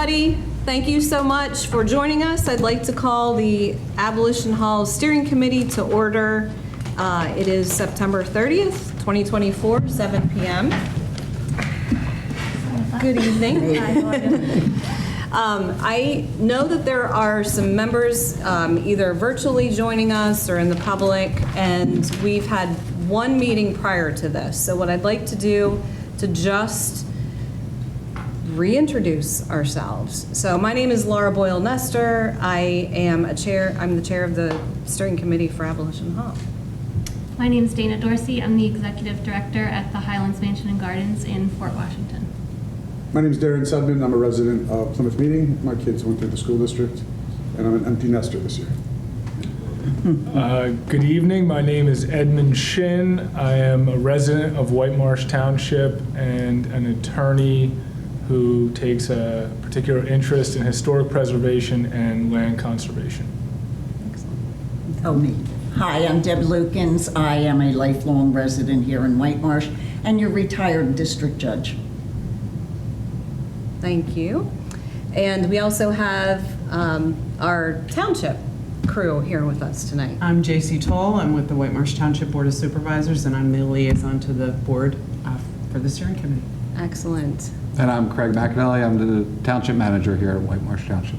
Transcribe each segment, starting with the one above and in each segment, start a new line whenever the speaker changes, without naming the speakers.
everybody. Thank you so much for joining us. I'd like to call the Abolition Hall Steering Committee to order. It is September 30th, 2024, 7 p.m. Good evening. I know that there are some members either virtually joining us or in the public, and we've had one meeting prior to this. So what I'd like to do to just reintroduce ourselves. So my name is Laura Boyle Nestor. I'm the chair of the steering committee for Abolition Hall.
My name is Dana Dorsey. I'm the executive director at the Highlands Mansion and Gardens in Fort Washington.
My name is Darren Sudman. I'm a resident of Plymouth Meeting. My kids went through the school district, and I'm an empty nester this year.
Good evening. My name is Edmund Shin. I am a resident of Whitemarsh Township and an attorney who takes a particular interest in historic preservation and land conservation.
Oh, me. Hi, I'm Deb Lukens. I am a lifelong resident here in Whitemarsh and your retired district judge.
Thank you. And we also have our township crew here with us tonight.
I'm J.C. Toll. I'm with the Whitemarsh Township Board of Supervisors, and I'm the liaison to the board for the steering committee.
Excellent.
And I'm Craig McAnally. I'm the township manager here at Whitemarsh Township.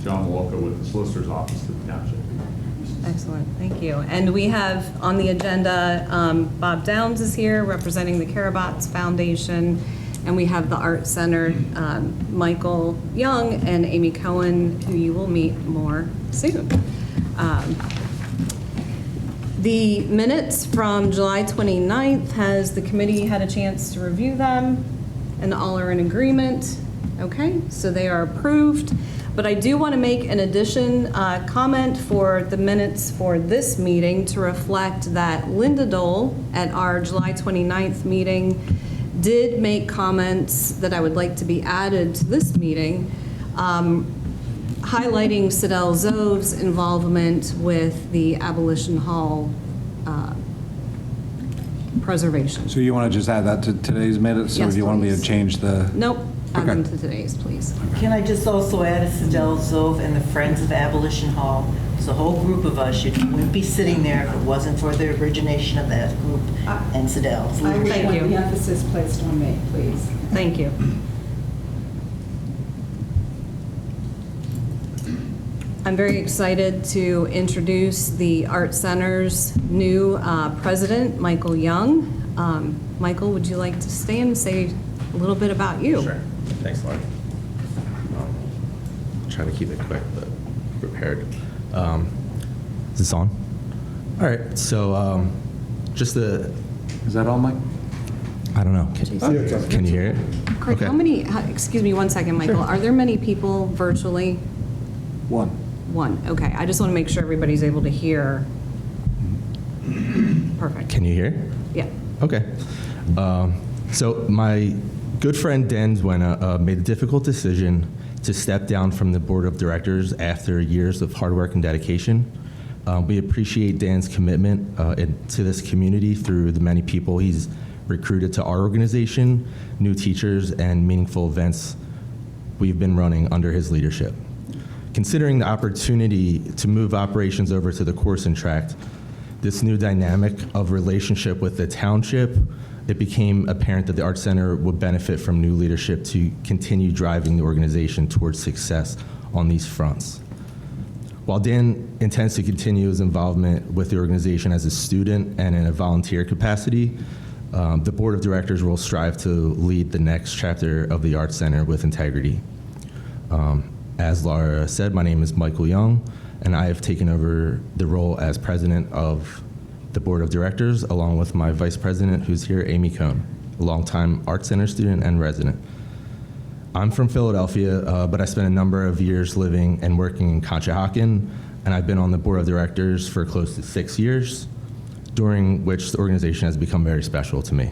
John Walker with the Solicitor's Office of the Township.
Excellent, thank you. And we have on the agenda, Bob Downs is here representing the Karabots Foundation, and we have the Art Center, Michael Young and Amy Cohen, who you will meet more soon. The minutes from July 29th, has the committee had a chance to review them? And all are in agreement? Okay, so they are approved. But I do want to make an addition comment for the minutes for this meeting to reflect that Linda Dole at our July 29th meeting did make comments that I would like to be added to this meeting, highlighting Sidel Zove's involvement with the Abolition Hall preservation.
So you want to just add that to today's minutes?
Yes,
or do you want me to
please.
change the?
Nope, add
Okay.
them to today's, please.
Can I just also add a Sidel Zove and the Friends of Abolition Hall? There's a whole group of us. You wouldn't be sitting there if it wasn't for the origination of that group and Sidel's
Thank
leadership.
you.
The emphasis placed on me, please.
Thank you. I'm very excited to introduce the Art Center's new president, Michael Young. Michael, would you like to stand and say a little bit about you?
Sure. Thanks, Lauren. Trying to keep it quick, but prepared. Is this on? All right. So just the.
Is that on, Mike?
I don't know. Can you hear it?
Craig,
Okay.
how many, excuse me one second, Michael, are there many people virtually?
One.
One, okay. I just want to make sure everybody's able to hear. Perfect.
Can you hear?
Yeah.
Okay. So my good friend Dan Zuena made the difficult decision to step down from the board of directors after years of hard work and dedication. We appreciate Dan's commitment to this community through the many people he's recruited to our organization, new teachers, and meaningful events we've been running under his leadership. Considering the opportunity to move operations over to the Corson Tract, this new dynamic of relationship with the township, it became apparent that the Art Center would benefit from new leadership to continue driving the organization towards success on these fronts. While Dan intends to continue his involvement with the organization as a student and in a volunteer capacity, the board of directors will strive to lead the next chapter of the Art Center with integrity. As Laura said, my name is Michael Young, and I have taken over the role as president of the board of directors, along with my vice president, who's here, Amy Cohn, a longtime Art Center student and resident. I'm from Philadelphia, but I spent a number of years living and working in Conshohocken, and I've been on the board of directors for close to 6 years, during which the organization has become very special to me.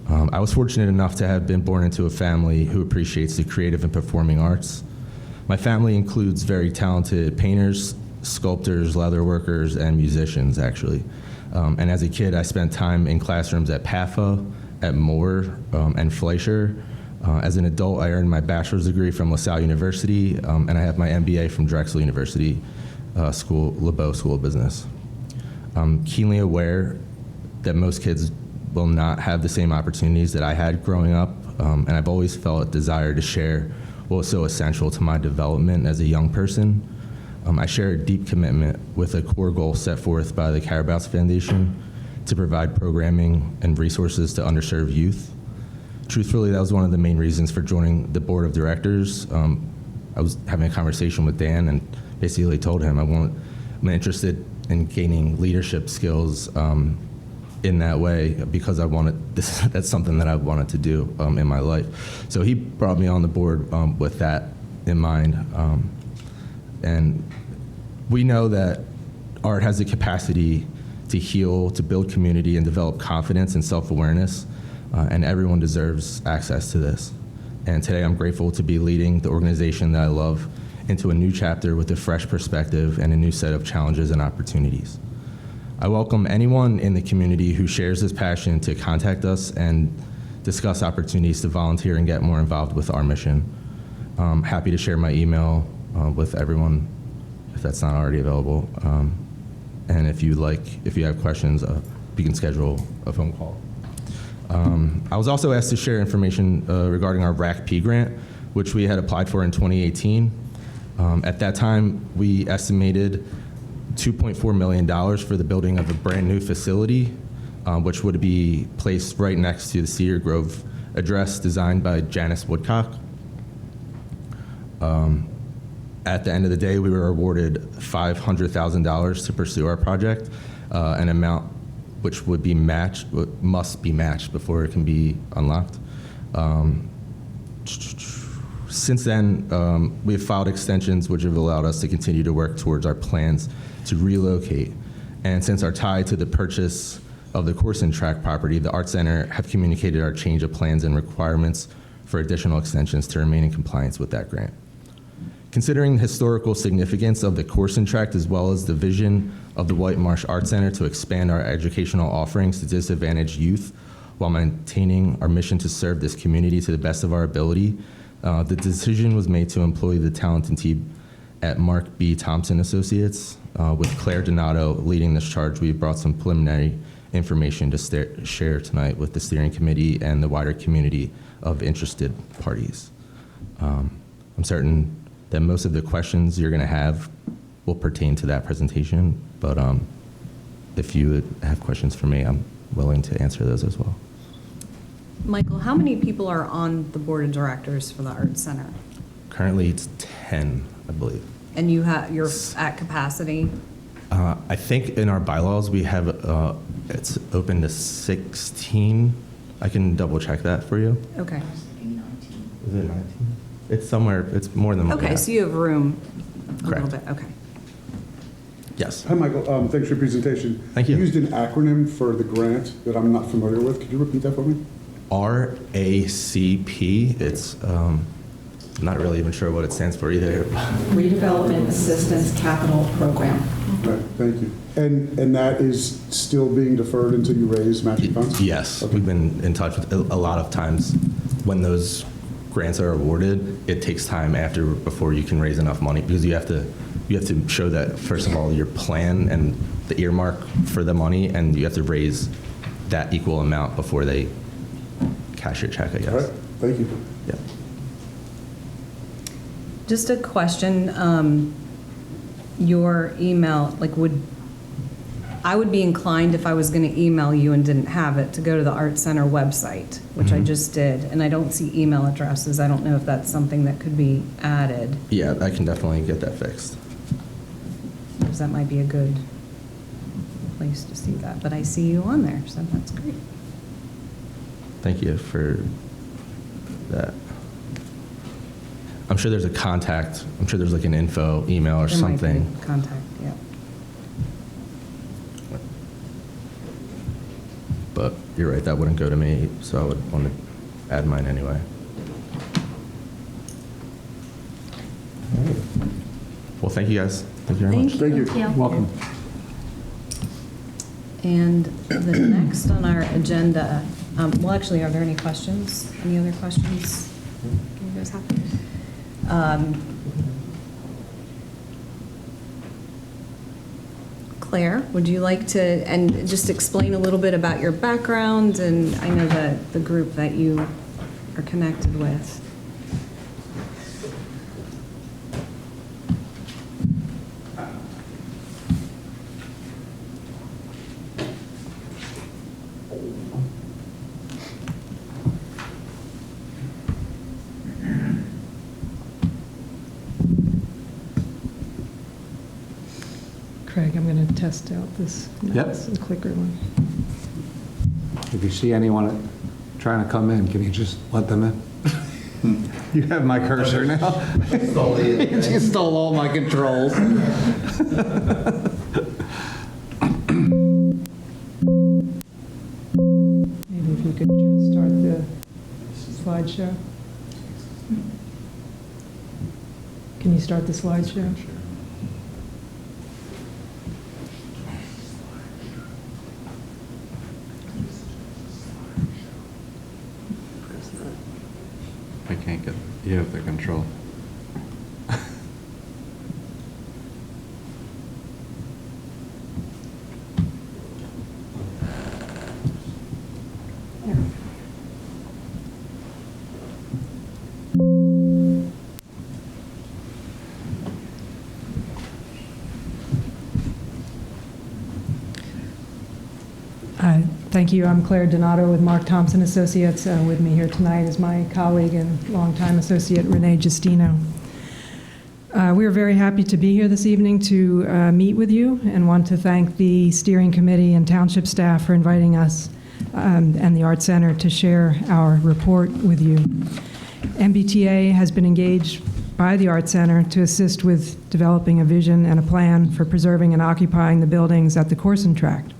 I was fortunate enough to have been born into a family who appreciates the creative and performing arts. My family includes very talented painters, sculptors, leather workers, and musicians, actually. And as a kid, I spent time in classrooms at PAFA, at Moore, and Fleischer, As an adult, I earned my bachelor's degree from LaSalle University, and I have my MBA from Drexel University LeBeau School of Business. I'm keenly aware that most kids will not have the same opportunities that I had growing up, and I've always felt a desire to share what was so essential to my development as a young person. I share a deep commitment with a core goal set forth by the Karabots Foundation to provide programming and resources to underserved youth. Truthfully, that was one of the main reasons for joining the board of directors. I was having a conversation with Dan and basically told him I'm interested in gaining leadership skills in that way because that's something that I wanted to do in my life. So he brought me on the board with that in mind. And we know that art has the capacity to heal, to build community, and develop confidence and self-awareness, and everyone deserves access to this. And today I'm grateful to be leading the organization that I love into a new chapter with a fresh perspective and a new set of challenges and opportunities. I welcome anyone in the community who shares this passion to contact us and discuss opportunities to volunteer and get more involved with our mission. I'm happy to share my email with everyone if that's not already available. And if you have questions, you can schedule a phone call. I was also asked to share information regarding our RACP grant, which we had applied for in 2018. At that time, we estimated $2.4 million for the building of a brand new facility, which would be placed right next to the Cedar Grove address designed by Janice Woodcock. At the end of the day, we were awarded $500,000 to pursue our project, an amount which must be matched before it can be unlocked. Since then, we have filed extensions which have allowed us to continue to work towards our plans to relocate. And since our tie to the purchase of the course and track property, the Art Center have communicated our change of plans and requirements for additional extensions to remain in compliance with that grant. Considering the historical significance of the course and tract as well as the vision of the Whitemarsh Art Center to expand our educational offerings to disadvantaged youth while maintaining our mission to serve this community to the best of our ability, the decision was made to employ the talented team at Mark Thompson Associates. With Claire Donato leading this charge, we brought some preliminary information to share tonight with the steering committee and the wider community of interested parties. I'm certain that most of the questions you're going to have will pertain to that presentation, but if you have questions for me, I'm willing to answer those as well.
Michael, how many people are on the board of directors for the Art Center?
Currently, it's 10, I believe.
And you're at capacity?
I think in our bylaws, we have, it's open to 16. I can double check that for you.
Okay.
Is it 19? It's somewhere, it's more than.
Okay, so you have room a
Correct.
little bit, okay.
Yes.
Hi, Michael. Thanks for your presentation.
Thank you.
You used an acronym for the grant that I'm not familiar with. Could you repeat that for me?
RACP. It's, I'm not really even sure what it stands for either.
Redevelopment Assistance Capital Program.
Right, thank you. And that is still being deferred until you raise matching funds?
Yes,
Okay.
we've been in touch with a lot of times when those grants are awarded, it takes time before you can raise enough money because you have to show that, first of all, your plan and the earmark for the money, and you have to raise that equal amount before they cash your check, I guess.
All right, thank you.
Yeah.
Just a question, your email, I would be inclined if I was going to email you and didn't have it to go to the Art Center website, which I just did, and I don't see email addresses. I don't know if that's something that could be added,
Yeah, I can definitely get that fixed.
because that might be a good place to see that. But I see you on there, so that's great.
Thank you for that. I'm sure there's a contact. I'm sure there's like an info email or
There might be
something.
contact, yeah.
But you're right, that wouldn't go to me, so I would want to add mine anyway. All right. Well, thank you guys. Thank you very much.
Thank you.
Welcome.
And the next on our agenda, well, actually, are there any questions? Any other questions? you guys have. Claire, would you like to, and just explain a little bit about your background, and I know that the group that you are connected with.
Craig, I'm going to test out this mouse and clicker one.
If you see anyone trying to come in, can you just let them in? You have my cursor now. You stole all my controls.
Maybe if you could start the slideshow. Can you start the slideshow?
I can't get, you have the control.
Thank you. I'm Claire Donato with Mark Thompson Associates. With me here tonight is my colleague and longtime associate, Renee Justino. We are very happy to be here this evening to meet with you and want to thank the steering committee and township staff for inviting us and the Art Center to share our report with you. MBTA has been engaged by the Art Center to assist with developing a vision and a plan for preserving and occupying the buildings at the Corson Tract.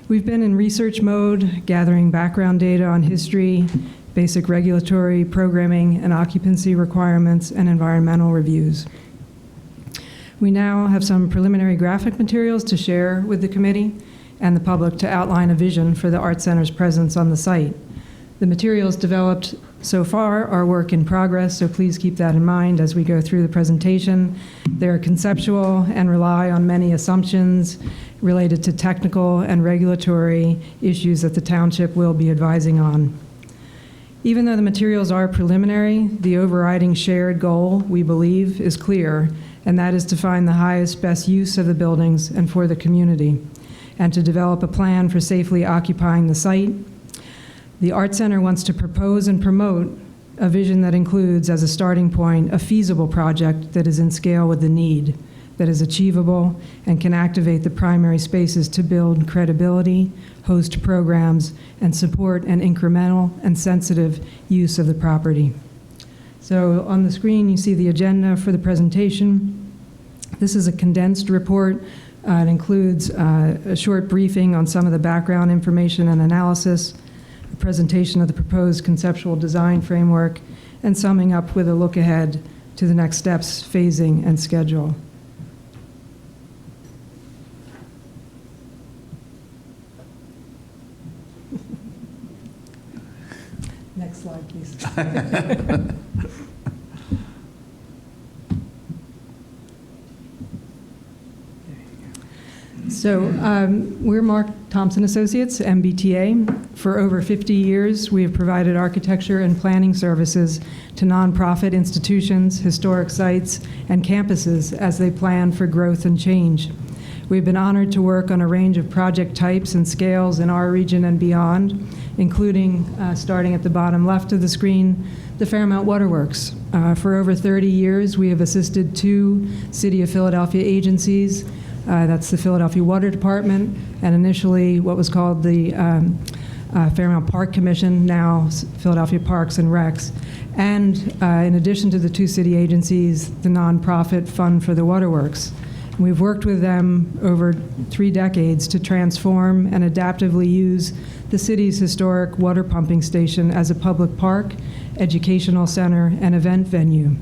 We've been in research mode, gathering background data on history, basic regulatory, programming, and occupancy requirements, and environmental reviews. We now have some preliminary graphic materials to share with the committee and the public to outline a vision for the Art Center's presence on the site. The materials developed so far are work in progress, so please keep that in mind as we go through the presentation. They're conceptual and rely on many assumptions related to technical and regulatory issues that the township will be advising on. Even though the materials are preliminary, the overriding shared goal, we believe, is clear, and that is to find the highest, best use of the buildings and for the community, and to develop a plan for safely occupying the site. The Art Center wants to propose and promote a vision that includes, as a starting point, a feasible project that is in scale with the need, that is achievable, and can activate the primary spaces to build credibility, host programs, and support an incremental and sensitive use of the property. So on the screen, you see the agenda for the presentation. This is a condensed report. It includes a short briefing on some of the background information and analysis, a presentation of the proposed conceptual design framework, and summing up with a look ahead to the next steps, phasing, and schedule. Next slide, please. So we're Mark Thompson Associates, MBTA. For over 50 years, we have provided architecture and planning services to nonprofit institutions, historic sites, and campuses as they plan for growth and change. We've been honored to work on a range of project types and scales in our region and beyond, including, starting at the bottom left of the screen, the Fairmount Waterworks. For over 30 years, we have assisted 2 City of Philadelphia agencies. That's the Philadelphia Water Department, and initially what was called the Fairmount Park Commission, now Philadelphia Parks and Recs. And in addition to the 2 city agencies, the nonprofit Fund for the Waterworks. We've worked with them over 3 decades to transform and adaptively use the city's historic water pumping station as a public park, educational center, and event venue.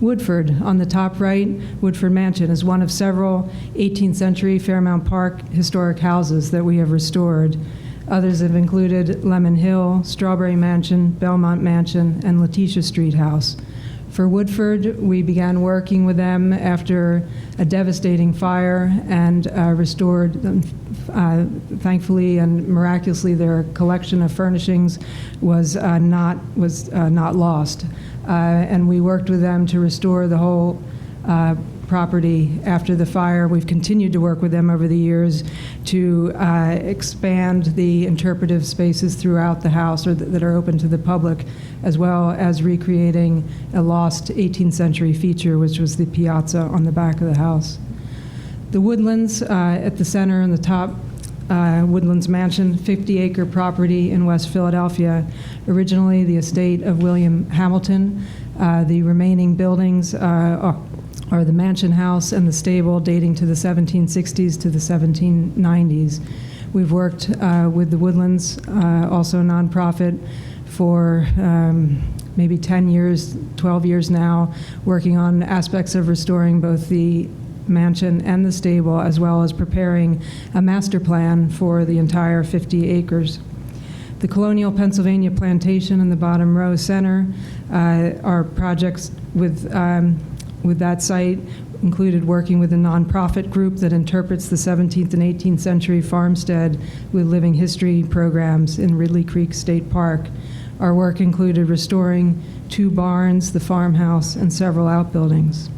Woodford, on the top right, Woodford Mansion, is one of several 18th century Fairmount Park historic houses that we have restored. Others have included Lemon Hill, Strawberry Mansion, Belmont Mansion, and Letitia Street House. For Woodford, we began working with them after a devastating fire and restored them. Thankfully and miraculously, their collection of furnishings was not lost. And we worked with them to restore the whole property after the fire. We've continued to work with them over the years to expand the interpretive spaces throughout the house that are open to the public, as well as recreating a lost 18th century feature, which was the piazza on the back of the house. The Woodlands at the center and the top, Woodlands Mansion, 50-acre property in West Philadelphia, originally the estate of William Hamilton. The remaining buildings are the mansion house and the stable dating to the 1760s to the 1790s. We've worked with the Woodlands, also a nonprofit, for maybe 10 years, 12 years now, working on aspects of restoring both the mansion and the stable, as well as preparing a master plan for the entire 50 acres. The Colonial Pennsylvania Plantation in the bottom row center, our projects with that site included working with a nonprofit group that interprets the 17th and 18th century farmstead with living history programs in Ridley Creek State Park. Our work included restoring 2 barns, the farmhouse, and several outbuildings.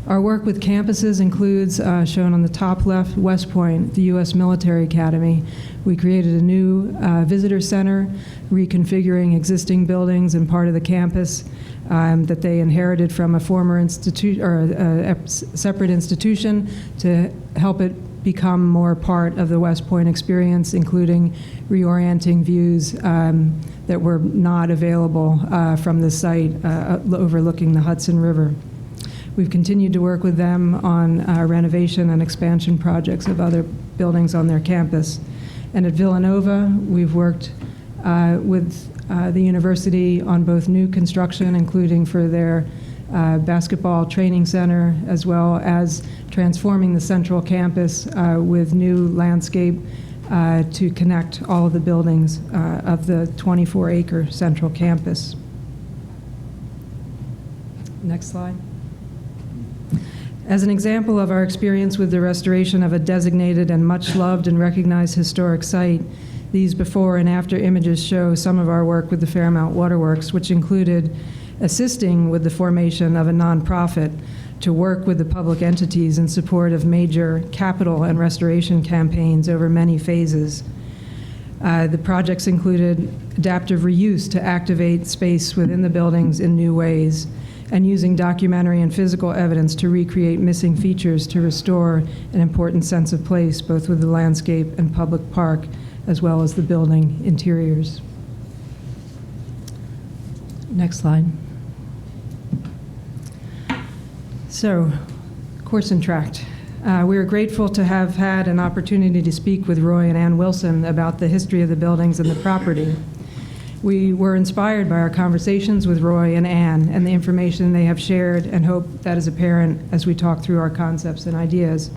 Our work with campuses includes, shown on the top left, West Point, the U.S. Military Academy. We created a new visitor center, reconfiguring existing buildings and part of the campus that they inherited from a former institute or a separate institution to help it become more part of the West Point experience, including reorienting views that were not available from the site overlooking the Hudson River. We've continued to work with them on renovation and expansion projects of other buildings on their campus. And at Villanova, we've worked with the university on both new construction, including for their basketball training center, as well as transforming the central campus with new landscape to connect all of the buildings of the 24-acre central campus. Next slide. As an example of our experience with the restoration of a designated and much loved and recognized historic site, these before and after images show some of our work with the Fairmount Waterworks, which included assisting with the formation of a nonprofit to work with the public entities in support of major capital and restoration campaigns over many phases. The projects included adaptive reuse to activate space within the buildings in new ways, and using documentary and physical evidence to recreate missing features to restore an important sense of place, both with the landscape and public park, as well as the building interiors. Next slide. So, course and tract. We are grateful to have had an opportunity to speak with Roy and Ann Wilson about the history of the buildings and the property. We were inspired by our conversations with Roy and Ann and the information they have shared, and hope that is apparent as we talk through our concepts and ideas.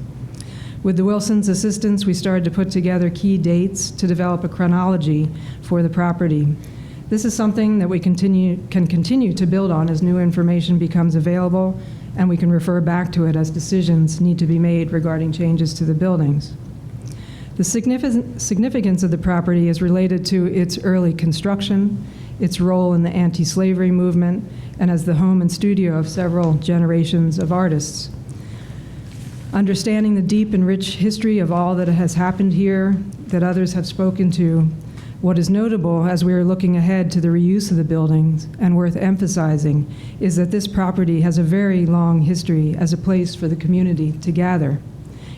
With the Wilsons' assistance, we started to put together key dates to develop a chronology for the property. This is something that we can continue to build on as new information becomes available, and we can refer back to it as decisions need to be made regarding changes to the buildings. The significance of the property is related to its early construction, its role in the anti-slavery movement, and as the home and studio of several generations of artists. Understanding the deep and rich history of all that has happened here, that others have spoken to, what is notable as we are looking ahead to the reuse of the buildings, and worth emphasizing, is that this property has a very long history as a place for the community to gather.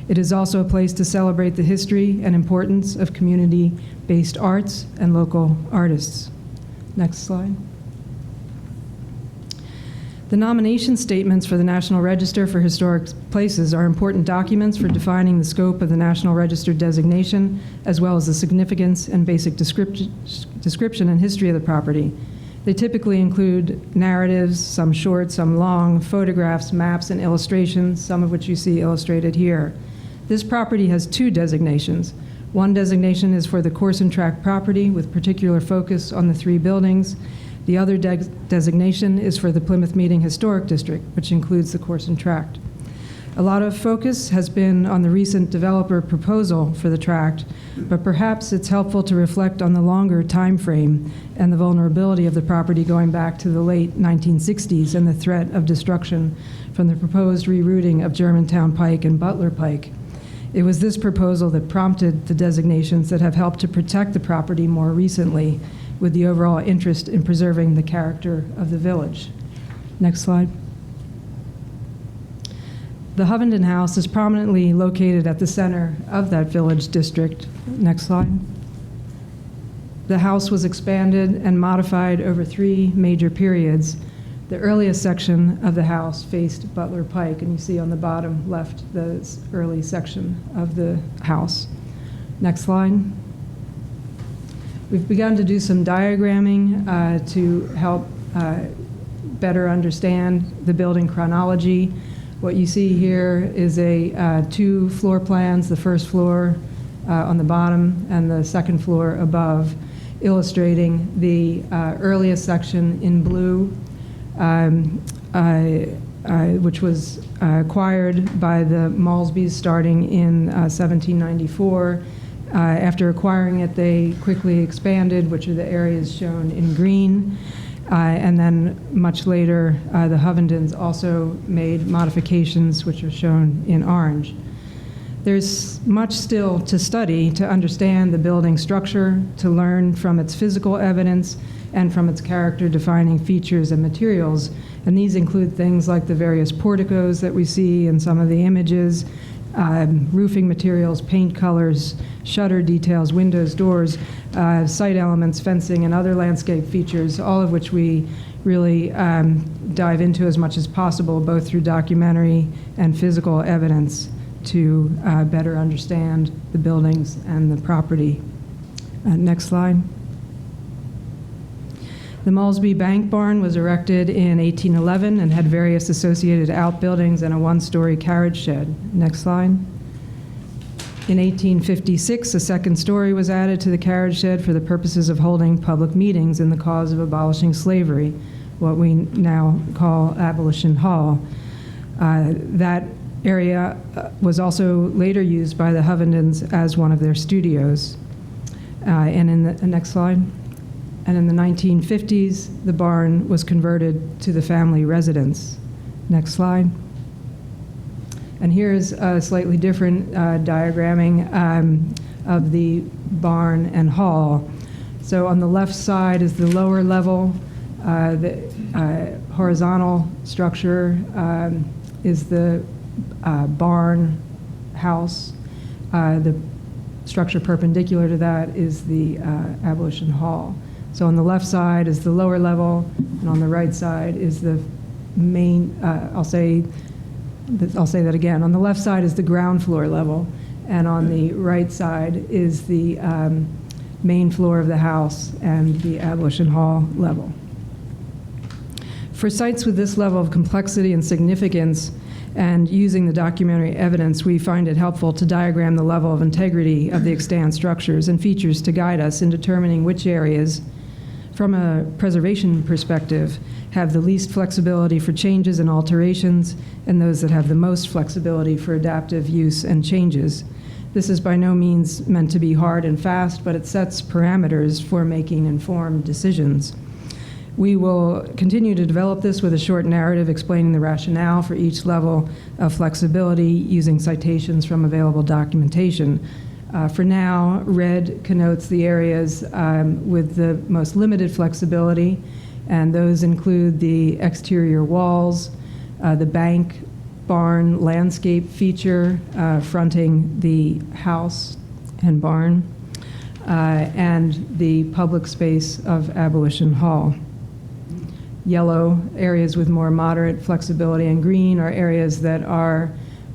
It is also a place to celebrate the history and importance of community-based arts and local artists. Next slide. The nomination statements for the National Register for Historic Places are important documents for defining the scope of the National Register designation, as well as the significance and basic description and history of the property. They typically include narratives, some short, some long, photographs, maps, and illustrations, some of which you see illustrated here. This property has 2 designations, One designation is for the course and track property with particular focus on the 3 buildings. The other designation is for the Plymouth Meeting Historic District, which includes the course and tract. A lot of focus has been on the recent developer proposal for the tract, but perhaps it's helpful to reflect on the longer time frame and the vulnerability of the property going back to the late 1960s and the threat of destruction from the proposed rerouting of Germantown Pike and Butler Pike. It was this proposal that prompted the designations that have helped to protect the property more recently, with the overall interest in preserving the character of the village. Next slide. The Hovenden House is prominently located at the center of that village district. Next slide. The house was expanded and modified over 3 major periods. The earliest section of the house faced Butler Pike, and you see on the bottom left the early section of the house. Next slide. We've begun to do some diagramming to help better understand the building chronology. What you see here is 2 floor plans, the first floor on the bottom and the second floor above, illustrating the earliest section in blue, which was acquired by the Malsbys starting in 1794. After acquiring it, they quickly expanded, which are the areas shown in green. And then much later, the Hovendens also made modifications, which are shown in orange. There's much still to study to understand the building structure, to learn from its physical evidence and from its character-defining features and materials. And these include things like the various porticos that we see in some of the images, roofing materials, paint colors, shutter details, windows, doors, site elements, fencing, and other landscape features, all of which we really dive into as much as possible, both through documentary and physical evidence to better understand the buildings and the property. Next slide. The Malsby Bank Barn was erected in 1811 and had various associated outbuildings and a 1-story carriage shed. Next slide. In 1856, a second story was added to the carriage shed for the purposes of holding public meetings in the cause of abolishing slavery, what we now call Abolition Hall. That area was also later used by the Hovendens as one of their studios. And in the next slide. And in the 1950s, the barn was converted to the family residence. Next slide. And here's a slightly different diagramming of the barn and hall. So on the left side is the lower level. The horizontal structure is the barn house. The structure perpendicular to that is the Abolition Hall. So on the left side is the lower level, and on the right side is the main, I'll say that again. On the left side is the ground floor level, and on the right side is the main floor of the house and the Abolition Hall level. For sites with this level of complexity and significance, and using the documentary evidence, we find it helpful to diagram the level of integrity of the extant structures and features to guide us in determining which areas, from a preservation perspective, have the least flexibility for changes and alterations, and those that have the most flexibility for adaptive use and changes. This is by no means meant to be hard and fast, but it sets parameters for making informed decisions. We will continue to develop this with a short narrative explaining the rationale for each level of flexibility using citations from available documentation. For now, red connotes the areas with the most limited flexibility, and those include the exterior walls, the bank barn landscape feature fronting the house and barn, and the public space of Abolition Hall. Yellow, areas with more moderate flexibility, and green are areas that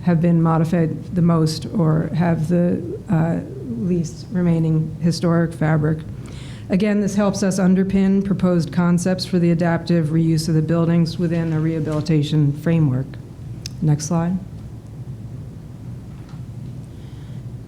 have been modified the most or have the least remaining historic fabric. Again, this helps us underpin proposed concepts for the adaptive reuse of the buildings within a rehabilitation framework. Next slide.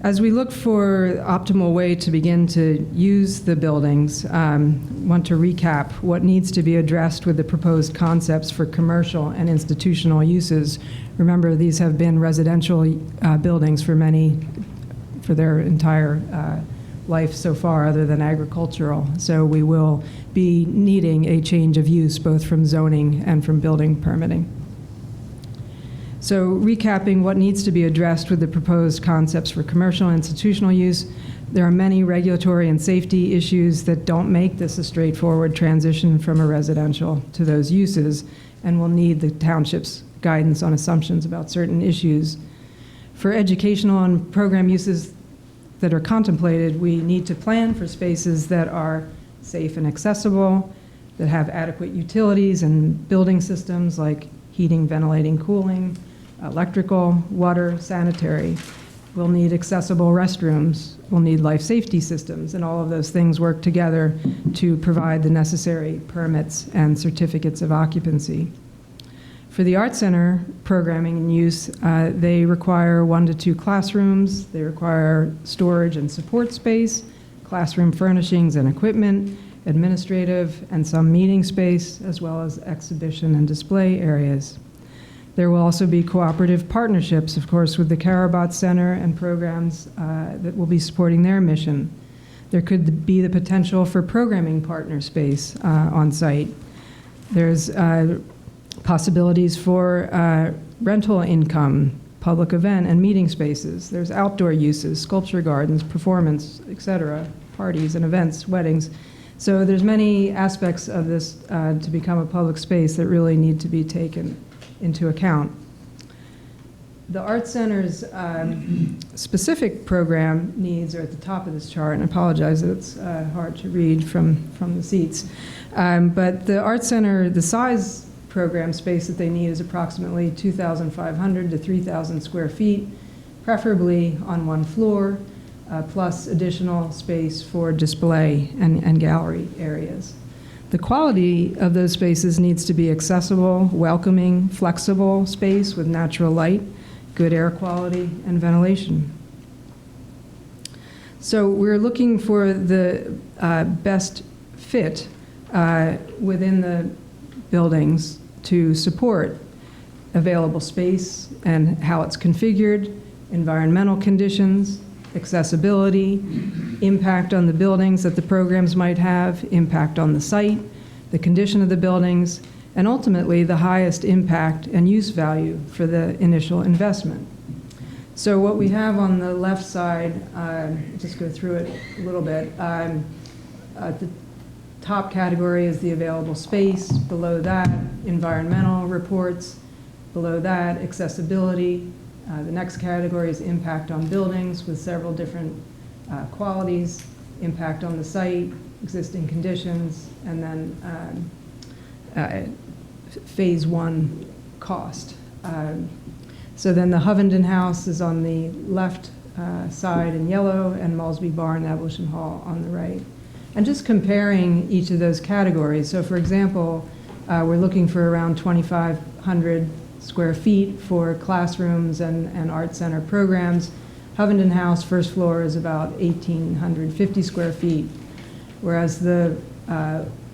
As we look for optimal way to begin to use the buildings, want to recap what needs to be addressed with the proposed concepts for commercial and institutional uses. Remember, these have been residential buildings for their entire life so far, other than agricultural. So we will be needing a change of use, both from zoning and from building permitting. So recapping what needs to be addressed with the proposed concepts for commercial and institutional use, there are many regulatory and safety issues that don't make this a straightforward transition from a residential to those uses, and will need the township's guidance on assumptions about certain issues. For educational and program uses that are contemplated, we need to plan for spaces that are safe and accessible, that have adequate utilities and building systems like heating, ventilating, cooling, electrical, water, sanitary. We'll need accessible restrooms. We'll need life safety systems, and all of those things work together to provide the necessary permits and certificates of occupancy. For the Art Center programming and use, they require 1 to 2 classrooms. They require storage and support space, classroom furnishings and equipment, administrative and some meeting space, as well as exhibition and display areas. There will also be cooperative partnerships, of course, with the Karabots Center and programs that will be supporting their mission. There could be the potential for programming partner space on site. There's possibilities for rental income, public event and meeting spaces. There's outdoor uses, sculpture gardens, performance, etc., parties and events, weddings. So there's many aspects of this to become a public space that really need to be taken into account. The Art Center's specific program needs are at the top of this chart, and I apologize that it's hard to read from the seats. But the Art Center, the size program space that they need is approximately 2,500 to 3,000 square feet, preferably on one floor, plus additional space for display and gallery areas. The quality of those spaces needs to be accessible, welcoming, flexible space with natural light, good air quality, and ventilation. So we're looking for the best fit within the buildings to support available space and how it's configured, environmental conditions, accessibility, impact on the buildings that the programs might have, impact on the site, the condition of the buildings, and ultimately the highest impact and use value for the initial investment. So what we have on the left side, just go through it a little bit. The top category is the available space. Below that, environmental reports. Below that, accessibility. The next category is impact on buildings with several different qualities, impact on the site, existing conditions, and then phase 1 cost. So then the Hovenden House is on the left side in yellow, and Malsby Barn, Abolition Hall on the right. And just comparing each of those categories. So for example, we're looking for around 2,500 square feet for classrooms and art center programs. Hovenden House, first floor, is about 1,850 square feet, whereas the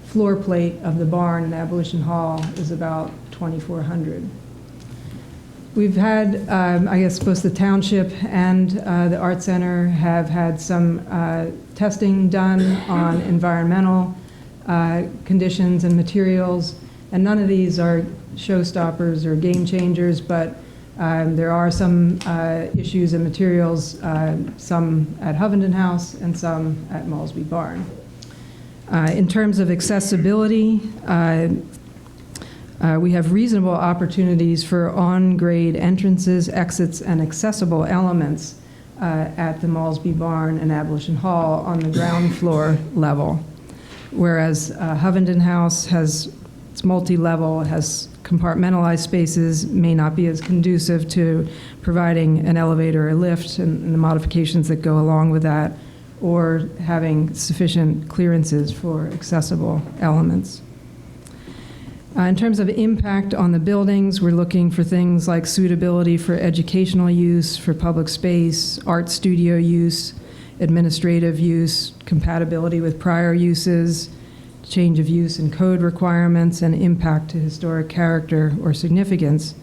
floor plate of the barn in Abolition Hall is about 2,400. We've had, I guess, both the township and the Art Center have had some testing done on environmental conditions and materials, and none of these are showstoppers or game changers, but there are some issues and materials, some at Hovenden House and some at Malsby Barn. In terms of accessibility, we have reasonable opportunities for on-grade entrances, exits, and accessible elements at the Malsby Barn and Abolition Hall on the ground floor level, whereas Hovenden House it's multi-level, it has compartmentalized spaces, may not be as conducive to providing an elevator or lift and the modifications that go along with that, or having sufficient clearances for accessible elements. In terms of impact on the buildings, we're looking for things like suitability for educational use, for public space, art studio use, administrative use, compatibility with prior uses, change of use and code requirements, and impact to historic character or significance.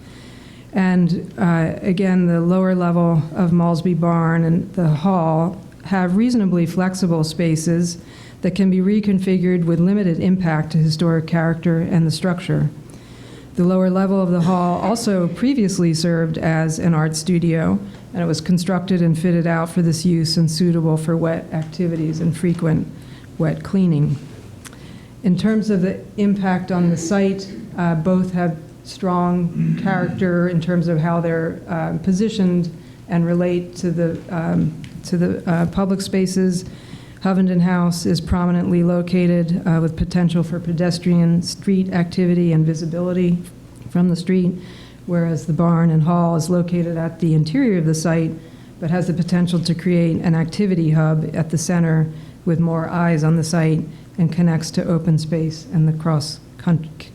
And again, the lower level of Malsby Barn and the hall have reasonably flexible spaces that can be reconfigured with limited impact to historic character and the structure. The lower level of the hall also previously served as an art studio, and it was constructed and fitted out for this use and suitable for wet activities and frequent wet cleaning. In terms of the impact on the site, both have strong character in terms of how they're positioned and relate to the public spaces. Hovenden House is prominently located with potential for pedestrian street activity and visibility from the street, whereas the barn and hall is located at the interior of the site, but has the potential to create an activity hub at the center with more eyes on the site and connects to open space and the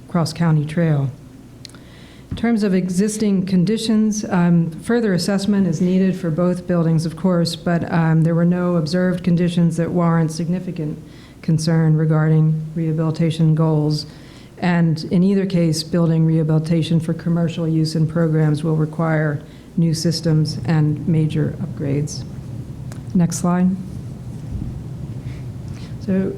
cross-county trail. In terms of existing conditions, further assessment is needed for both buildings, of course, but there were no observed conditions that warrant significant concern regarding rehabilitation goals. And in either case, building rehabilitation for commercial use and programs will require new systems and major upgrades. Next slide. So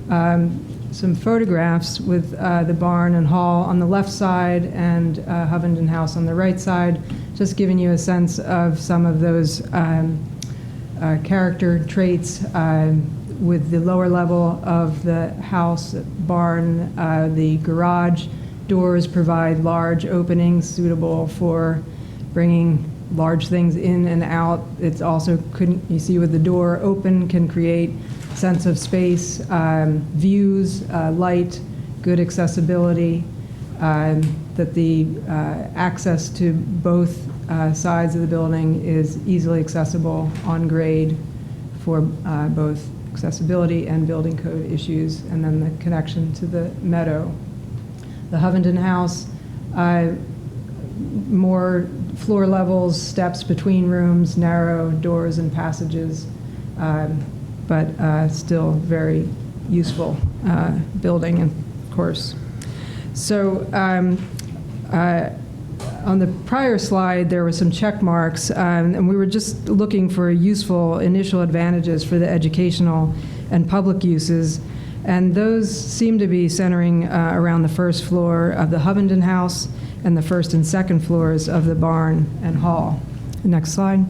some photographs with the barn and hall on the left side and Hovenden House on the right side, just giving you a sense of some of those character traits with the lower level of the house, barn, the garage doors provide large openings suitable for bringing large things in and out. It's also, you see with the door open, can create sense of space, views, light, good accessibility, that the access to both sides of the building is easily accessible on grade for both accessibility and building code issues, and then the connection to the meadow. The Hovenden House, more floor levels, steps between rooms, narrow doors and passages, but still very useful building, of course. So on the prior slide, there were some check marks, and we were just looking for useful initial advantages for the educational and public uses, and those seem to be centering around the first floor of the Hovenden House and the first and second floors of the barn and hall. Next slide.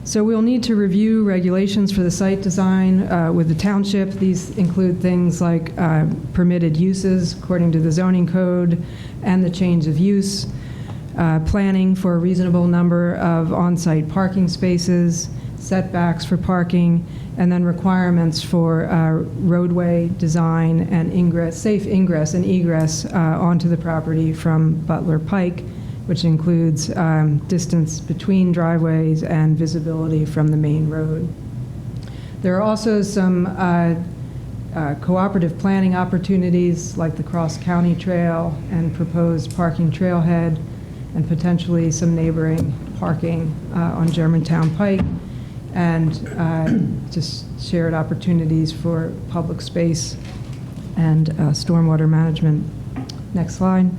So we'll need to review regulations for the site design with the township. These include things like permitted uses according to the zoning code and the change of use, planning for a reasonable number of on-site parking spaces, setbacks for parking, and then requirements for roadway design and safe ingress and egress onto the property from Butler Pike, which includes distance between driveways and visibility from the main road. There are also some cooperative planning opportunities like the cross-county trail and proposed parking trailhead, and potentially some neighboring parking on Germantown Pike, and just shared opportunities for public space and stormwater management. Next slide.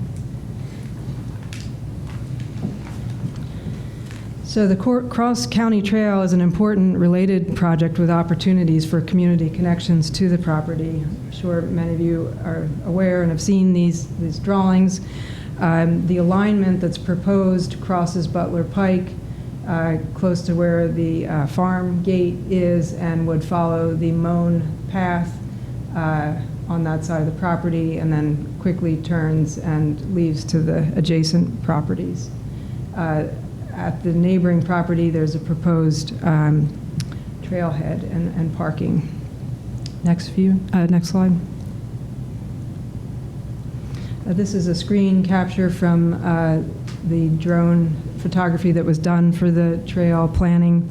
So the Cross-County Trail is an important related project with opportunities for community connections to the property. I'm sure many of you are aware and have seen these drawings. The alignment that's proposed crosses Butler Pike close to where the farm gate is and would follow the mown path on that side of the property, and then quickly turns and leaves to the adjacent properties. At the neighboring property, there's a proposed trailhead and parking. Next slide. This is a screen capture from the drone photography that was done for the trail planning.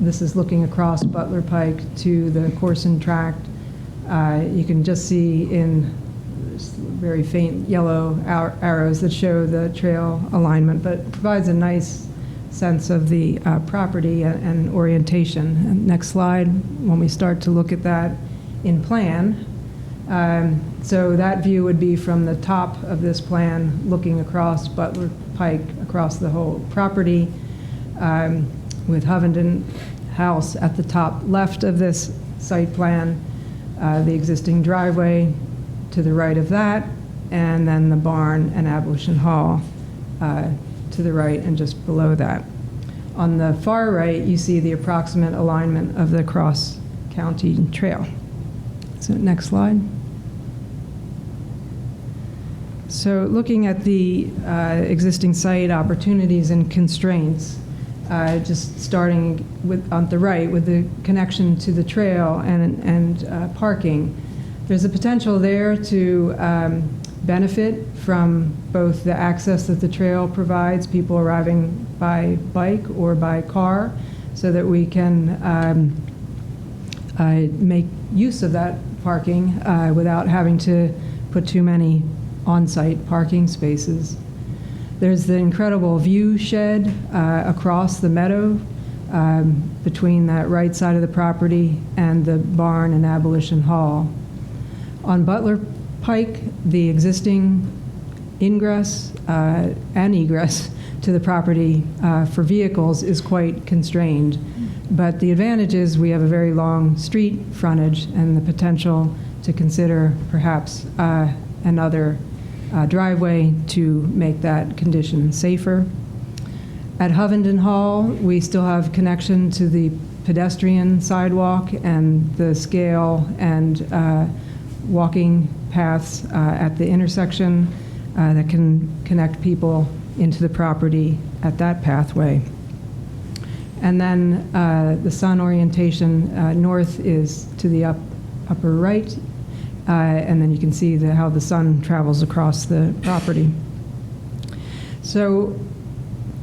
This is looking across Butler Pike to the Corson Tract. You can just see in very faint yellow arrows that show the trail alignment, but provides a nice sense of the property and orientation. And next slide, when we start to look at that in plan. So that view would be from the top of this plan, looking across Butler Pike, across the whole property, with Hovenden House at the top left of this site plan, the existing driveway to the right of that, and then the barn and Abolition Hall to the right and just below that. On the far right, you see the approximate alignment of the cross-county trail. So next slide. So looking at the existing site opportunities and constraints, just starting with on the right with the connection to the trail and parking, there's a potential there to benefit from both the access that the trail provides, people arriving by bike or by car, so that we can make use of that parking without having to put too many on-site parking spaces. There's the incredible view shed across the meadow between that right side of the property and the barn and Abolition Hall. On Butler Pike, the existing ingress and egress to the property for vehicles is quite constrained. But the advantage is we have a very long street frontage and the potential to consider perhaps another driveway to make that condition safer. At Hovenden Hall, we still have connection to the pedestrian sidewalk and the scale and walking paths at the intersection that can connect people into the property at that pathway. And then the sun orientation north is to the upper right, and then you can see how the sun travels across the property. So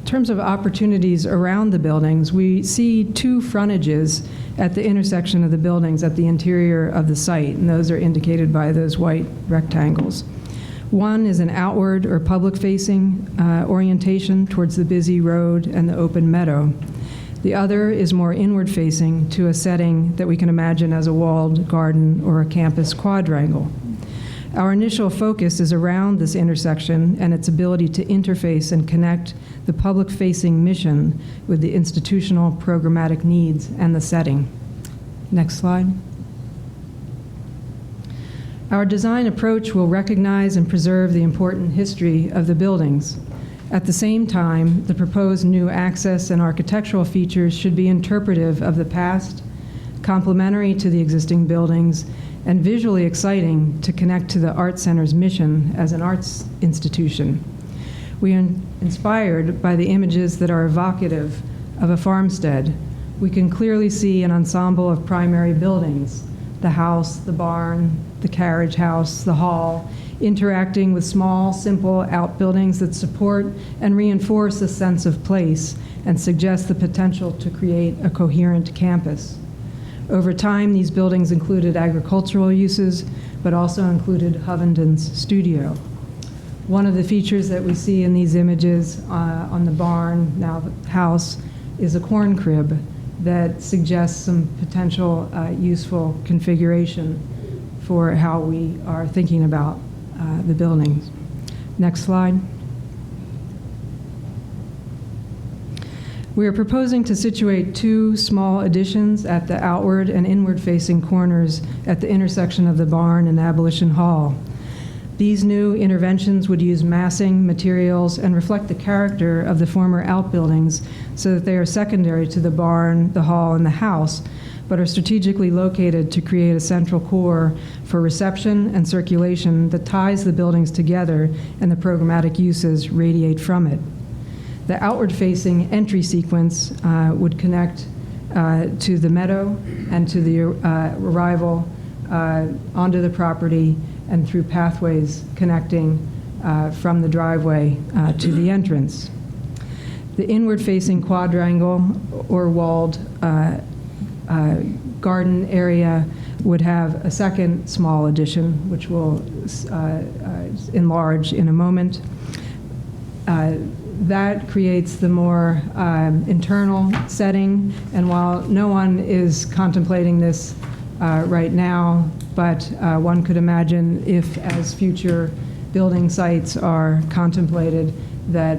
in terms of opportunities around the buildings, we see two frontages at the intersection of the buildings at the interior of the site, and those are indicated by those white rectangles. One is an outward or public-facing orientation towards the busy road and the open meadow. The other is more inward-facing to a setting that we can imagine as a walled garden or a campus quadrangle. Our initial focus is around this intersection and its ability to interface and connect the public-facing mission with the institutional programmatic needs and the setting. Next slide. Our design approach will recognize and preserve the important history of the buildings. At the same time, the proposed new access and architectural features should be interpretive of the past, complementary to the existing buildings, and visually exciting to connect to the Art Center's mission as an arts institution. We are inspired by the images that are evocative of a farmstead. We can clearly see an ensemble of primary buildings, the house, the barn, the carriage house, the hall, interacting with small, simple outbuildings that support and reinforce a sense of place and suggest the potential to create a coherent campus. Over time, these buildings included agricultural uses, but also included Hovenden's studio. One of the features that we see in these images on the barn, now the house, is a corn crib that suggests some potential useful configuration for how we are thinking about the buildings. Next slide. We are proposing to situate two small additions at the outward and inward-facing corners at the intersection of the barn and Abolition Hall. These new interventions would use massing materials and reflect the character of the former outbuildings so that they are secondary to the barn, the hall, and the house, but are strategically located to create a central core for reception and circulation that ties the buildings together and the programmatic uses radiate from it. The outward-facing entry sequence would connect to the meadow and to the arrival onto the property and through pathways connecting from the driveway to the entrance. The inward-facing quadrangle or walled garden area would have a second small addition, which we'll enlarge in a moment. That creates the more internal setting, and while no one is contemplating this right now, but one could imagine if, as future building sites are contemplated, that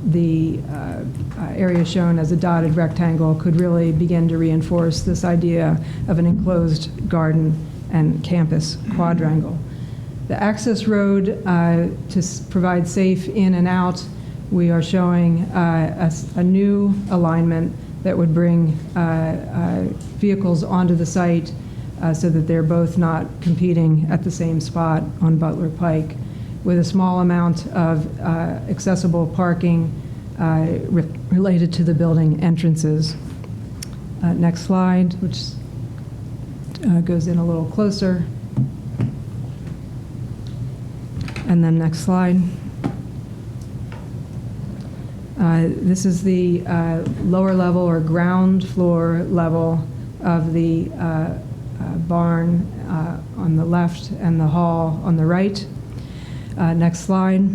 the area shown as a dotted rectangle could really begin to reinforce this idea of an enclosed garden and campus quadrangle. The access road to provide safe in and out, we are showing a new alignment that would bring vehicles onto the site so that they're both not competing at the same spot on Butler Pike, with a small amount of accessible parking related to the building entrances. Next slide, which goes in a little closer. And then next slide. This is the lower level or ground floor level of the barn on the left and the hall on the right. Next slide.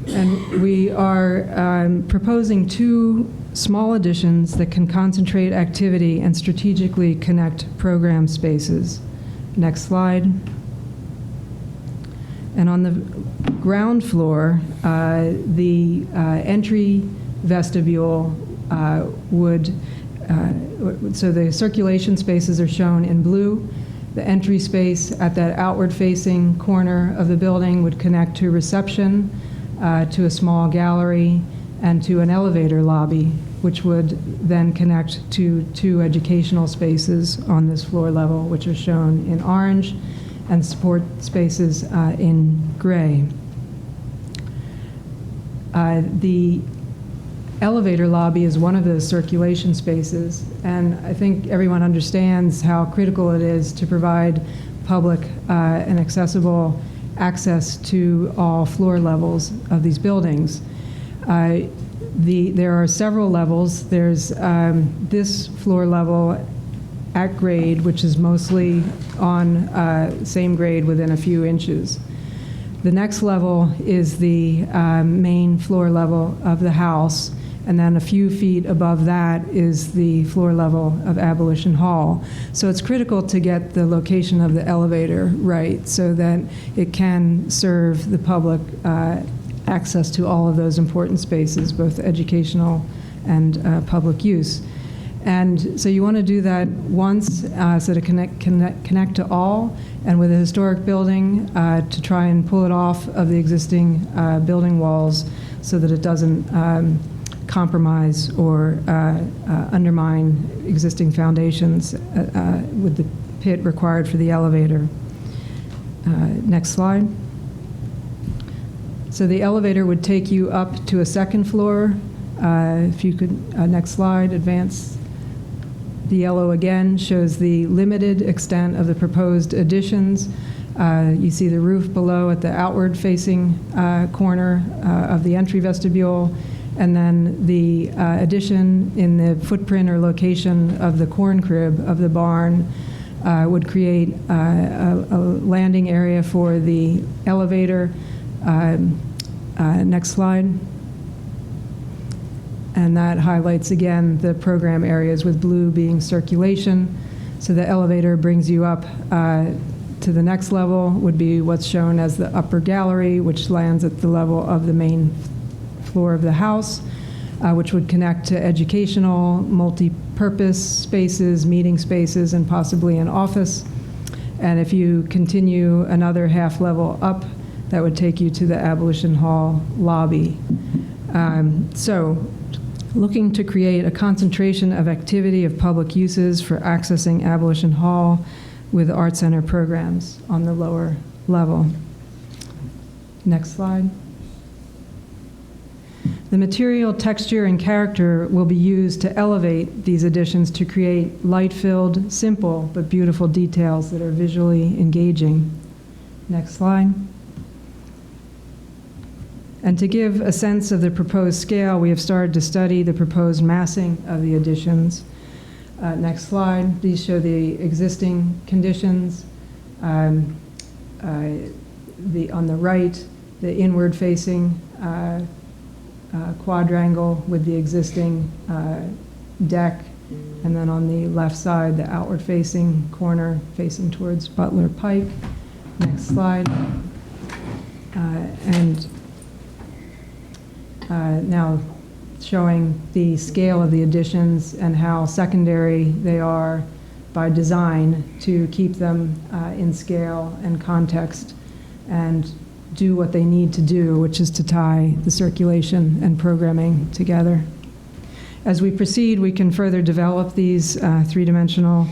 And we are proposing two small additions that can concentrate activity and strategically connect program spaces. Next slide. And on the ground floor, the entry vestibule so the circulation spaces are shown in blue. The entry space at that outward-facing corner of the building would connect to reception, to a small gallery, and to an elevator lobby, which would then connect to two educational spaces on this floor level, which are shown in orange, and support spaces in gray. The elevator lobby is one of those circulation spaces, and I think everyone understands how critical it is to provide public and accessible access to all floor levels of these buildings. There are several levels. There's this floor level at grade, which is mostly on same grade within a few inches. The next level is the main floor level of the house, and then a few feet above that is the floor level of Abolition Hall. So it's critical to get the location of the elevator right so that it can serve the public access to all of those important spaces, both educational and public use. And so you want to do that once so to connect to all, and with a historic building to try and pull it off of the existing building walls so that it doesn't compromise or undermine existing foundations with the pit required for the elevator. Next slide. So the elevator would take you up to a second floor. If you could, next slide, advance. The yellow again shows the limited extent of the proposed additions. You see the roof below at the outward-facing corner of the entry vestibule, and then the addition in the footprint or location of the corn crib of the barn would create a landing area for the elevator. Next slide. And that highlights again the program areas, with blue being circulation. So the elevator brings you up to the next level, would be what's shown as the upper gallery, which lands at the level of the main floor of the house, which would connect to educational, multi-purpose spaces, meeting spaces, and possibly an office. And if you continue another half level up, that would take you to the Abolition Hall lobby. So looking to create a concentration of activity of public uses for accessing Abolition Hall with Art Center programs on the lower level. Next slide. The material, texture, and character will be used to elevate these additions to create light-filled, simple, but beautiful details that are visually engaging. Next slide. And to give a sense of the proposed scale, we have started to study the proposed massing of the additions. Next slide. These show the existing conditions. On the right, the inward-facing quadrangle with the existing deck, and then on the left side, the outward-facing corner facing towards Butler Pike. Next slide. Now showing the scale of the additions and how secondary they are by design to keep them in scale and context and do what they need to do, which is to tie the circulation and programming together. As we proceed, we can further develop these three-dimensional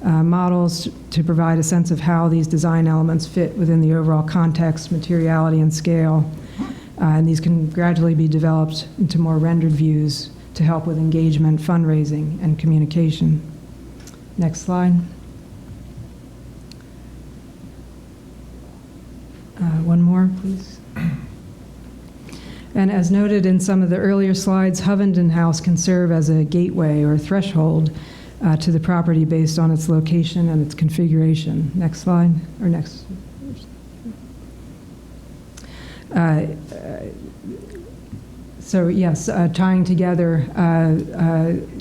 models to provide a sense of how these design elements fit within the overall context, materiality, and scale. And these can gradually be developed into more rendered views to help with engagement, fundraising, and communication. Next slide. One more, please. And as noted in some of the earlier slides, Hovenden House can serve as a gateway or threshold to the property based on its location and its configuration. Next slide, or next. So yes, tying together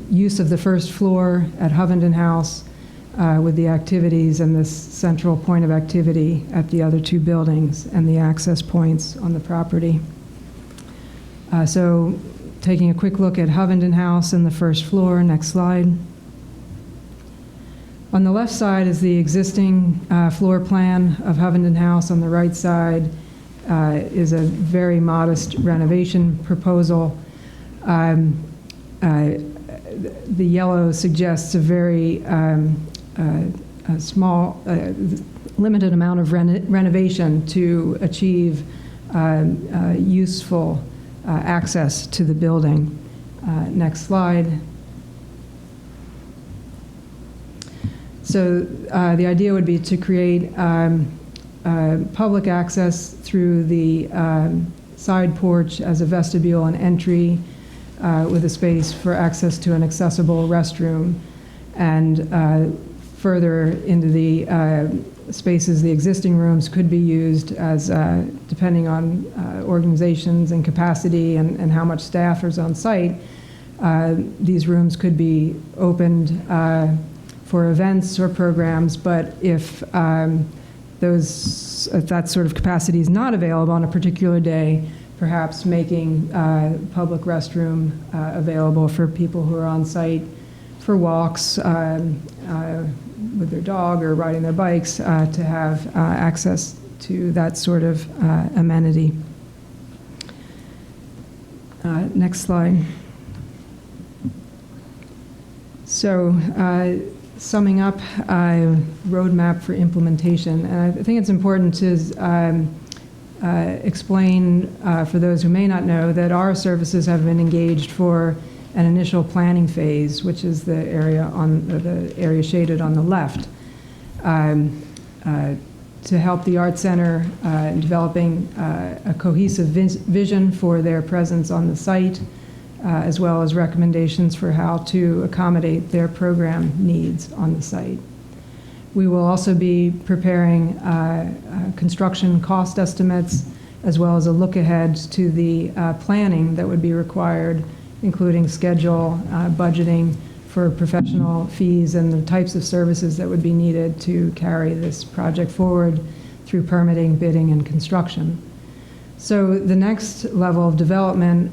use of the first floor at Hovenden House with the activities and this central point of activity at the other two buildings and the access points on the property. So taking a quick look at Hovenden House and the first floor. Next slide. On the left side is the existing floor plan of Hovenden House. On the right side is a very modest renovation proposal. The yellow suggests a very a small, limited amount of renovation to achieve useful access to the building. Next slide. So the idea would be to create public access through the side porch as a vestibule and entry with a space for access to an accessible restroom, and further into the spaces, the existing rooms could be used as, depending on organizations and capacity and how much staff is on site, these rooms could be opened for events or programs, but if that sort of capacity is not available on a particular day, perhaps making public restroom available for people who are on site for walks with their dog or riding their bikes to have access to that sort of amenity. Next slide. So summing up, roadmap for implementation. And I think it's important to explain for those who may not know that our services have been engaged for an initial planning phase, which is the area shaded on the left, to help the Art Center in developing a cohesive vision for their presence on the site, as well as recommendations for how to accommodate their program needs on the site. We will also be preparing construction cost estimates, as well as a look ahead to the planning that would be required, including schedule, budgeting for professional fees and the types of services that would be needed to carry this project forward through permitting, bidding, and construction. So the next level of development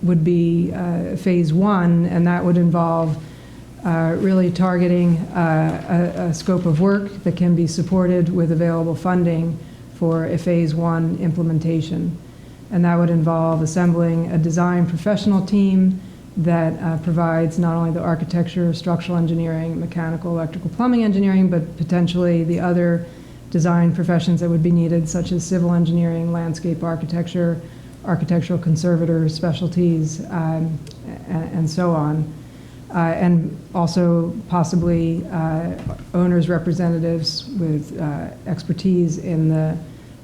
would be phase one, and that would involve really targeting a scope of work that can be supported with available funding for a phase one implementation. And that would involve assembling a design professional team that provides not only the architecture, structural engineering, mechanical, electrical, plumbing engineering, but potentially the other design professions that would be needed, such as civil engineering, landscape architecture, architectural conservators, specialties, and so on. And also possibly owners' representatives with expertise in the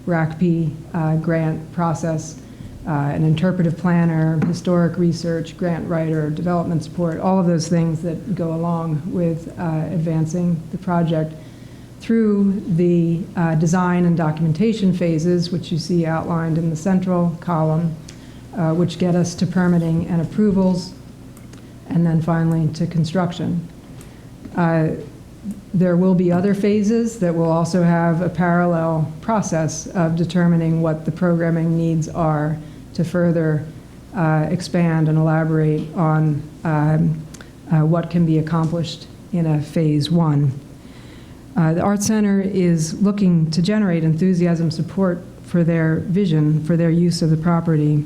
RACP grant process an interpretive planner, historic research, grant writer, development support, all of those things that go along with advancing the project through the design and documentation phases, which you see outlined in the central column, which get us to permitting and approvals, and then finally to construction. There will be other phases that will also have a parallel process of determining what the programming needs are to further expand and elaborate on what can be accomplished in a phase one. The Art Center is looking to generate enthusiasm support for their vision, for their use of the property.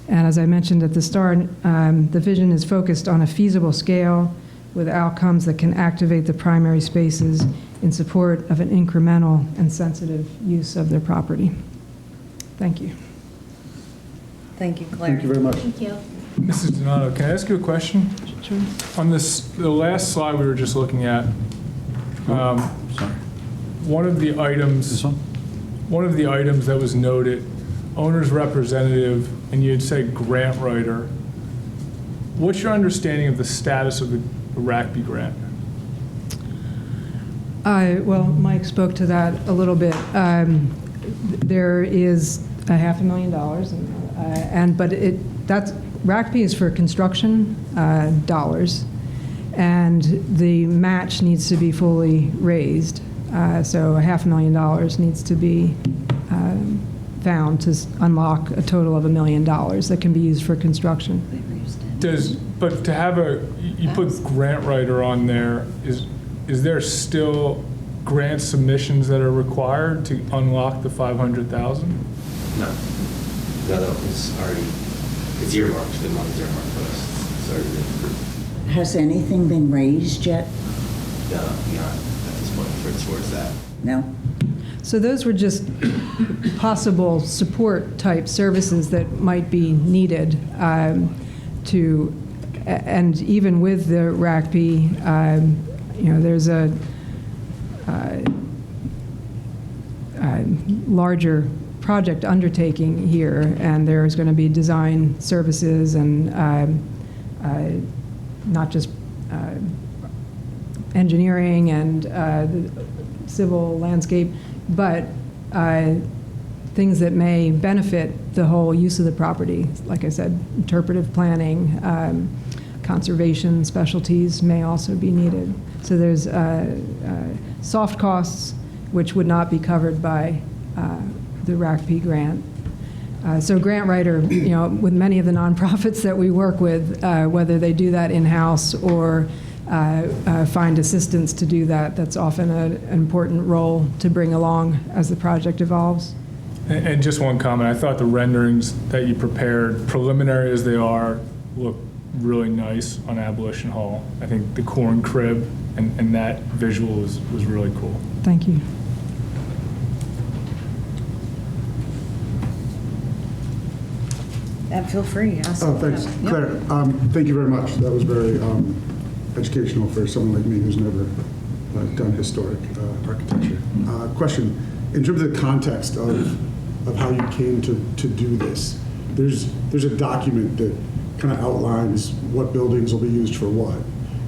And as I mentioned at the start, the vision is focused on a feasible scale with outcomes that can activate the primary spaces in support of an incremental and sensitive use of their property. Thank you.
Thank you, Claire.
Thank you very much.
Thank you.
Mrs. Donato, can I ask you a question?
Sure.
On the last slide we were just looking at,
Sorry.
one of the items,
This one?
one of the items that was noted, owner's representative, and you'd say grant writer. What's your understanding of the status of the RACB grant?
Well, Mike spoke to that a little bit. There is $500,000, but that's RACB is for construction dollars, and the match needs to be fully raised. So $500,000 needs to be found to unlock a total of $1 million that can be used for construction.
But to have you put grant writer on there, is there still grant submissions that are required to unlock the 500,000?
No, it's already, it's earmarked, the money's earmarked for us. It's already been approved.
Has anything been raised yet?
No, not at this point towards that.
No?
So those were just possible support type services that might be needed and even with the RACB, there's a larger project undertaking here, and there's going to be design services and not just engineering and civil landscape, but things that may benefit the whole use of the property. Like I said, interpretive planning, conservation specialties may also be needed. So there's soft costs, which would not be covered by the RACB grant. So grant writer, with many of the nonprofits that we work with, whether they do that in-house or find assistance to do that, that's often an important role to bring along as the project evolves.
And just one comment, I thought the renderings that you prepared, preliminary as they are, look really nice on Abolition Hall. I think the corn crib and that visual was really cool.
Thank you.
Feel free. Ask.
Oh, thanks.
Yep.
Claire, thank you very much. That was very educational for someone like me who's never done historic architecture. Question, in terms of the context of how you came to do this, there's a document that kind of outlines what buildings will be used for what,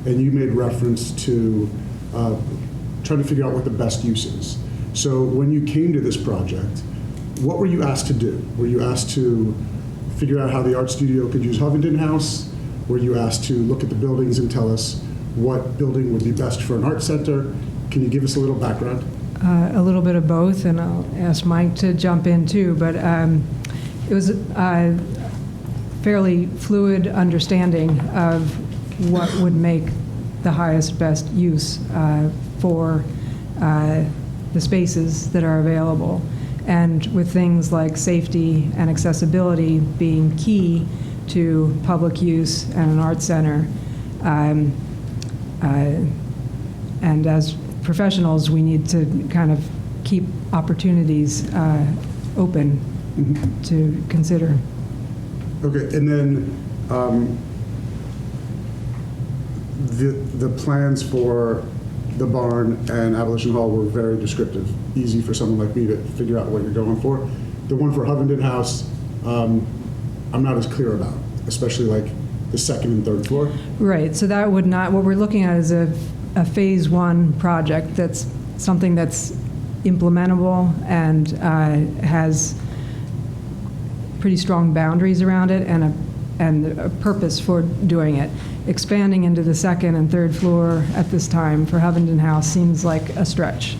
and you made reference to trying to figure out what the best use is. So when you came to this project, what were you asked to do? Were you asked to figure out how the art studio could use Hovenden House? Were you asked to look at the buildings and tell us what building would be best for an art center? Can you give us a little background?
A little bit of both, and I'll ask Mike to jump in too, but it was a fairly fluid understanding of what would make the highest, best use for the spaces that are available. And with things like safety and accessibility being key to public use and an art center, and as professionals, we need to kind of keep opportunities open to consider.
Okay, and then the plans for the barn and Abolition Hall were very descriptive, easy for someone like me to figure out what you're going for. The one for Hovenden House, I'm not as clear about, especially like the second and third floor.
Right, so that would not, what we're looking at is a phase one project that's something that's implementable and has pretty strong boundaries around it and a purpose for doing it. Expanding into the second and third floor at this time for Hovenden House seems like a stretch.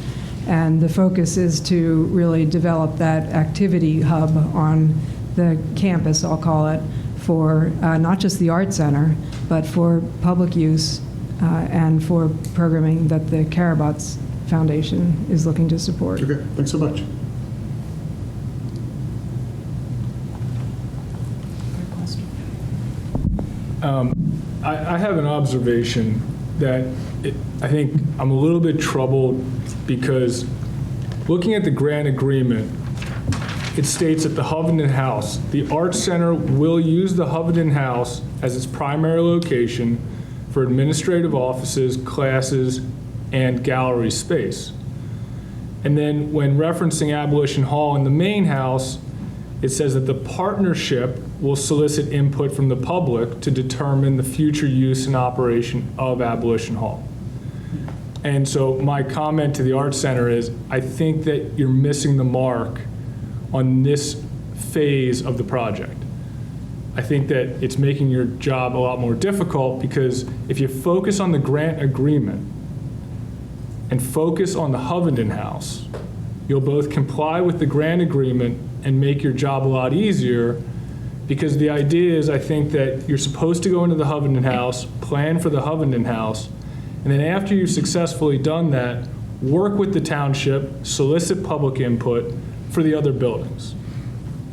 And the focus is to really develop that activity hub on the campus, I'll call it, for not just the art center, but for public use and for programming that the Karabots Foundation is looking to support.
Okay, thanks so much.
I have an observation that I think I'm a little bit troubled because looking at the grant agreement, it states that the Hovenden House, the Art Center will use the Hovenden House as its primary location for administrative offices, classes, and gallery space. And then when referencing Abolition Hall in the main house, it says that the partnership will solicit input from the public to determine the future use and operation of Abolition Hall. And so my comment to the Art Center is, I think that you're missing the mark on this phase of the project. I think that it's making your job a lot more difficult because if you focus on the grant agreement and focus on the Hovenden House, you'll both comply with the grant agreement and make your job a lot easier, because the idea is, I think, that you're supposed to go into the Hovenden House, plan for the Hovenden House, and then after you've successfully done that, work with the township, solicit public input for the other buildings.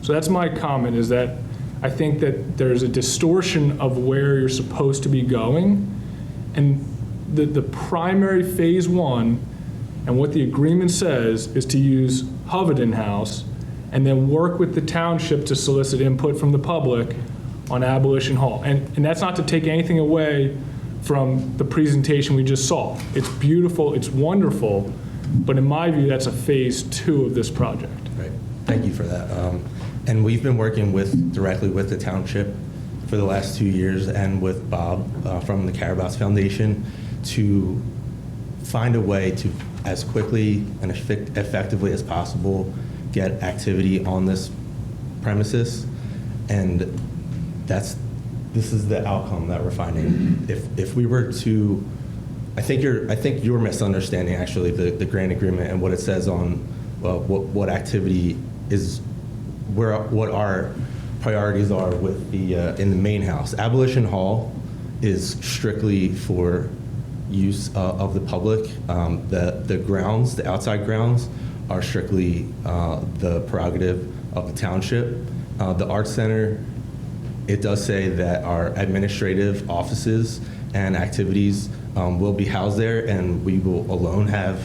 So that's my comment, is that I think that there's a distortion of where you're supposed to be going, and the primary phase one, and what the agreement says, is to use Hovenden House and then work with the township to solicit input from the public on Abolition Hall. And that's not to take anything away from the presentation we just saw. It's beautiful, it's wonderful, but in my view, that's a phase two of this project.
Right. Thank you for that. And we've been working directly with the township for the last 2 years and with Bob from the Karabots Foundation to find a way to, as quickly and effectively as possible, get activity on this premises. And this is the outcome that we're finding. If we were to, I think you're misunderstanding actually the grant agreement and what it says on what activity is, what our priorities are with the in the main house. Abolition Hall is strictly for use of the public. The grounds, the outside grounds, are strictly the prerogative of the township. The Art Center, it does say that our administrative offices and activities will be housed there, and we will alone have,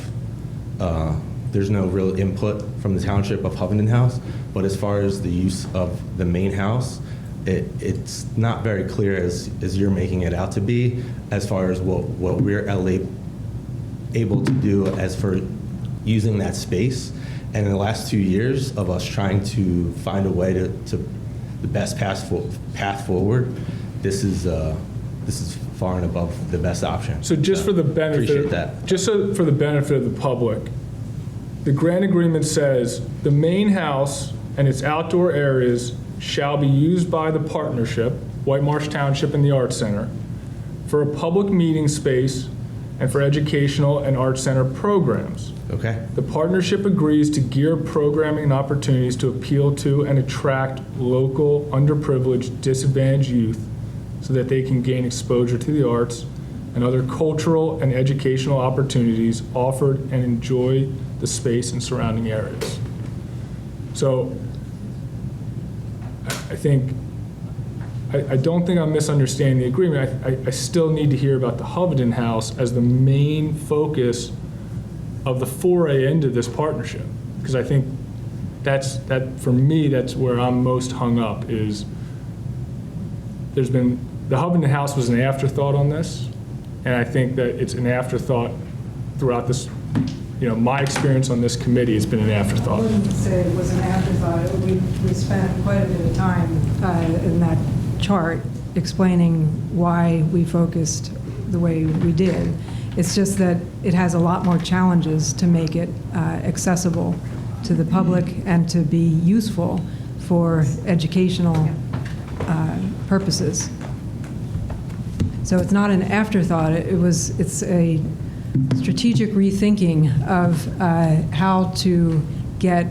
there's no real input from the township of Hovenden House, but as far as the use of the main house, it's not very clear as you're making it out to be, as far as what we're able to do as for using that space. And in the last 2 years of us trying to find a way to the best path forward, this is far and above the best option.
So just for the benefit,
appreciate that.
Just so for the benefit of the public, the grant agreement says the main house and its outdoor areas shall be used by the partnership, Whitemarsh Township and the Art Center, for a public meeting space and for educational and art center programs.
Okay.
The partnership agrees to gear programming and opportunities to appeal to and attract local, underprivileged, disadvantaged youth so that they can gain exposure to the arts and other cultural and educational opportunities offered and enjoy the space and surrounding areas. So I don't think I'm misunderstanding the agreement. I still need to hear about the Hovenden House as the main focus of the foray into this partnership, because I think for me, that's where I'm most hung up. Is the Hovenden House was an afterthought on this, and I think that it's an afterthought throughout this my experience on this committee has been an
I
afterthought.
wouldn't say it was an afterthought. We spent quite a bit of time in that chart explaining why we focused the way we did. It's just that it has a lot more challenges to make it accessible to the public and to be useful for educational purposes. So it's not an afterthought. It's a strategic rethinking of how to get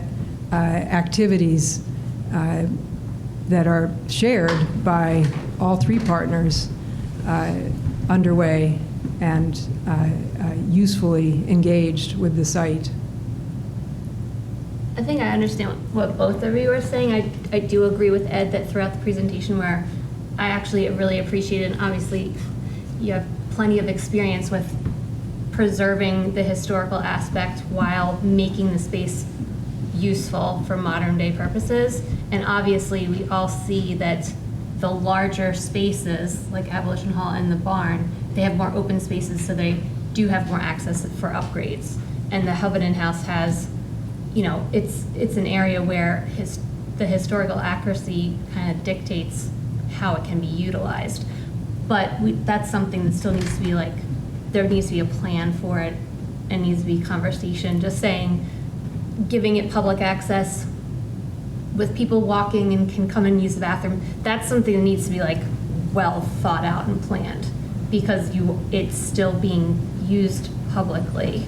activities that are shared by all three partners underway and usefully engaged with the site.
I think I understand what both of you are saying. I do agree with Ed that throughout the presentation where I actually really appreciated, and obviously you have plenty of experience with preserving the historical aspect while making the space useful for modern day purposes. And obviously we all see that the larger spaces like Abolition Hall and the barn, they have more open spaces, so they do have more access for upgrades. And the Hovenden House has, it's an area where the historical accuracy kind of dictates how it can be utilized. But that's something that still needs to be there needs to be a plan for it and needs to be conversation. Just saying, giving it public access with people walking and can come and use the bathroom, that's something that needs to be well thought out and planned, because it's still being used publicly.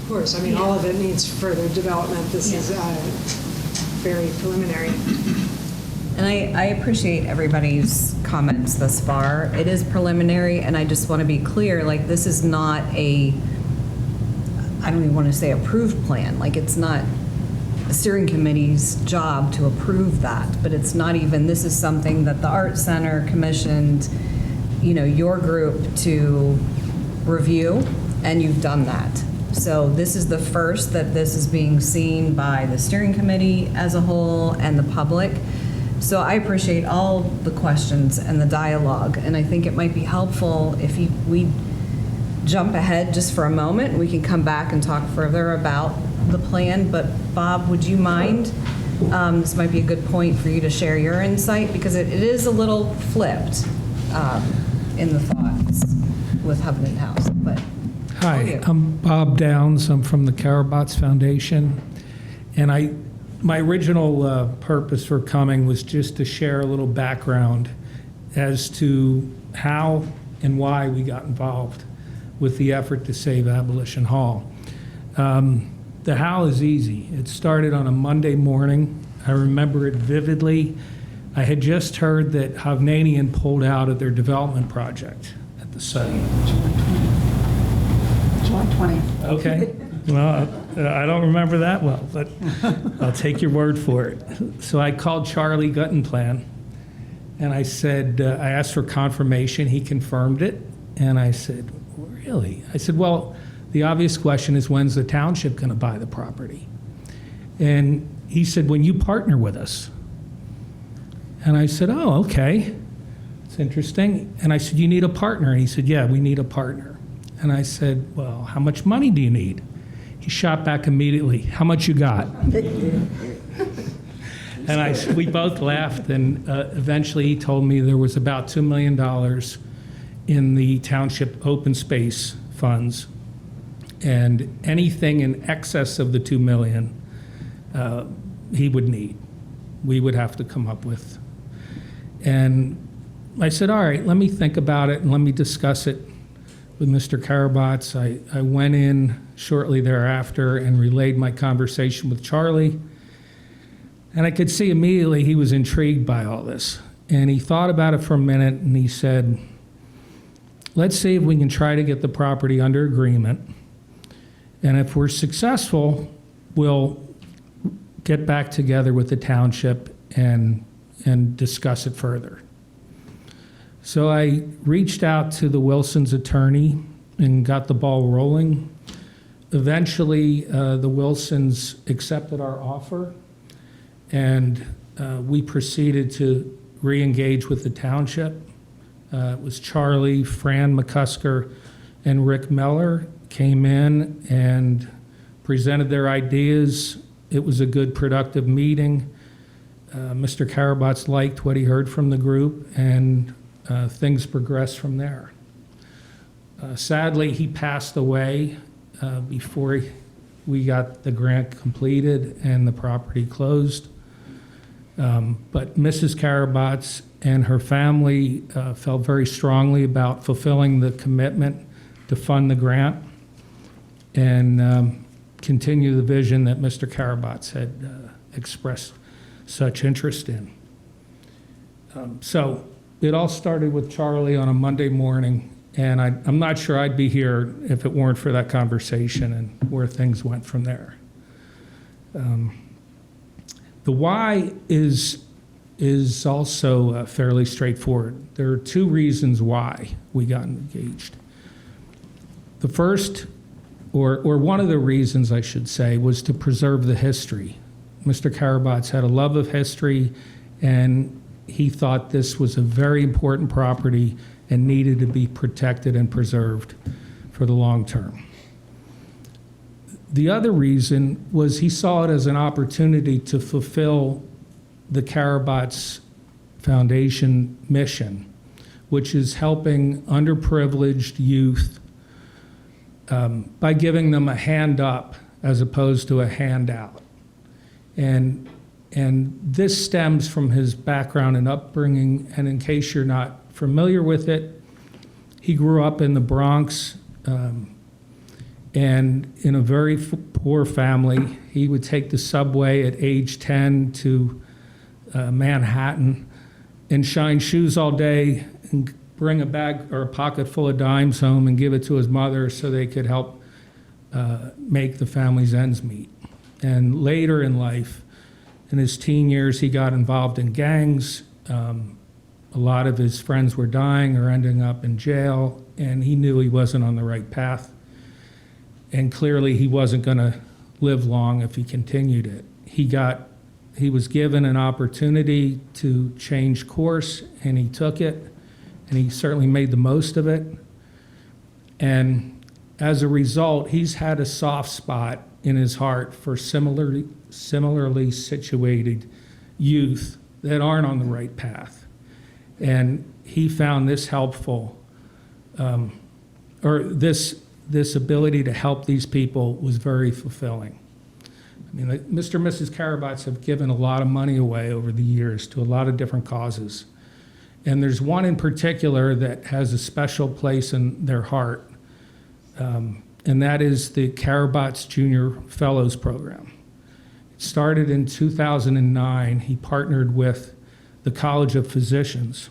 Of course, all of it needs further development. This is very preliminary.
And I appreciate everybody's comments thus far. It is preliminary, and I just want to be clear, this is not I don't even want to say approved plan. It's not the steering committee's job to approve that, but it's not even, this is something that the Art Center commissioned, your group to review, and you've done that. So this is the first that this is being seen by the steering committee as a whole and the public. So I appreciate all the questions and the dialogue, and I think it might be helpful if we jump ahead just for a moment. We can come back and talk further about the plan, but Bob, would you mind? This might be a good point for you to share your insight, because it is a little flipped in the thoughts with Hovenden House. But
Hi, I'm Bob Downs. I'm from the Karabots Foundation, and my original purpose for coming was just to share a little background as to how and why we got involved with the effort to save Abolition Hall. The how is easy. It started on a Monday morning. I remember it vividly. I had just heard that Hovnanian pulled out of their development project at the site.
July 20th.
Okay. Well, I don't remember that well, but I'll take your word for it. So I called Charlie Guttenplan, and I said, I asked for confirmation. He confirmed it. And I said, really? I said, well, the obvious question is, when's the township going to buy the property? And he said, when you partner with us. And I said, oh, okay. It's interesting. And I said, you need a partner? And he said, yeah, we need a partner. And I said, well, how much money do you need? He shot back immediately, how much you got? And we both laughed, and eventually he told me there was about $2 million in the township open space funds, and anything in excess of the $2 million he would need, we would have to come up with. And I said, all right, let me think about it and let me discuss it with Mr. Karabots. I went in shortly thereafter and relayed my conversation with Charlie. And I could see immediately he was intrigued by all this. And he thought about it for a minute, and he said, let's see if we can try to get the property under agreement. And if we're successful, we'll get back together with the township and discuss it further. So I reached out to the Wilsons' attorney and got the ball rolling. Eventually, the Wilsons accepted our offer, and we proceeded to re-engage with the township. It was Charlie, Fran McCusker, and Rick Meller came in, and presented their ideas. It was a good, productive meeting. Mr. Karabots liked what he heard from the group, and things progressed from there. Sadly, he passed away before we got the grant completed and the property closed. But Mrs. Karabots and her family felt very strongly about fulfilling the commitment to fund the grant and continue the vision that Mr. Karabots had expressed such interest in. So it all started with Charlie on a Monday morning, and I'm not sure I'd be here if it weren't for that conversation and where things went from there. The why is also fairly straightforward. There are two reasons why we got engaged. The first, or one of the reasons I should say, was to preserve the history. Mr. Karabots had a love of history, and he thought this was a very important property and needed to be protected and preserved for the long term. The other reason was he saw it as an opportunity to fulfill the Karabots Foundation mission, which is helping underprivileged youth by giving them a hand up as opposed to a handout. And this stems from his background and upbringing, and in case you're not familiar with it, he grew up in the Bronx, and in a very poor family. He would take the subway at age 10 to Manhattan and shine shoes all day and bring a bag or a pocket full of dimes home and give it to his mother so they could help make the family's ends meet. And later in life, in his teen years, he got involved in gangs. A lot of his friends were dying or ending up in jail, and he knew he wasn't on the right path. And clearly he wasn't going to live long if he continued it. He was given an opportunity to change course, and he took it, and he certainly made the most of it. And as a result, he's had a soft spot in his heart for similarly situated youth that aren't on the right path. And he found this helpful, or this ability to help these people was very fulfilling. I mean, Mr. and Mrs. Karabots have given a lot of money away over the years to a lot of different causes. And there's one in particular that has a special place in their heart, and that is the Karabots Junior Fellows Program. It started in 2009. He partnered with the College of Physicians.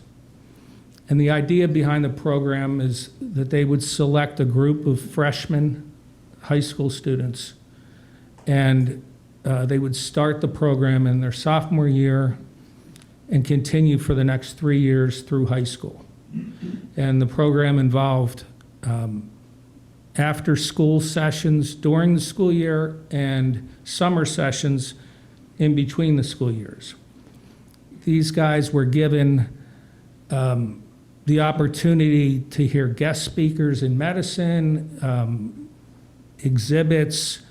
And the idea behind the program is that they would select a group of freshman high school students, and they would start the program in their sophomore year and continue for the next 3 years through high school. And the program involved after school sessions during the school year and summer sessions in between the school years. These guys were given the opportunity to hear guest speakers in medicine, exhibits,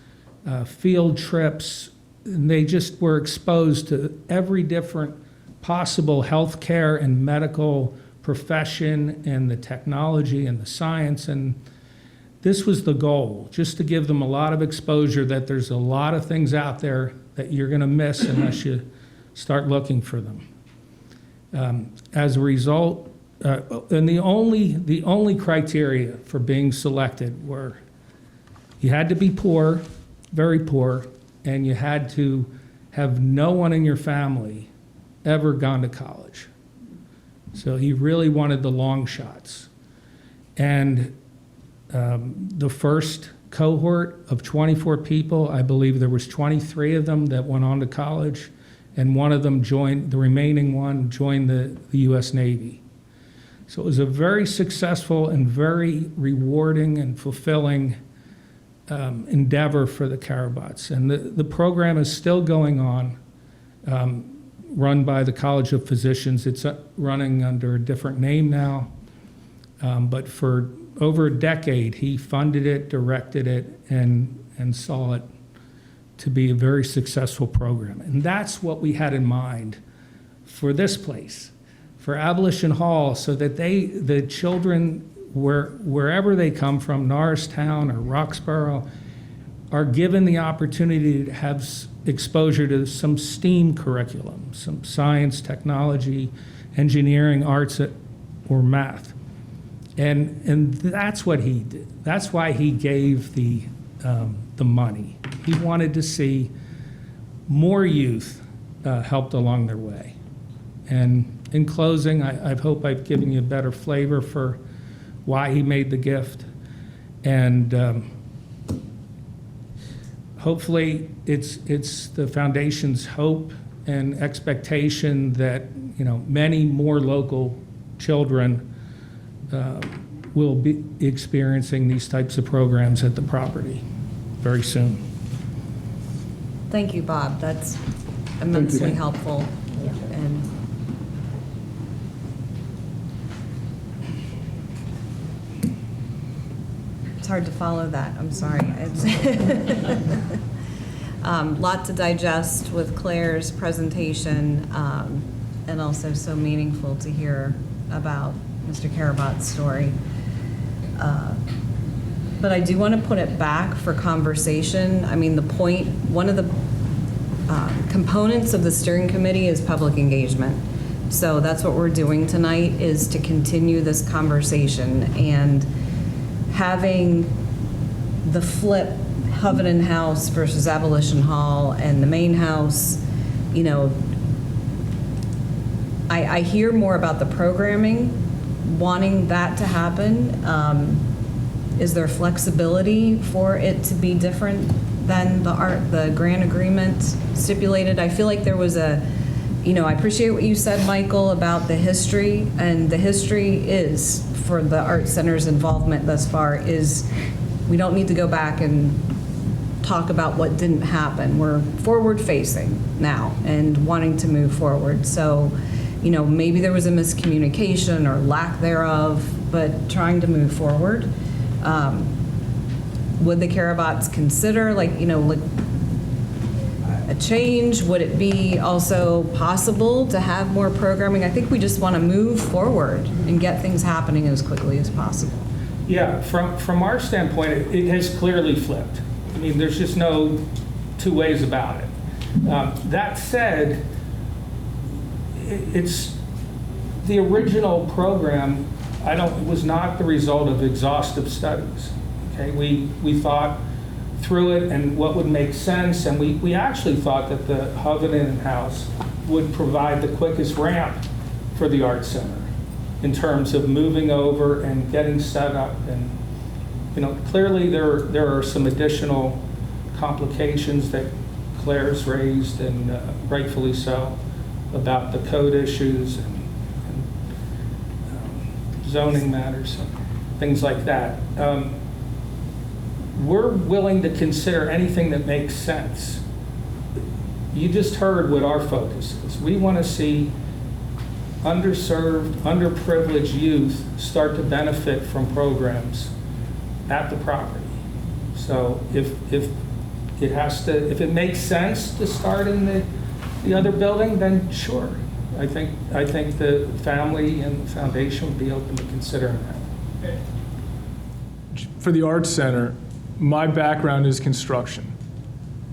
field trips, and they just were exposed to every different possible healthcare and medical profession and the technology and the science. And this was the goal, just to give them a lot of exposure that there's a lot of things out there that you're going to miss unless you start looking for them. As a result, and the only criteria for being selected were you had to be poor, very poor, and you had to have no one in your family ever gone to college. So he really wanted the long shots. And the first cohort of 24 people, I believe there was 23 of them that went on to college, and one of them joined, the remaining one joined the U.S. Navy. So it was a very successful and very rewarding and fulfilling endeavor for the Karabots. And the program is still going on, run by the College of Physicians. It's running under a different name now, but for over a decade, he funded it, directed it, and saw it to be a very successful program. And that's what we had in mind for this place, for Abolition Hall, so that the children, wherever they come from, Norristown or Roxborough, are given the opportunity to have exposure to some STEAM curriculum, some science, technology, engineering, arts, or math. And that's what he did. That's why he gave the money. He wanted to see more youth helped along their way. And in closing, I hope I've given you a better flavor for why he made the gift. And hopefully it's the foundation's hope and expectation that, you know, many more local children will be experiencing these types of programs at the property very soon.
Thank you, Bob. That's immensely helpful. And it's hard to follow that. I'm sorry. Lot to digest with Claire's presentation, and also so meaningful to hear about Mr. Karabots' story. But I do want to put it back for conversation. I mean, one of the components of the steering committee is public engagement. So that's what we're doing tonight, is to continue this conversation. And having the flip, Hovenden House versus Abolition Hall and the main house, you know, I hear more about the programming, wanting that to happen. Is there flexibility for it to be different than the grant agreement stipulated? I feel like there was I appreciate what you said, Michael, about the history, and the history is, for the Art Center's involvement thus far, is we don't need to go back and talk about what didn't happen. We're forward-facing now and wanting to move forward. So, you know, maybe there was a miscommunication or lack thereof, but trying to move forward. Would the Karabots consider, a change? Would it be also possible to have more programming? I think we just want to move forward and get things happening as quickly as possible.
Yeah, from our standpoint, it has clearly flipped. I mean, there's just no two ways about it. That said, it's the original program was not the result of exhaustive studies. Okay, we thought through it and what would make sense, and we actually thought that the Hovenden House would provide the quickest ramp for the Art Center in terms of moving over and getting set up. And, you know, clearly there are some additional complications that Claire's raised, and rightfully so, about the code issues and zoning matters, things like that. We're willing to consider anything that makes sense. You just heard what our focus is. We want to see underserved, underprivileged youth start to benefit from programs at the property. So if it makes sense to start in the other building, then sure. I think the family and the foundation would be open to considering that.
For the Arts Center, my background is construction.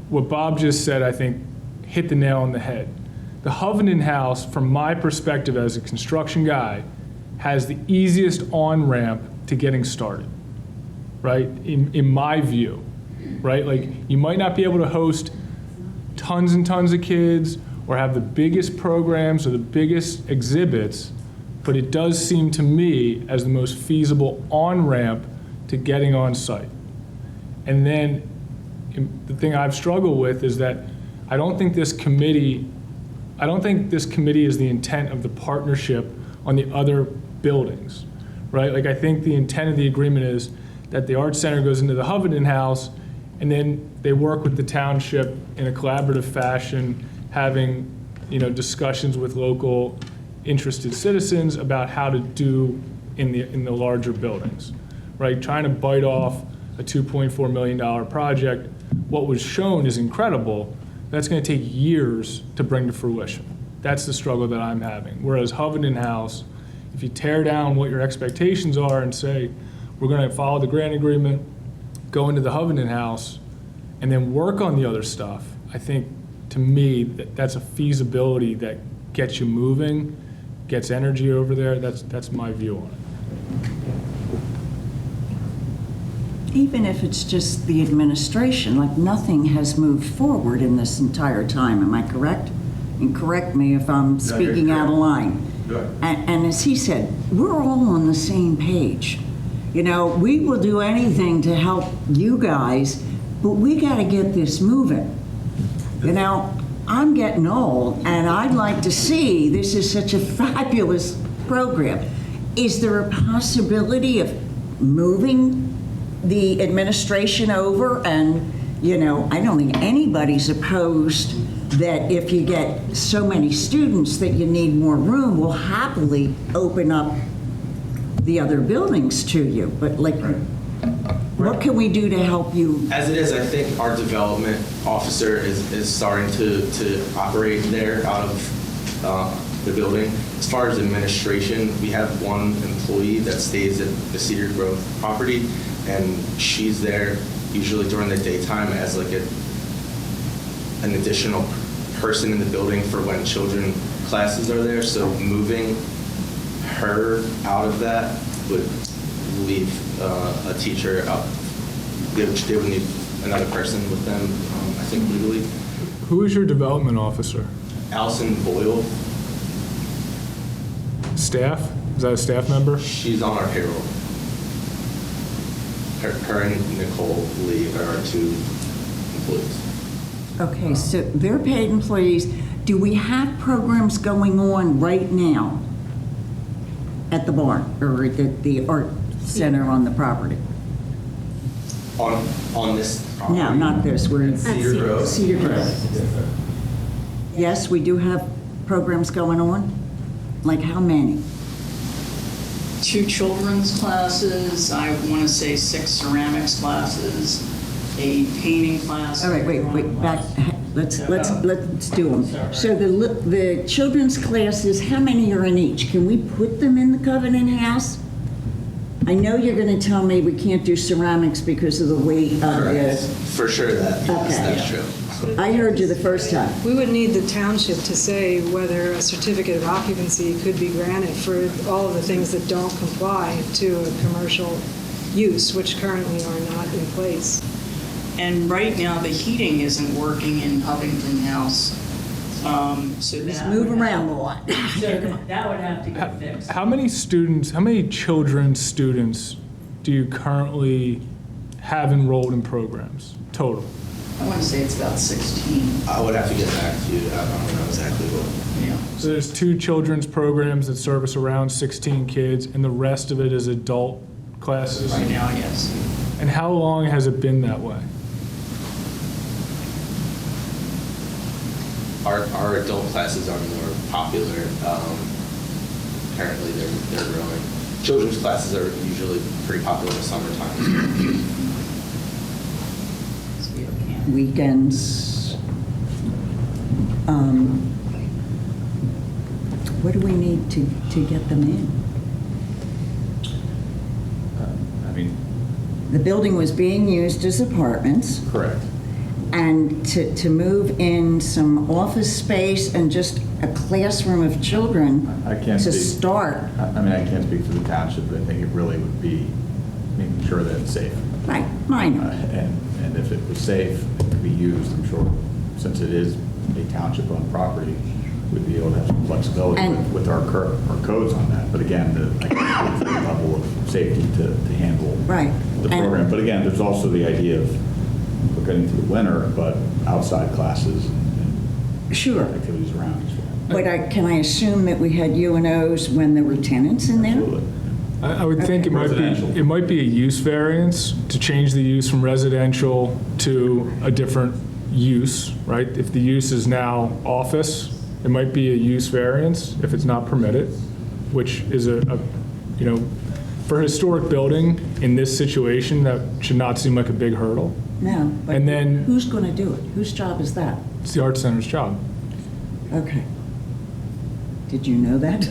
What Bob just said, I think, hit the nail on the head. The Hovenden House, from my perspective as a construction guy, has the easiest on-ramp to getting started, right? In my view, right? Like, you might not be able to host tons and tons of kids or have the biggest programs or the biggest exhibits, but it does seem to me as the most feasible on-ramp to getting on site. And then the thing I've struggled with is that I don't think this committee is the intent of the partnership on the other buildings, right? Like, I think the intent of the agreement is that the Arts Center goes into the Hovenden House, and then they work with the township in a collaborative fashion, having, you know, discussions with local interested citizens about how to do in the larger buildings, right? Trying to bite off a $2.4 million project. What was shown is incredible. That's going to take years to bring to fruition. That's the struggle that I'm having. Whereas Hovenden House, if you tear down what your expectations are and say, we're going to follow the grant agreement, go into the Hovenden House, and then work on the other stuff, I think, to me, that's a feasibility that gets you moving, gets energy over there. That's my view on it.
Even if it's just the administration, like nothing has moved forward in this entire time, am I correct? And correct me if I'm speaking out of line. And as he said, we're all on the same page. You know, we will do anything to help you guys, but we got to get this moving. You know, I'm getting old, and I'd like to see, this is such a fabulous program. Is there a possibility of moving the administration over? And, you know, I don't think anybody's opposed that if you get so many students that you need more room, we'll happily open up the other buildings to you. But like, what can we do to help you?
As it is, I think our development officer is starting to operate there out of the building. As far as administration, we have one employee that stays at the Cedar Grove property, and she's there usually during the daytime as like an additional person in the building for when children classes are there. So moving her out of that would leave a teacher up. They would need another person with them, I think, legally.
Who is your development officer?
Allison Boyle.
Staff? Is that a staff member?
She's on our payroll. Her and Nicole Lee are our two employees.
Okay, so they're paid employees. Do we have programs going on right now at the barn or at the art center on the property?
On this property?
No, not this. We're in
Cedar Grove.
Cedar Grove. Yes, we do have programs going on. Like how many?
2 children's classes, I want to say 6 ceramics classes, a painting class.
All right, wait, back. Let's do them. So the children's classes, how many are in each? Can we put them in the Covenant House? I know you're going to tell me we can't do ceramics because of the weight of
Correct.
the.
For sure that's true.
I heard you the first time.
We would need the township to say whether a certificate of occupancy could be granted for all of the things that don't comply to a commercial use, which currently are not in place.
And right now, the heating isn't working in Hovenden House. So
Just
that
move
would
around a lot.
that would have to get fixed.
How many children's students do you currently have enrolled in programs total?
I want to say it's about 16.
I would have to get back to you. I don't know exactly what.
Yeah.
So there's 2 children's programs that service around 16 kids, and the rest of it is adult classes?
Right now, yes.
And how long has it been that way?
Our adult classes are more popular. Apparently, they're growing. Children's classes are usually pretty popular in the summertime.
Weekends. What do we need to get them in? The building was being used as apartments.
Correct.
And to move in some office space and just a classroom of children
I can't
to
speak.
start.
I can't speak for the township, but I think it really would be making sure that it's safe.
Right, minor.
And if it was safe, it could be used, I'm sure, since it is a township-owned property, we'd be able to have some flexibility with our codes on that. But again, the level of safety to handle the program. But again, there's also the idea of we're getting through the winter, but outside classes and activities around as well.
But can I assume that we had UNOs when there were tenants in there?
Absolutely.
I would think it might be a use variance to change the use from residential to a different use, right? If the use is now office, it might be a use variance if it's not permitted, which is For a historic building, in this situation, that should not seem like a big hurdle.
No, but
And then-
who's going to do it? Whose job is that?
It's the Art Center's job.
Okay. Did you know that?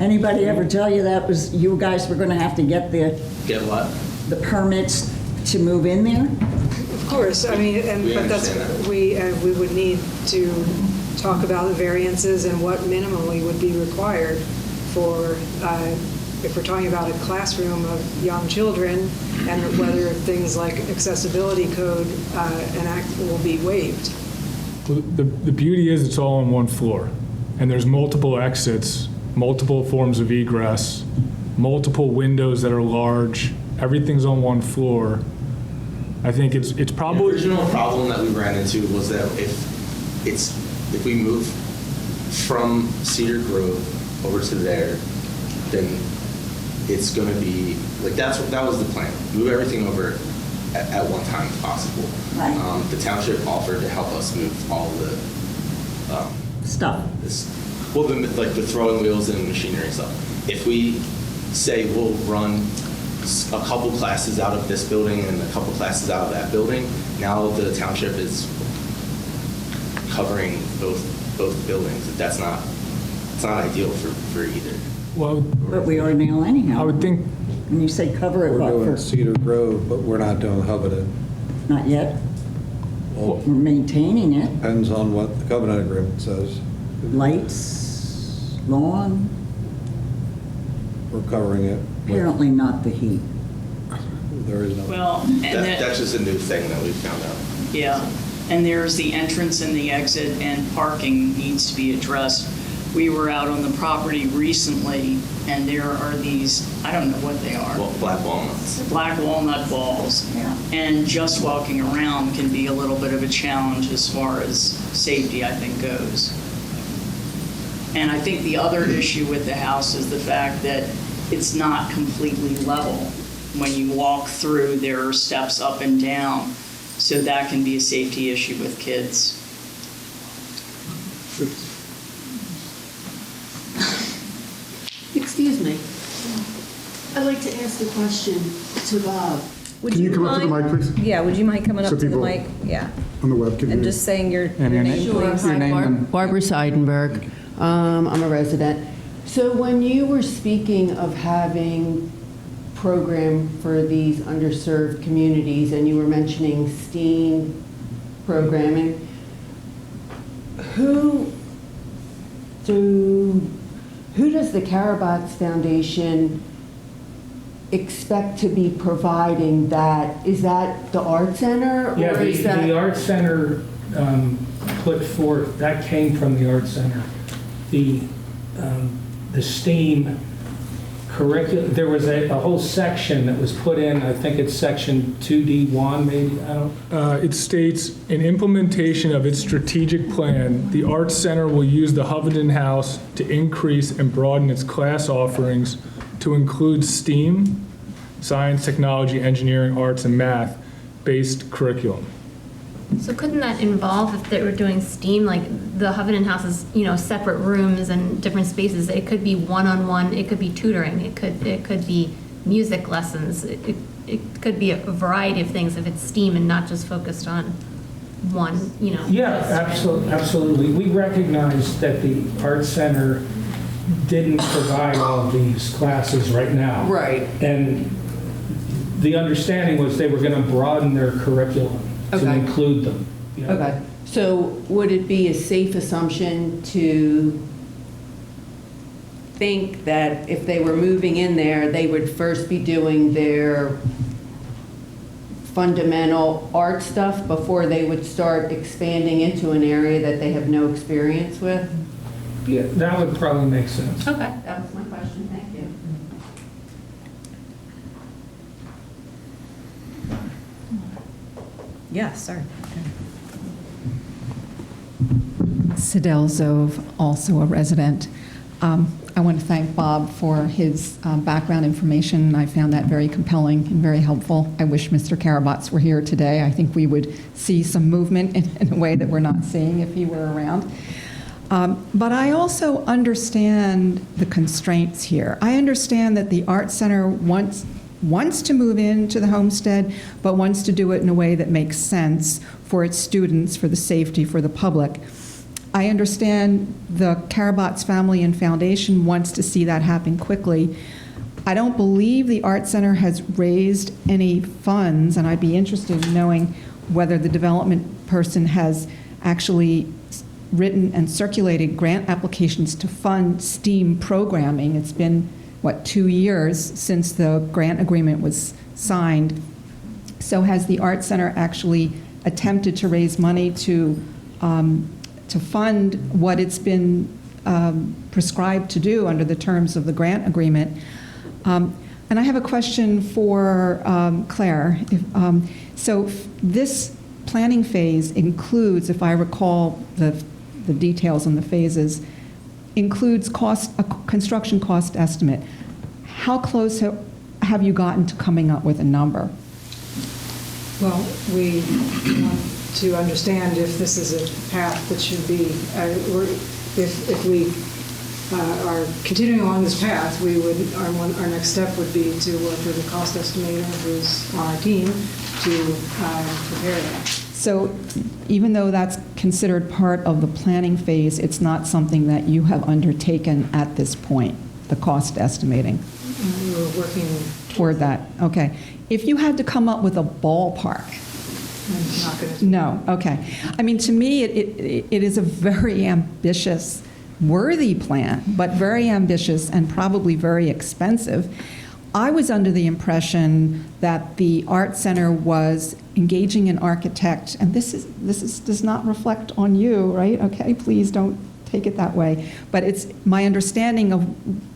Anybody ever tell you that was, you guys were going to have to get
Get what?
the permits to move in there?
Of course, I mean,
We
but that's,
understand that.
we would need to talk about the variances and what minimally would be required for, if we're talking about a classroom of young children, and whether things like accessibility code will be waived.
Well, the beauty is it's all on one floor, and there's multiple exits, multiple forms of egress, multiple windows that are large. Everything's on one floor. I think it's
The
probably.
original problem that we ran into was that if we move from Cedar Grove over to there, then it's going to be like that was the plan. Move everything over at one time if possible.
Right.
The township offered to help us move all the
Stuff.
the throwing wheels and machinery and stuff. If we say we'll run a couple classes out of this building and a couple classes out of that building, now the township is covering both buildings. It's not ideal for either.
Well,
But we are now anyhow.
I would think.
When you say cover it,
We're
what,
doing
for,
Cedar Grove, but we're not doing Covenant.
not yet?
Well,
We're maintaining it.
depends on what the covenant agreement says.
Lights, lawn,
We're covering it. with-
apparently not the heat.
There is no.
Well, and
That's just a new thing that we found out.
yeah, and there's the entrance and the exit, and parking needs to be addressed. We were out on the property recently, and there are these, I don't know what they are,
Well, black walnuts.
black walnut balls.
Yeah.
And just walking around can be a little bit of a challenge as far as safety, I think, goes. And I think the other issue with the house is the fact that it's not completely level. When you walk through, there are steps up and down, so that can be a safety issue with kids.
Excuse me. I'd like to ask a question to Bob.
Would
Can you come up to the
mind-
mic, please?
Yeah, would you mind coming up
So
to the
people-
mic? Yeah,
On the web, can you?
and just saying your name, please.
Hi, Barbara Seidenberg. I'm a resident. So when you were speaking of having program for these underserved communities, and you were mentioning STEAM programming, who does the Karabots Foundation expect to be providing that? Is that the Art Center?
Yeah,
or is that
the Art Center put forth, that came from the Art Center. The STEAM curriculum, there was a whole section that was put in, I think it's section 2D1 maybe, I don't.
It states, in implementation of its strategic plan, the Arts Center will use the Hovenden House to increase and broaden its class offerings to include STEAM, science, technology, engineering, arts, and math-based curriculum.
So couldn't that involve, if they were doing STEAM, like the Hovenden House is, separate rooms and different spaces? It could be one-on-one, it could be tutoring, it could be music lessons. It could be a variety of things if it's STEAM and not just focused on one,
Yeah, absolutely. We recognize that the Art Center didn't provide all of these classes right now.
Right.
And the understanding was they were going to broaden their curriculum to
Okay.
include them.
Okay, so would it be a safe assumption to think that if they were moving in there, they would first be doing their fundamental art stuff before they would start expanding into an area that they have no experience with?
Yeah, that would probably make sense.
Okay, that was my question, thank you.
Yes, sorry.
Sidel Zove, also a resident. I want to thank Bob for his background information. I found that very compelling and very helpful. I wish Mr. Karabots were here today. I think we would see some movement in a way that we're not seeing if he were around. But I also understand the constraints here. I understand that the Art Center wants to move into the Homestead, but wants to do it in a way that makes sense for its students, for the safety, for the public. I understand the Karabots Family and Foundation wants to see that happen quickly. I don't believe the Art Center has raised any funds, and I'd be interested in knowing whether the development person has actually written and circulated grant applications to fund STEAM programming. It's been, 2 years since the grant agreement was signed. So has the Art Center actually attempted to raise money to fund what it's been prescribed to do under the terms of the grant agreement? And I have a question for Claire. So this planning phase includes, if I recall the details on the phases, includes a construction cost estimate. How close have you gotten to coming up with a number?
Well, we want to understand if this is a path that should be, if we are continuing along this path, our next step would be to work with a cost estimator who's on our team to prepare that.
So even though that's considered part of the planning phase, it's not something that you have undertaken at this point, the cost estimating?
We're working
toward that. Okay. If you had to come up with a ballpark.
I'm not going to.
No. Okay. I mean, to me, it is a very ambitious, worthy plan, but very ambitious and probably very expensive. I was under the impression that the Art Center was engaging an architect, and this does not reflect on you, right? Okay, please don't take it that way. But it's my understanding of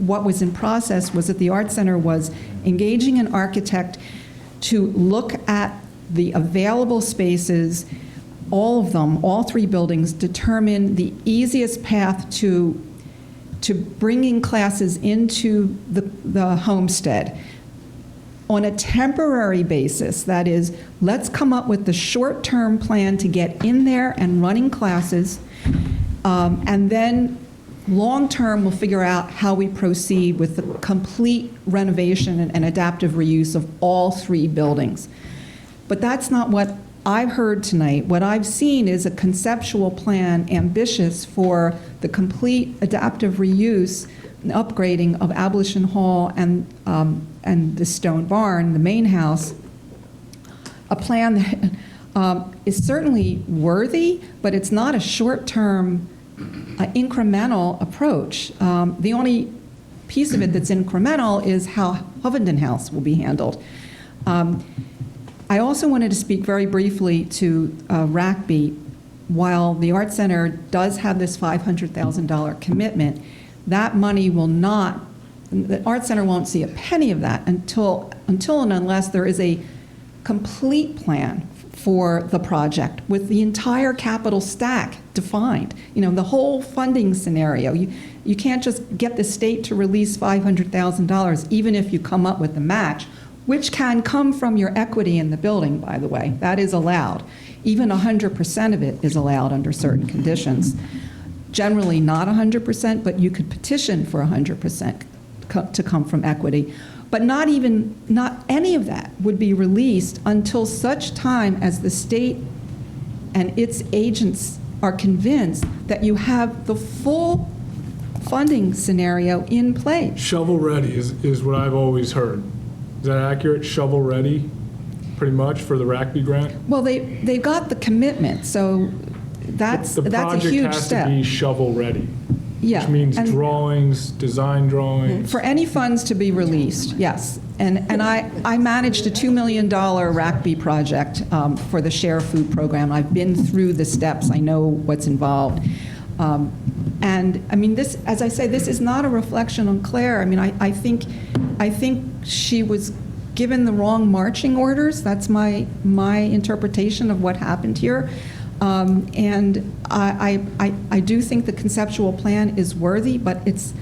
what was in process was that the Art Center was engaging an architect to look at the available spaces, all of them, all 3 buildings, determine the easiest path to bringing classes into the Homestead on a temporary basis. That is, let's come up with the short-term plan to get in there and running classes, and then long-term we'll figure out how we proceed with the complete renovation and adaptive reuse of all 3 buildings. But that's not what I've heard tonight. What I've seen is a conceptual plan ambitious for the complete adaptive reuse and upgrading of Abolition Hall and the stone barn, the main house. A plan that is certainly worthy, but it's not a short-term, incremental approach. The only piece of it that's incremental is how Hovenden House will be handled. I also wanted to speak very briefly to RACB. While the Art Center does have this $500,000 commitment, that money will not, the Art Center won't see a penny of that until and unless there is a complete plan for the project with the entire capital stack defined. You know, the whole funding scenario. You can't just get the state to release $500,000 even if you come up with the match, which can come from your equity in the building, by the way. That is allowed. Even 100% of it is allowed under certain conditions. Generally not 100%, but you could petition for 100% to come from equity. But not any of that would be released until such time as the state and its agents are convinced that you have the full funding scenario in place.
Shovel ready is what I've always heard. Is that accurate? Shovel ready, pretty much, for the RACB grant?
Well, they've got the commitment, so that's a huge step.
The project has to be shovel ready,
yeah,
which means
and
drawings, design drawings.
for any funds to be released, yes. And I managed a $2 million RACB project for the Share Food program. I've been through the steps. I know what's involved. And I mean, this, as I say, this is not a reflection on Claire. I mean, I think she was given the wrong marching orders. That's my interpretation of what happened here. And I do think the conceptual plan is worthy, but it's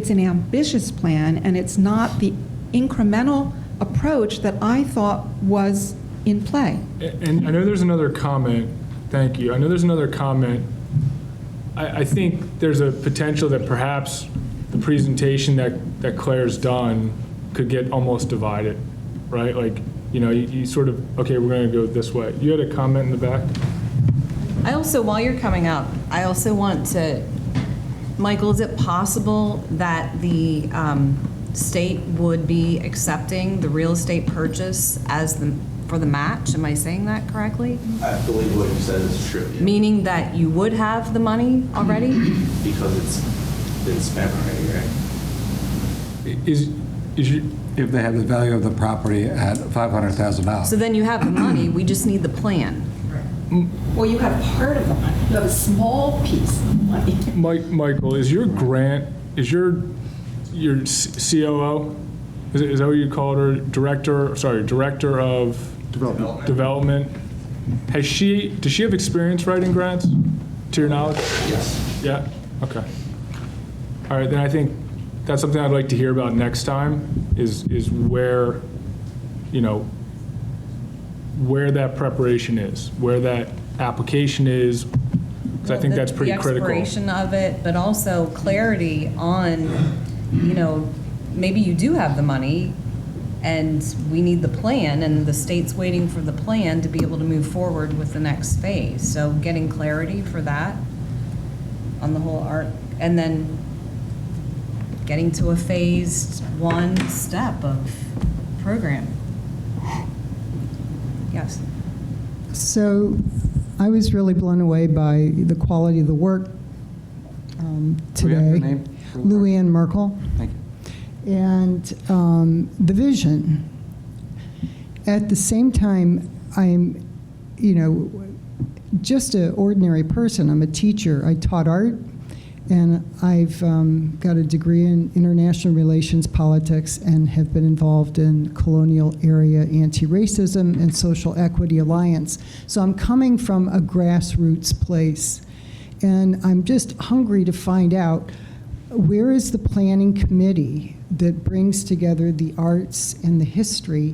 an ambitious plan, and it's not the incremental approach that I thought was in play.
And I know there's another comment. Thank you. I know there's another comment I think there's a potential that perhaps the presentation that Claire's done could get almost divided, right? Like, you sort of, okay, we're going to go this way. You had a comment in the back?
I also, while you're coming up, I also want to, Michael, is it possible that the state would be accepting the real estate purchase for the match? Am I saying that correctly?
I believe what you said is true. Yeah.
Meaning that you would have the money already?
Because it's been spent already, right?
If they have the value of the property at $500,000.
So then you have the money, we just need the plan.
Well, you have part of the money. You have a small piece of the money.
Michael, is your grant, is your COO, is that what you called her? Director of Development. Does she have experience writing grants, to your knowledge?
Yes.
Yeah? Okay. All right, then I think that's something I'd like to hear about next time, is where, where that preparation is, where that application is, because I think that's pretty critical.
The expiration of it, but also clarity on, maybe you do have the money and we need the plan, and the state's waiting for the plan to be able to move forward with the next phase. So getting clarity for that on the whole art, and then getting to a phased one step of program. Yes.
So I was really blown away by the quality of the work today.
Your name?
Louanne Merkel.
Thank you.
And the vision. At the same time, I'm, just an ordinary person. I'm a teacher. I taught art, and I've got a degree in international relations, politics, and have been involved in colonial area anti-racism and social equity alliance. So I'm coming from a grassroots place, and I'm just hungry to find out, where is the planning committee that brings together the arts and the history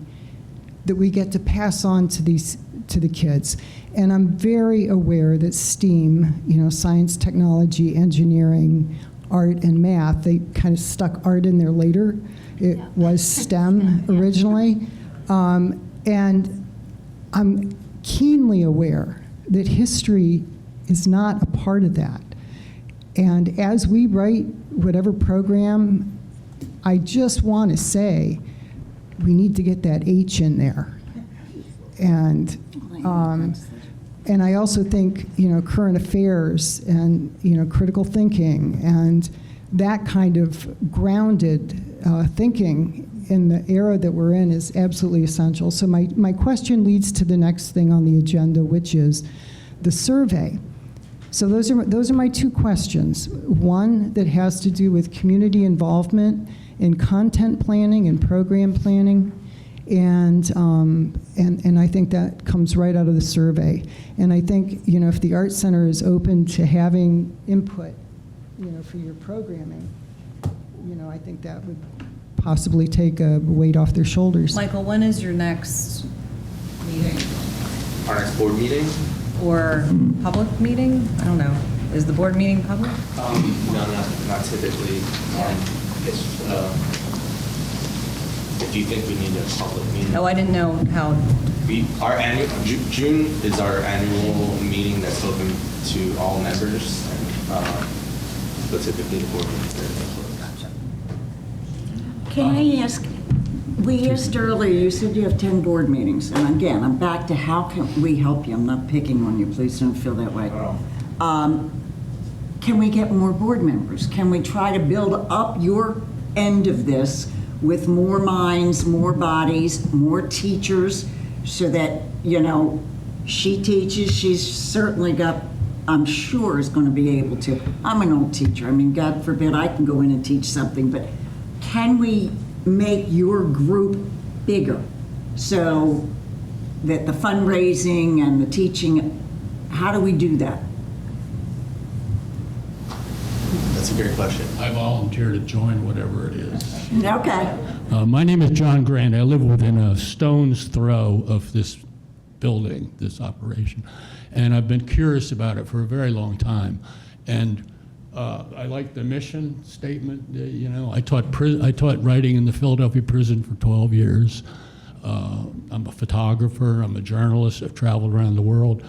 that we get to pass on to the kids? And I'm very aware that STEAM, science, technology, engineering, art, and math, they kind of stuck art in there later. It was STEM originally. And I'm keenly aware that history is not a part of that. And as we write whatever program, I just want to say, we need to get that H in there. And I also think, current affairs and, critical thinking and that kind of grounded thinking in the era that we're in is absolutely essential. So my question leads to the next thing on the agenda, which is the survey. So those are my two questions. One that has to do with community involvement in content planning and program planning, and I think that comes right out of the survey. And I think, if the Art Center is open to having input, for your programming, I think that would possibly take a weight off their shoulders.
Michael, when is your next meeting?
Our next board meeting?
Or public meeting? I don't know. Is the board meeting public?
No, not typically. If you think we need a public meeting.
Oh, I didn't know how.
Our annual, June is our annual meeting that's open to all members, but typically the board meetings are.
Can I ask, we asked earlier, you said you have 10 board meetings, and again, I'm back to how can we help you? I'm not picking on you, please don't feel that way. Can we get more board members? Can we try to build up your end of this with more minds, more bodies, more teachers, so that, she teaches, she's certainly got, I'm sure is going to be able to. I'm an old teacher. I mean, God forbid I can go in and teach something, but can we make your group bigger so that the fundraising and the teaching, how do we do that?
That's a great question.
I volunteer to join whatever it is.
Okay.
My name is John Grant. I live within a stone's throw of this building, this operation, and I've been curious about it for a very long time. And I like the mission statement. I taught writing in the Philadelphia prison for 12 years. I'm a photographer. I'm a journalist. I've traveled around the world,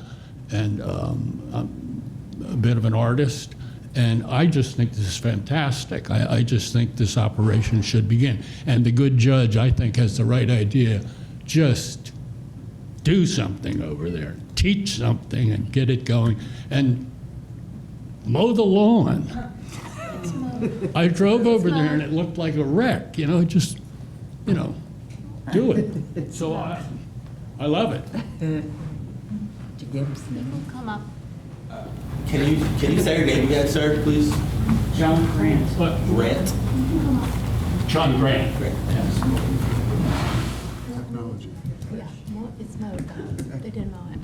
and I'm a bit of an artist. And I just think this is fantastic. I just think this operation should begin. And the good judge, I think, has the right idea. Just do something over there. Teach something and get it going. And mow the lawn. I drove over there and it looked like a wreck. Just, do it. So I love it.
Come up.
Can you say your name again, sir, please?
John Grant.
Grant?
John Grant.
Technology.
Yeah, it's mowed. They didn't mow it.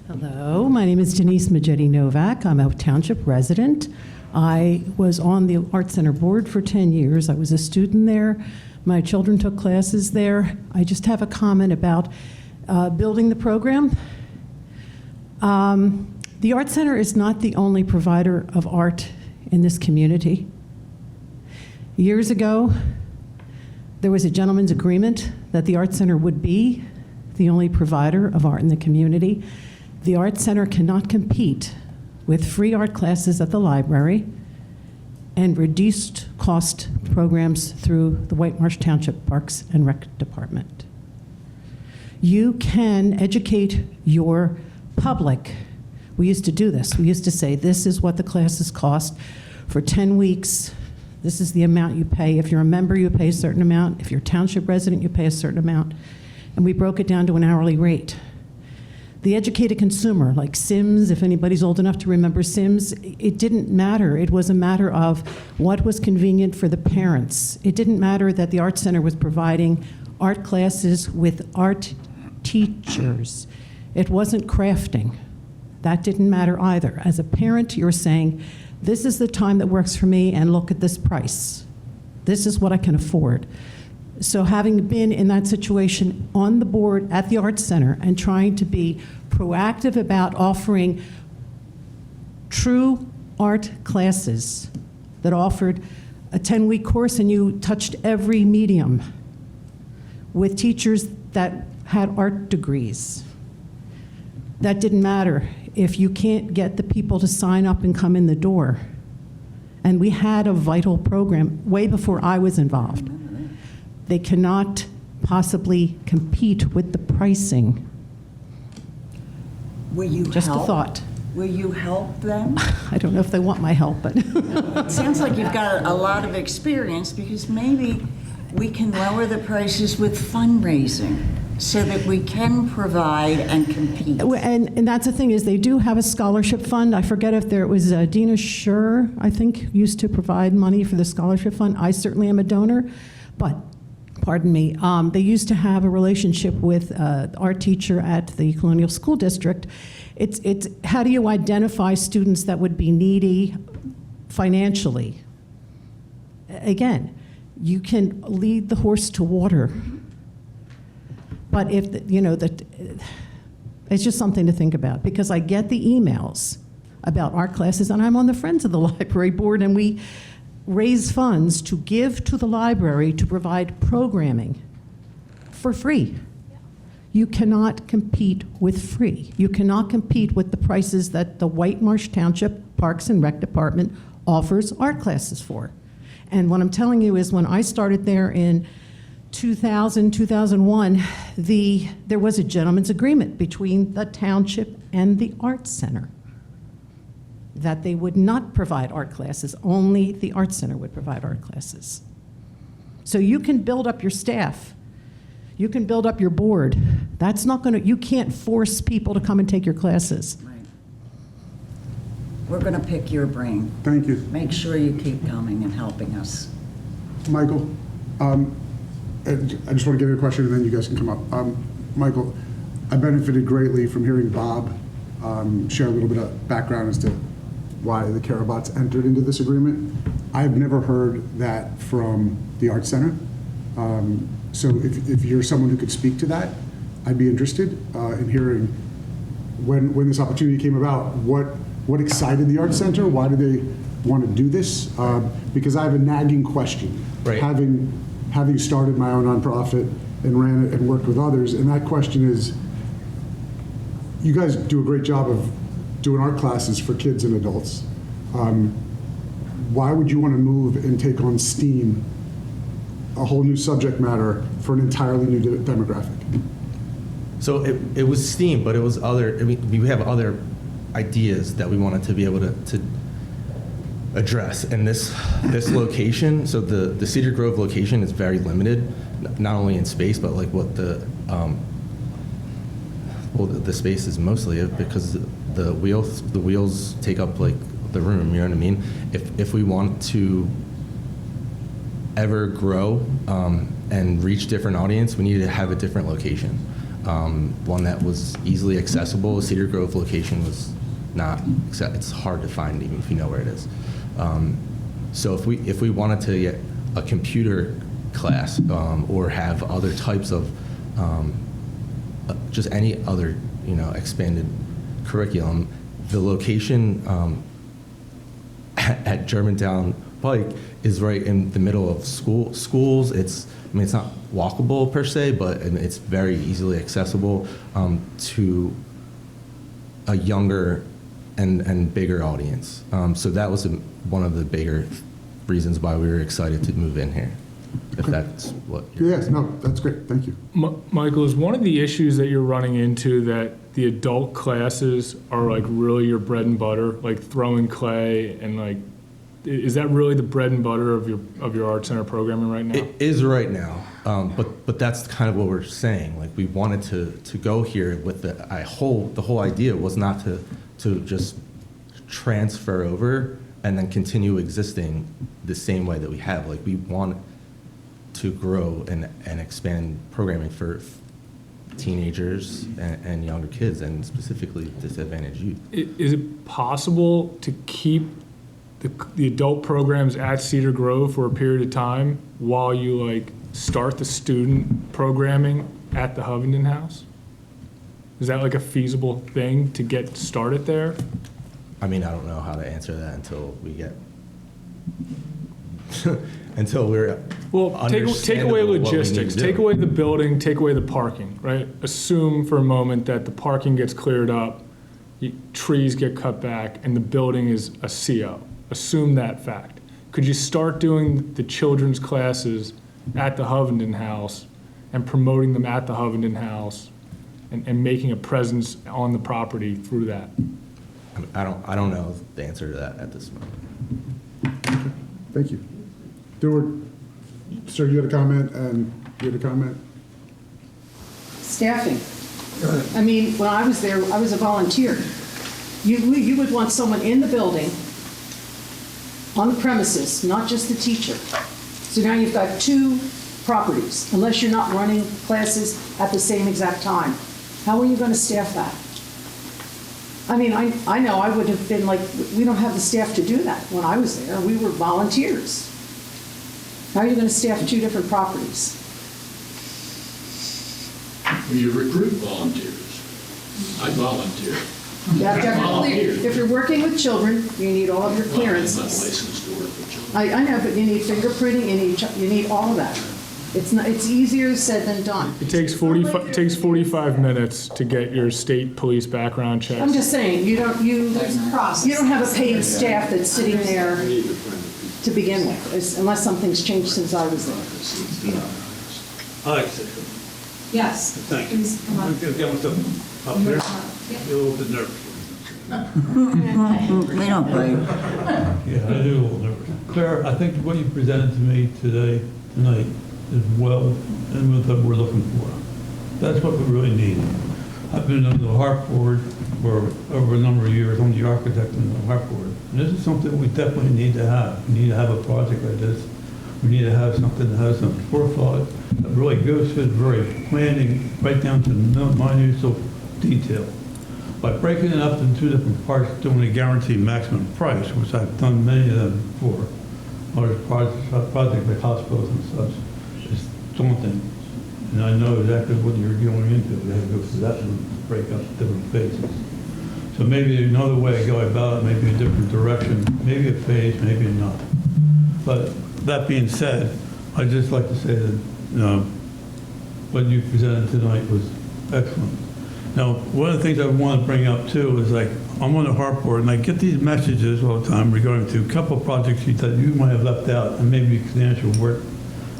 Hello, my name is Denise Majetti Novak. I'm a township resident. I was on the Art Center board for 10 years. I was a student there. My children took classes there. I just have a comment about building the program. The Art Center is not the only provider of art in this community. Years ago, there was a gentleman's agreement that the Art Center would be the only provider of art in the community. The Art Center cannot compete with free art classes at the library and reduced cost programs through the Whitemarsh Township Parks and Rec Department. You can educate your public. We used to do this. We used to say, this is what the classes cost for 10 weeks. This is the amount you pay. If you're a member, you pay a certain amount. If you're a township resident, you pay a certain amount. And we broke it down to an hourly rate. The educated consumer, like Sims, if anybody's old enough to remember Sims, it didn't matter. It was a matter of what was convenient for the parents. It didn't matter that the Art Center was providing art classes with art teachers. It wasn't crafting. That didn't matter either. As a parent, you're saying, this is the time that works for me, and look at this price. This is what I can afford. So having been in that situation on the board at the Art Center and trying to be proactive about offering true art classes that offered a 10-week course and you touched every medium with teachers that had art degrees, that didn't matter if you can't get the people to sign up and come in the door. And we had a vital program way before I was involved. They cannot possibly compete with the pricing.
Will you
Just
help?
a thought.
Will you help them?
I don't know if they want my help, but.
It sounds like you've got a lot of experience, because maybe we can lower the prices with fundraising so that we can provide and compete.
And that's the thing, is they do have a scholarship fund. I forget if it was Dina Schur, I think, used to provide money for the scholarship fund. I certainly am a donor, but pardon me, they used to have a relationship with our teacher at the Colonial School District. It's how do you identify students that would be needy financially? Again, you can lead the horse to water, but if it's just something to think about, because I get the emails about art classes, and I'm on the Friends of the Library board, and we raise funds to give to the library to provide programming for free. You cannot compete with free. You cannot compete with the prices that the Whitemarsh Township Parks and Rec Department offers art classes for. And what I'm telling you is, when I started there in 2000, 2001, there was a gentleman's agreement between the township and the Art Center that they would not provide art classes, only the Art Center would provide art classes. So you can build up your staff, you can build up your board. That's not gonna, you can't force people to come and take your classes.
Right. We're going to pick your brain.
Thank you.
Make sure you keep coming and helping us.
Michael, I just want to give you a question, and then you guys can come up. Michael, I benefited greatly from hearing Bob share a little bit of background as to why the Karabots entered into this agreement. I've never heard that from the Art Center. So if you're someone who could speak to that, I'd be interested in hearing when this opportunity came about, what what excited the Art Center? Why do they want to do this? Because I have a nagging question.
Right.
Having started my own nonprofit and ran it and worked with others, and that question is, you guys do a great job of doing art classes for kids and adults. Why would you want to move and take on STEAM, a whole new subject matter for an entirely new demographic?
So it was STEAM, but it was other, I mean, we have other ideas that we wanted to be able to address. And this location, so the Cedar Grove location is very limited, not only in space, but like what the space is mostly because the wheels take up like the room, you know what I mean? If we want to ever grow and reach different audience, we need to have a different location. One that was easily accessible. Cedar Grove location was not, it's hard to find even if you know where it is. So if we wanted to get a computer class or have other types of just any other expanded curriculum, the location at Germantown Pike is right in the middle of schools. It's not walkable per se, but it's very easily accessible to a younger and bigger audience. So that was one of the bigger reasons why we were excited to move in here. If that's what.
Yes, no, that's great. Thank you.
Michael, is one of the issues that you're running into that the adult classes are like really your bread and butter, like throwing clay and like, is that really the bread and butter of your art center programming right now?
It is right now, but that's kind of what we're saying. Like we wanted to go here with the whole idea was not to just transfer over and then continue existing the same way that we have. Like we want to grow and expand programming for teenagers and younger kids, and specifically disadvantaged youth.
Is it possible to keep the adult programs at Cedar Grove for a period of time while you like start the student programming at the Hovenden House? Is that like a feasible thing to get started there?
I mean, I don't know how to answer that until we get until we're
take away logistics, take away the building, take away the parking, right? Assume for a moment that the parking gets cleared up, trees get cut back, and the building is a CO. Assume that fact. Could you start doing the children's classes at the Hovenden House and promoting them at the Hovenden House and making a presence on the property through that?
I don't know the answer to that at this moment.
Thank you. Sir, you had a comment, and you had a comment?
Staffing. I mean, when I was there, I was a volunteer. You would want someone in the building, on the premises, not just the teacher. So now you've got two properties, unless you're not running classes at the same exact time. How are you going to staff that? I mean, I know I would have been like, we don't have the staff to do that. When I was there, we were volunteers. How are you going to staff two different properties?
You recruit volunteers. I volunteer.
You have to have if you're working with children, you need all of your
Well, I'm not
clearances.
licensed to work with children.
I know, but you need fingerprinting, you need all of that. It's easier said than done.
It takes 45 minutes to get your state police background checks.
I'm just saying, you don't have a paid staff that's sitting there to begin with, unless something's changed since I was there.
Alex,
Yes.
thank you.
Please come
I'm
up.
going to get myself up there. You're a little bit nervous.
We don't play.
Yeah, I do a little nervous. Claire, I think what you presented to me tonight, is well and what we're looking for. That's what we really need. I've been on the Harp Board for over a number of years. I'm the architect on the Harp Board. And this is something we definitely need to have. We need to have a project like this. We need to have something that has some forethought, that really goes to the very planning, right down to the minute detail. By breaking it up into two different parts, doing a guaranteed maximum price, which I've done many of them before, or projects like hospitals and such, is daunting. And I know exactly what you're going into. We have to go through that and break up different phases. So maybe another way to go about it, maybe a different direction, maybe a phase, maybe not. But that being said, I'd just like to say that, what you presented tonight was excellent. Now, one of the things I want to bring up too is like, I'm on the HARP board and I get these messages all the time regarding to a couple of projects that you might have left out and maybe you can answer work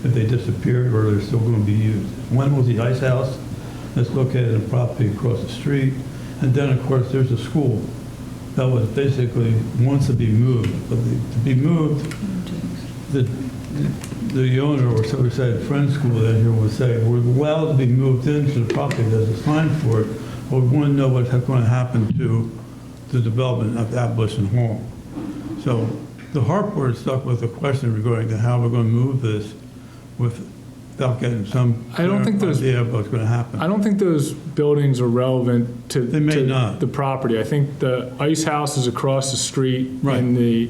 if they disappeared or they're still going to be used. One was the ice house that's located in a property across the street. And then, of course, there's a school that was basically wants to be moved. But to be moved, the owner, or so we said, Friends School down here would say, we're allowed to be moved into the property, there's a sign for it, but we want to know what's going to happen to the development of Abolition Hall. So the HARP board is stuck with a question regarding to how we're going to move this without getting some idea of what's going to happen.
I don't think those buildings are relevant to the property. I think the ice house is across the street in the...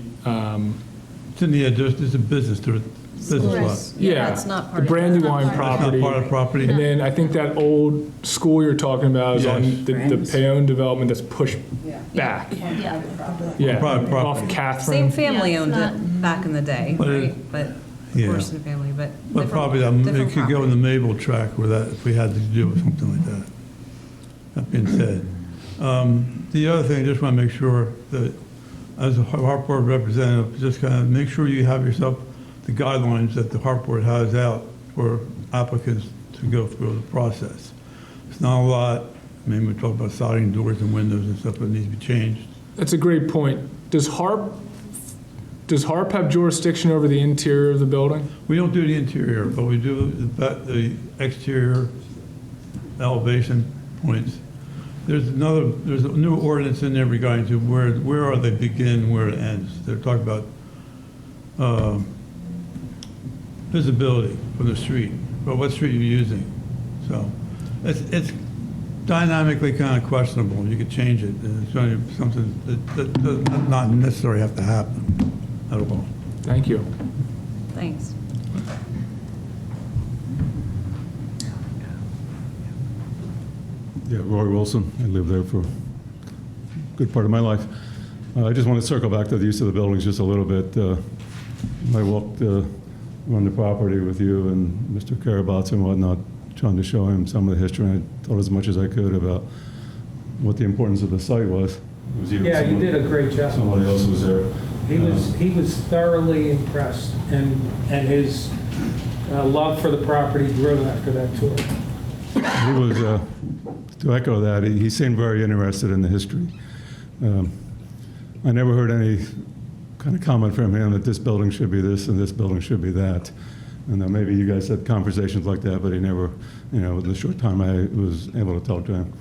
it's in the edge, there's a business lot.
Yeah,
that's not part
the
of
Brandywine property.
That's not part of the property.
And then I think that old school you're talking about is on the Payone development that's pushed back. Yeah, off Catherine.
Same family owned it back in the day, right? But of course, the family, but
probably it could go in the Mabel track where that, if we had to do something like that. That being said, the other thing, I just want to make sure that as a HARP board representative, just kind of make sure you have yourself the guidelines that the HARP board has out for applicants to go through the process. It's not a lot. I mean, we talk about siding doors and windows and stuff that needs to be changed.
That's a great point. Does HARP have jurisdiction over the interior of the building?
We don't do the interior, but we do the exterior elevation points. There's a new ordinance in there regarding to where are they begin, where it ends. They're talking about visibility from the street, but what street you're using. So it's dynamically kind of questionable. You could change it, and it's only something that does not necessarily have to happen at all.
Thank you.
Thanks.
Yeah, Roy Wilson. I lived there for a good part of my life. I just want to circle back to the use of the buildings just a little bit. I walked around the property with you and Mr. Karabots and whatnot, trying to show him some of the history. And I told as much as I could about what the importance of the site was. It was
you did a great job.
Somebody else was there.
He was thoroughly impressed, and his love for the property grew after that tour.
He was, to echo that, he seemed very interested in the history. I never heard any kind of comment from him that this building should be this and this building should be that. And maybe you guys had conversations like that, but he never, in the short time I was able to talk to him,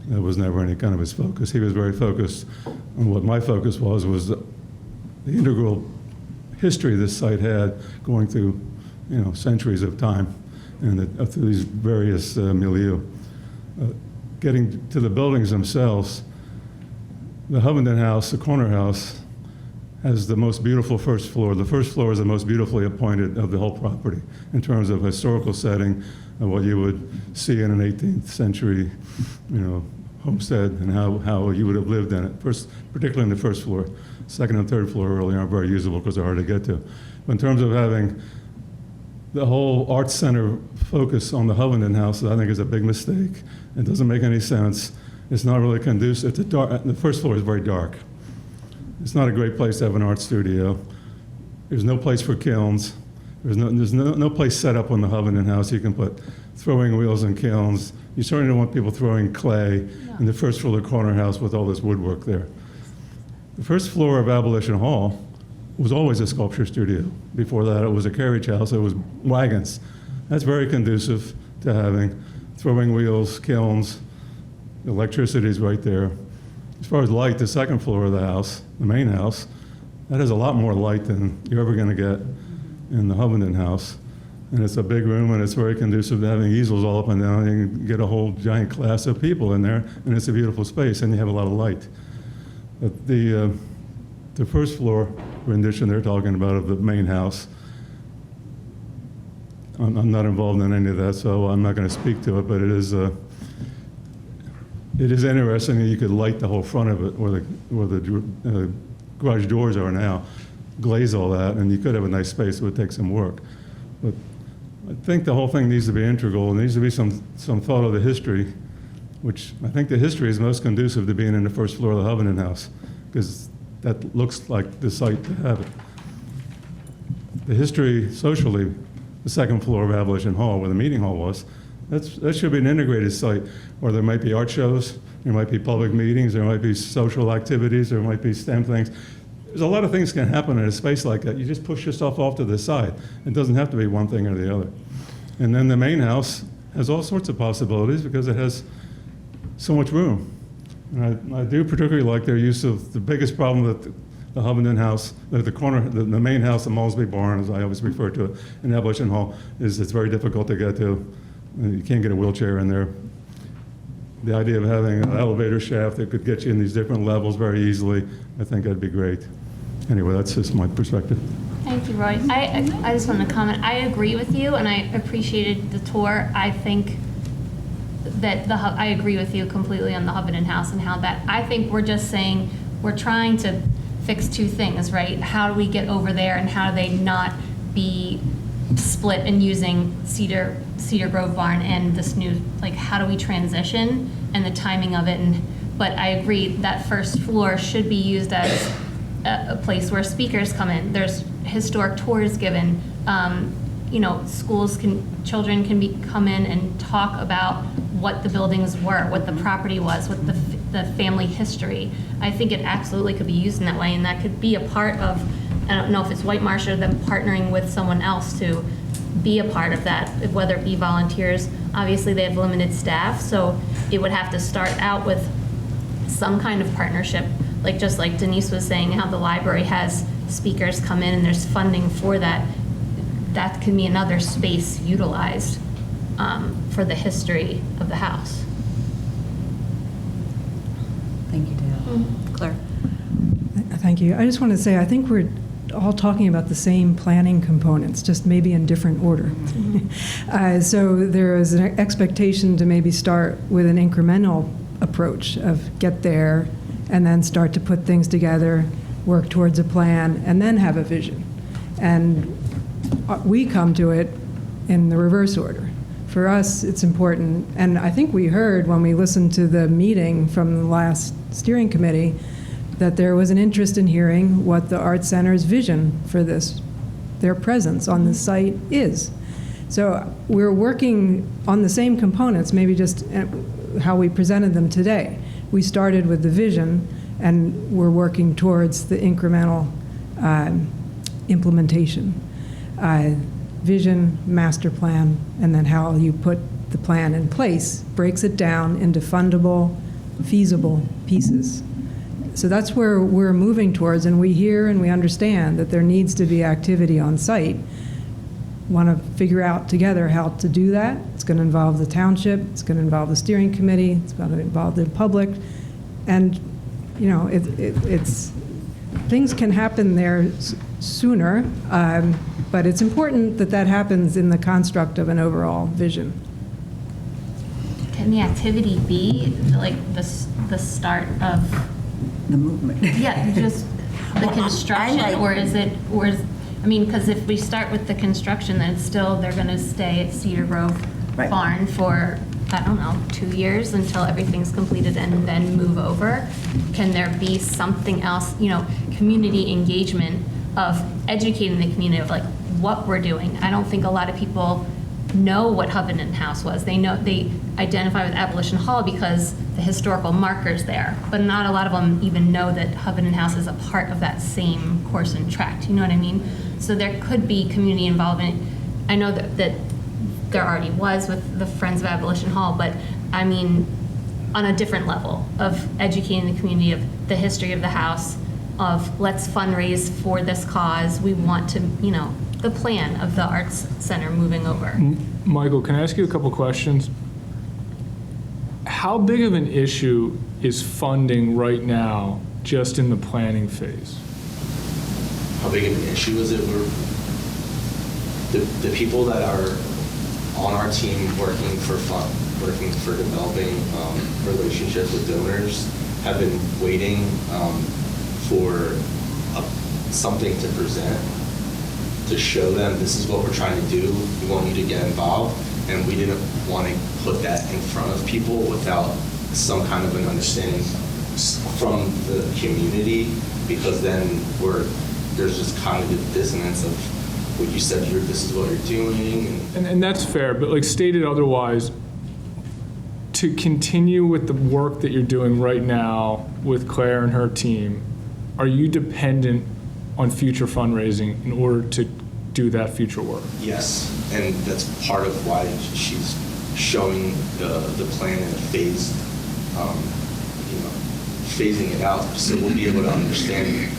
that was never any kind of his focus. He was very focused on what my focus was the integral history this site had going through, centuries of time and through these various milieu. Getting to the buildings themselves, the Hovenden House, the corner house, has the most beautiful first floor. The first floor is the most beautifully appointed of the whole property in terms of historical setting of what you would see in an 18th century, homestead and how you would have lived in it, particularly in the first floor. Second and third floor really aren't very usable because they're hard to get to. But in terms of having the whole arts center focus on the Hovenden House, I think is a big mistake. It doesn't make any sense. It's not really conducive. The first floor is very dark. It's not a great place to have an art studio. There's no place for kilns. There's no place set up on the Hovenden House. You can put throwing wheels and kilns. You certainly don't want people throwing clay in the first floor of the corner house with all this woodwork there. The first floor of Abolition Hall was always a sculpture studio. Before that, it was a carriage house. It was wagons. That's very conducive to having throwing wheels, kilns. Electricity is right there. As far as light, the second floor of the house, the main house, that has a lot more light than you're ever going to get in the Hovenden House. And it's a big room, and it's very conducive to having easels all up and down. You can get a whole giant class of people in there, and it's a beautiful space, and you have a lot of light. But the first floor rendition they're talking about of the main house, I'm not involved in any of that, so I'm not going to speak to it, but it is it is interesting that you could light the whole front of it where the garage doors are now, glaze all that, and you could have a nice space. It would take some work. But I think the whole thing needs to be integral. There needs to be some thought of the history, which I think the history is most conducive to being in the first floor of the Hovenden House, because that looks like the site to have it. The history, socially, the second floor of Abolition Hall, where the meeting hall was, that should be an integrated site, where there might be art shows, there might be public meetings, there might be social activities, there might be STEM things. There's a lot of things can happen in a space like that. You just push yourself off to the side. It doesn't have to be one thing or the other. And then the main house has all sorts of possibilities because it has so much room. And I do particularly like their use of the biggest problem that the Hovenden House, the main house, the Malsby Barn, as I always refer to it, in Abolition Hall, is it's very difficult to get to. You can't get a wheelchair in there. The idea of having an elevator shaft that could get you in these different levels very easily, I think that'd be great. Anyway, that's just my perspective.
Thank you, Roy. I just wanted to comment. I agree with you, and I appreciated the tour. I think that I agree with you completely on the Hovenden House and how that, I think we're just saying we're trying to fix two things, right? How do we get over there, and how do they not be split and using Cedar Grove Barn and this new, like, how do we transition and the timing of it? But I agree that first floor should be used as a place where speakers come in. There's historic tours given. Children can come in and talk about what the buildings were, what the property was, what the family history. I think it absolutely could be used in that way, and that could be a part of, I don't know if it's Whitemarsh or them partnering with someone else to be a part of that, whether it be volunteers. Obviously, they have limited staff, so it would have to start out with some kind of partnership, just like Denise was saying, how the library has speakers come in and there's funding for that. That can be another space utilized for the history of the house.
Thank you, Dale. Claire.
Thank you. I just want to say, I think we're all talking about the same planning components, just maybe in different order. So there is an expectation to maybe start with an incremental approach of get there and then start to put things together, work towards a plan, and then have a vision. And we come to it in the reverse order. For us, it's important, and I think we heard when we listened to the meeting from the last steering committee that there was an interest in hearing what the Art Center's vision for their presence on the site is. So we're working on the same components, maybe just how we presented them today. We started with the vision, and we're working towards the incremental implementation. Vision, master plan, and then how you put the plan in place breaks it down into fundable, feasible pieces. So that's where we're moving towards, and we hear and we understand that there needs to be activity on site. Want to figure out together how to do that. It's going to involve the township, it's going to involve the steering committee, it's going to involve the public, and it's things can happen there sooner, but it's important that that happens in the construct of an overall vision.
Can the activity be like the start of
the movement?
Yeah, just the construction, because if we start with the construction, then they're going to stay at Cedar Grove Barn for, I don't know, 2 years until everything's completed and then move over. Can there be something else, community engagement of educating the community of what we're doing? I don't think a lot of people know what Hovenden House was. They identify with Abolition Hall because the historical markers there, but not a lot of them even know that Hovenden House is a part of that same course and tract. You know what I mean? So there could be community involvement. I know that there already was with the Friends of Abolition Hall, but I mean on a different level of educating the community of the history of the house, of let's fundraise for this cause. We want to, the plan of the Arts Center moving over.
Michael, can I ask you a couple questions? How big of an issue is funding right now just in the planning phase?
How big of an issue is it? The people that are on our team working for working for developing relationships with donors, have been waiting for something to present, to show them this is what we're trying to do, we want you to get involved, and we didn't want to put that in front of people without some kind of an understanding from the community, because then there's just cognitive dissonance of what you said, this is what you're doing.
And that's fair, but like stated otherwise, to continue with the work that you're doing right now with Claire and her team, are you dependent on future fundraising in order to do that future work?
Yes, and that's part of why she's showing the plan in a phased, phasing it out, so we'll be able to understand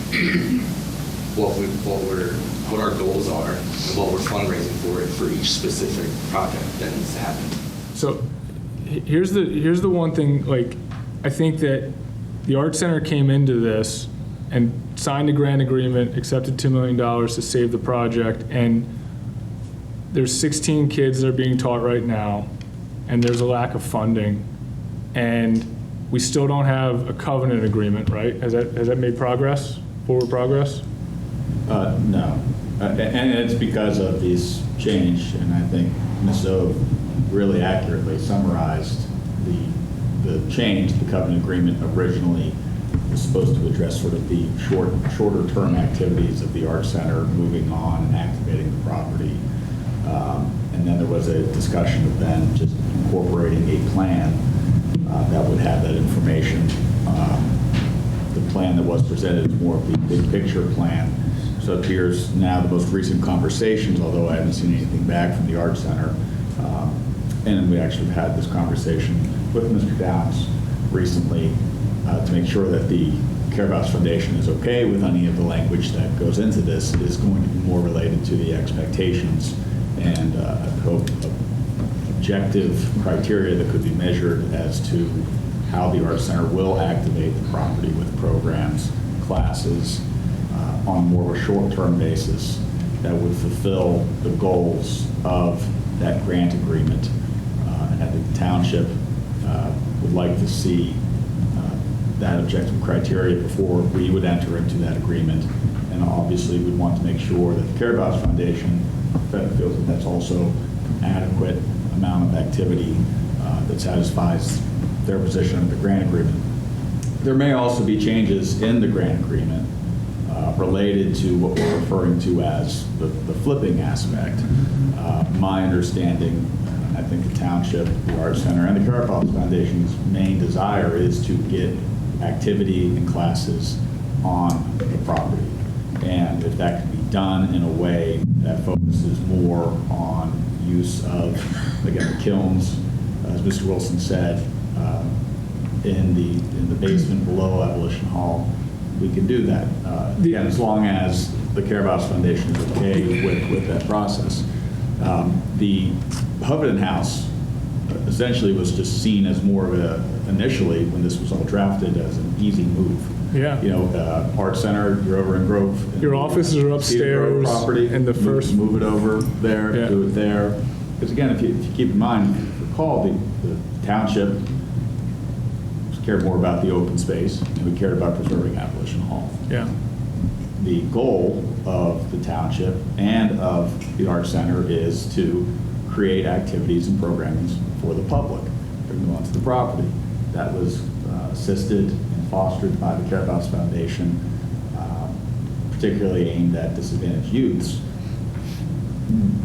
what our goals are and what we're fundraising for each specific project that needs to happen.
So here's the one thing, like, I think that the Art Center came into this and signed a grant agreement, accepted $2 million to save the project, and there's 16 kids that are being taught right now, and there's a lack of funding, and we still don't have a covenant agreement, right? Has that made progress, forward progress?
No, and it's because of this change, and I think Ms. Ove really accurately summarized the change. The covenant agreement originally was supposed to address sort of the shorter term activities of the Art Center, moving on and activating the property. And then there was a discussion of then just incorporating a plan that would have that information. The plan that was presented is more of the big picture plan. So it appears now the most recent conversations, although I haven't seen anything back from the Art Center, and we actually had this conversation with Mr. Downs recently to make sure that the Karabots Foundation is okay with any of the language that goes into this is going to be more related to the expectations and I hope objective criteria that could be measured as to how the Art Center will activate the property with programs, classes, on more of a short-term basis that would fulfill the goals of that grant agreement. And I think the township would like to see that objective criteria before we would enter into that agreement. And obviously we'd want to make sure that the Karabots Foundation feels that that's also adequate amount of activity that satisfies their position of the grant agreement. There may also be changes in the grant agreement related to what we're referring to as the flipping aspect. My understanding, I think the township, the Art Center, and the Karabots Foundation's main desire is to get activity and classes on the property. And if that can be done in a way that focuses more on use of, again, the kilns, as Mr. Wilson said, in the basement below Abolition Hall, we can do that. Again, as long as the Karabots Foundation is okay with that process. The Hovden House essentially was just seen as more of initially, when this was all drafted, as an easy move.
Yeah.
You know, Art Center, you're over in Grove.
Your offices are upstairs.
Property,
and the first.
Move it over there,
Yeah.
do it there. Because again, if you keep in mind, if you recall, the township cared more about the open space, and we cared about preserving Abolition Hall.
Yeah.
The goal of the township and of the Art Center is to create activities and programming for the public, bring them onto the property. That was assisted and fostered by the Karabots Foundation, particularly aimed at disadvantaged youths.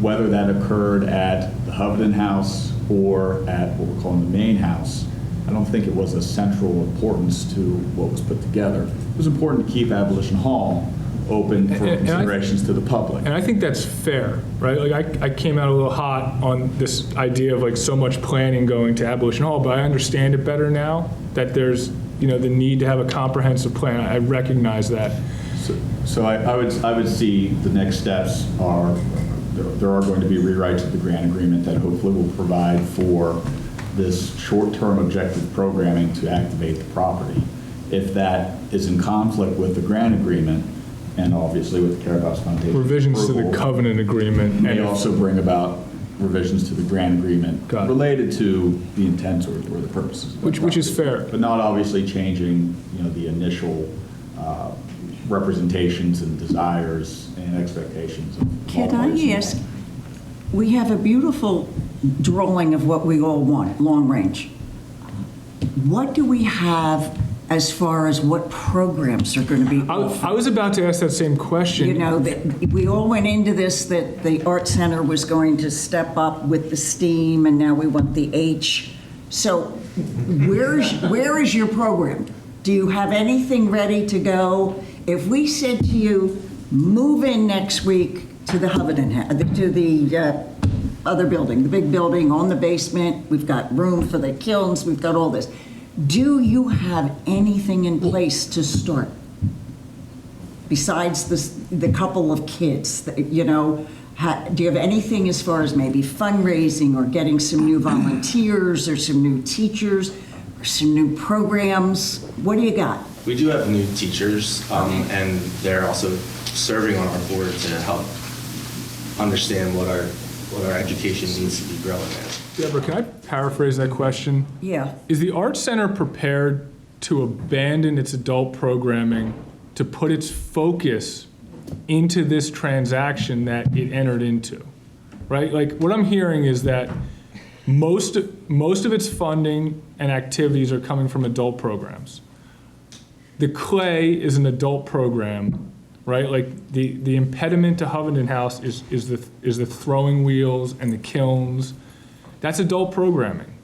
Whether that occurred at the Hovden House or at what we're calling the main house, I don't think it was a central importance to what was put together. It was important to keep Abolition Hall open for considerations to the public.
And I think that's fair, right? Like I came out a little hot on this idea of like so much planning going to Abolition Hall, but I understand it better now that there's, you know, the need to have a comprehensive plan. I recognize that.
So I would see the next steps are there are going to be rewrites of the grant agreement that hopefully will provide for this short-term objective programming to activate the property. If that is in conflict with the grant agreement, and obviously with the Karabots Foundation
Revisions to the covenant agreement.
May also bring about revisions to the grant agreement related to the intent or the purposes. Of
which is fair.
But not obviously changing, the initial representations and desires and expectations of all
Can
parties
I ask, we have a beautiful drawing of what we all want, long range. What do we have as far as what programs are going to be offered?
I was about to ask that same question.
That we all went into this, that the Art Center was going to step up with the STEAM, and now we want the H. So where is your program? Do you have anything ready to go? If we said to you, move in next week to the to the other building, the big building on the basement, we've got room for the kilns, we've got all this. Do you have anything in place to start? Besides the couple of kids, do you have anything as far as maybe fundraising or getting some new volunteers or some new teachers or some new programs? What do you got?
We do have new teachers, and they're also serving on our board to help understand what our education needs to be growing at.
Deborah, can I paraphrase that question?
Yeah.
Is the Art Center prepared to abandon its adult programming to put its focus into this transaction that it entered into? Right? Like, what I'm hearing is that most of its funding and activities are coming from adult programs. The Clay is an adult program, right? Like the impediment to Hovenden House is the throwing wheels and the kilns. That's adult programming,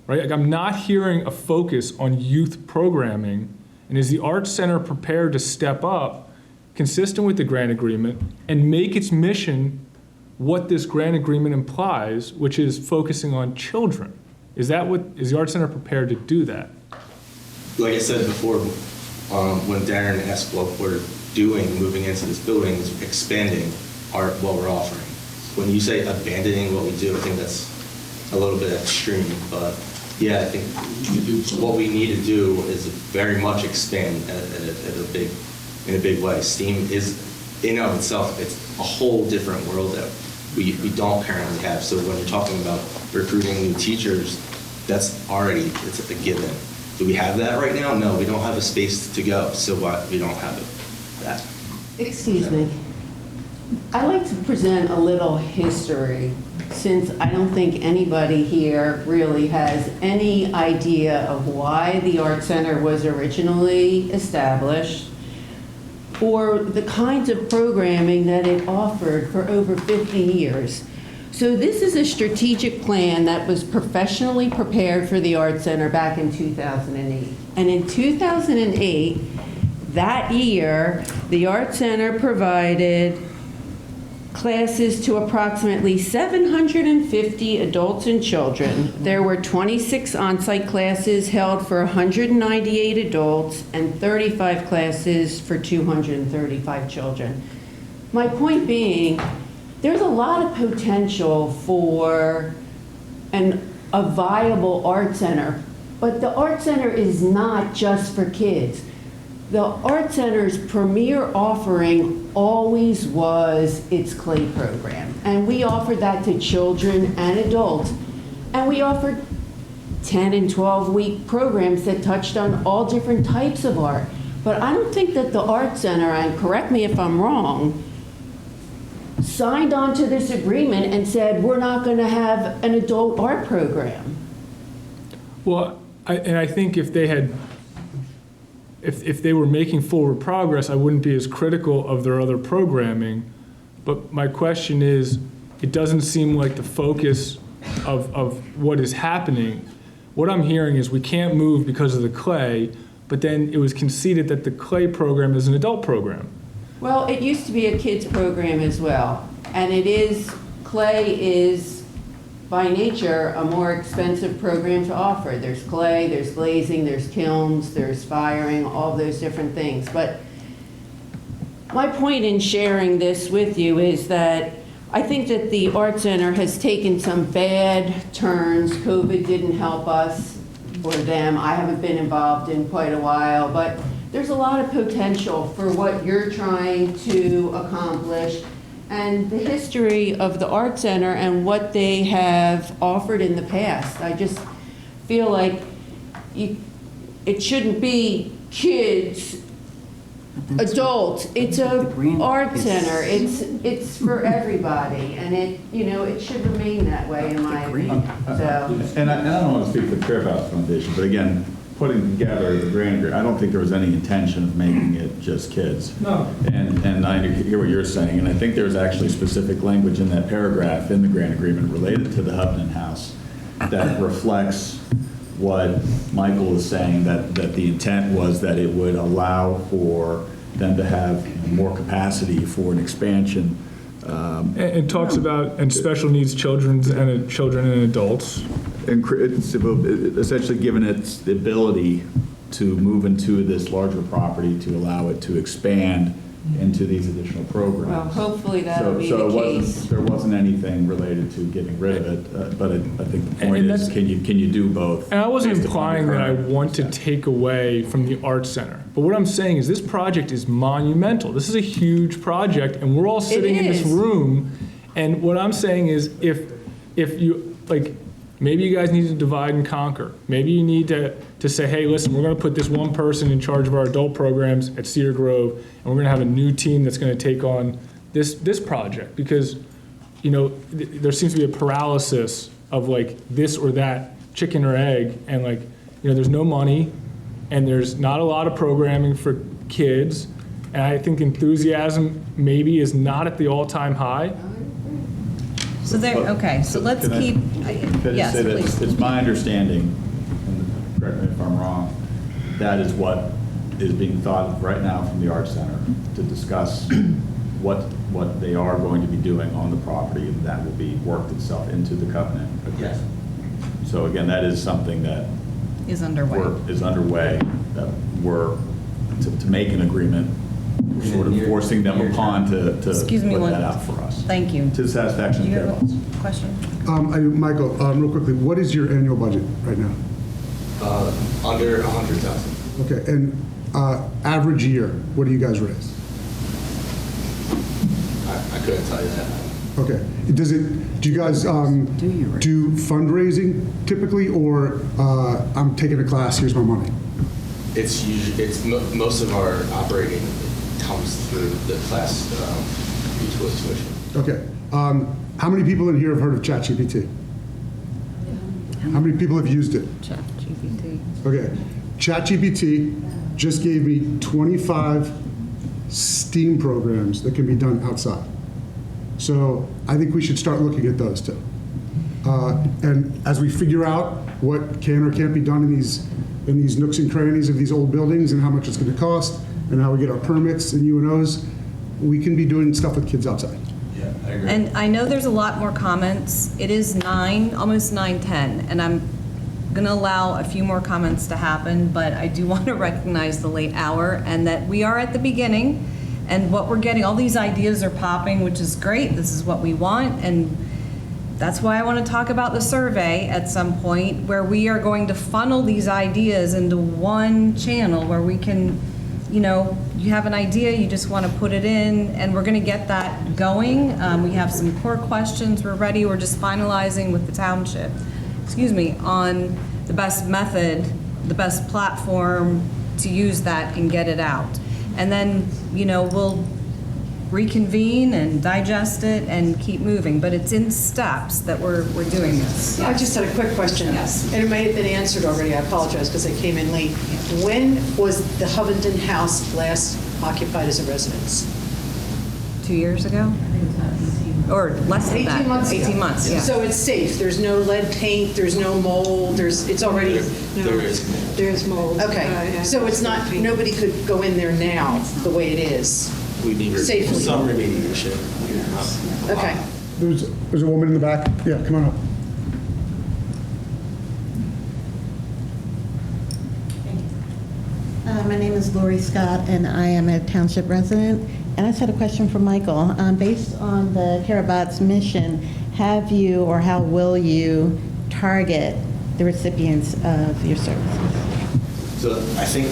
right? Like, I'm not hearing a focus on youth programming. And is the Art Center prepared to step up, consistent with the grant agreement, and make its mission what this grant agreement implies, which is focusing on children? Is the Art Center prepared to do that?
Like I said before, when Darren asked what we're doing, moving into this building, is expanding what we're offering. When you say abandoning what we do, I think that's a little bit extreme, but yeah, I think what we need to do is very much expand in a big way. STEAM is, in and of itself, it's a whole different world that we don't currently have. So when you're talking about recruiting new teachers, it's a given. Do we have that right now? No, we don't have a space to go, so we don't have that.
Excuse me. I'd like to present a little history, since I don't think anybody here really has any idea of why the Art Center was originally established, or the kinds of programming that it offered for over 50 years. So this is a strategic plan that was professionally prepared for the Art Center back in 2008. And in 2008, that year, the Art Center provided classes to approximately 750 adults and children. There were 26 on-site classes held for 198 adults and 35 classes for 235 children. My point being, there's a lot of potential for a viable art center, but the Art Center is not just for kids. The Art Center's premier offering always was its Clay program, and we offered that to children and adults, and we offered 10 and 12-week programs that touched on all different types of art. But I don't think that the Art Center, and correct me if I'm wrong, signed on to this agreement and said, we're not going to have an adult art program.
Well, I think if they were making forward progress, I wouldn't be as critical of their other programming. But my question is, it doesn't seem like the focus of what is happening. What I'm hearing is we can't move because of the Clay, but then it was conceded that the Clay program is an adult program.
Well, it used to be a kids program as well. And Clay is, by nature, a more expensive program to offer. There's clay, there's glazing, there's kilns, there's firing, all those different things. But my point in sharing this with you is that I think that the Art Center has taken some bad turns. COVID didn't help us or them. I haven't been involved in quite a while, but there's a lot of potential for what you're trying to accomplish. and the history of the Art Center and what they have offered in the past. I just feel like it shouldn't be kids, adults. It's a art center. It's for everybody, and it should remain that way in my opinion. So.
And I don't want to speak for the Karabots Foundation, but again, putting together the grant agreement, I don't think there was any intention of making it just kids.
No.
And I hear what you're saying, and I think there's actually specific language in that paragraph in the grant agreement related to the Hubman House that reflects what Michael is saying, that the intent was that it would allow for them to have more capacity for an expansion.
It talks about and special needs children and adults.
And it's essentially given it the ability to move into this larger property to allow it to expand into these additional programs.
Well, hopefully that'll be the case.
There wasn't anything related to getting rid of it, but I think the point is, can you do both?
And I wasn't
based upon
implying
the
that I
current
want to take away from the Art Center. But what I'm saying is this project is monumental. This is a huge project, and we're all sitting in this room. And what I'm saying is if you, maybe you guys need to divide and conquer. Maybe you need to say, hey, listen, we're going to put this one person in charge of our adult programs at Cedar Grove, and we're going to have a new team that's going to take on this project. Because, there seems to be a paralysis of this or that, chicken or egg, and there's no money, and there's not a lot of programming for kids, and I think enthusiasm maybe is not at the all-time high.
So let's keep, yes,
say that
please.
it's my understanding, and correct me if I'm wrong, that is what is being thought of right now from the Art Center to discuss what they are going to be doing on the property, and that will be worked itself into the covenant.
Yes.
So again, that is something that
Is underway.
that we're to make an agreement. We're sort of forcing them upon to put that out for us.
Thank you.
To the satisfaction of
You
their
have
wants.
a question?
Michael, real quickly, what is your annual budget right now?
Under 100,000.
Okay, and average year, what do you guys raise?
I couldn't tell you that.
Okay, do you guys do fundraising typically, or I'm taking a class, here's my money?
Most of our operating comes through the class tuition.
Okay, how many people in here have heard of ChatGPT? How many people have used it?
ChatGPT.
Okay, ChatGPT just gave me 25 STEAM programs that can be done outside. So I think we should start looking at those too. And as we figure out what can or can't be done in these nooks and crannies of these old buildings and how much it's going to cost and how we get our permits and UNOs, we can be doing stuff with kids outside.
Yeah, I agree.
And I know there's a lot more comments. It is almost 9:10, and I'm going to allow a few more comments to happen, but I do want to recognize the late hour and that we are at the beginning, and what we're getting, all these ideas are popping, which is great. This is what we want, and that's why I want to talk about the survey at some point, where we are going to funnel these ideas into one channel where we can, you have an idea, you just want to put it in, and we're going to get that going. We have some core questions, we're ready, we're just finalizing with the township, on the best method, the best platform to use that and get it out. And then, we'll reconvene and digest it and keep moving, but it's in steps that we're doing this.
I just had a quick question.
Yes.
And it may have been answered already, I apologize because I came in late. When was the Hovenden House last occupied as a residence?
2 years ago? Or less than that.
18 months ago.
18 months, yeah.
So it's safe, there's no lead paint, there's no mold, it's already...
There is mold.
There's mold. Okay, so it's not, nobody could go in there now the way it is?
We need
Safely.
some remediation.
Okay.
There's a woman in the back. Yeah, come on up.
My name is Lori Scott, and I am a township resident. And I just had a question for Michael. Based on the Karabots mission, have you or how will you target the recipients of your services?
So I think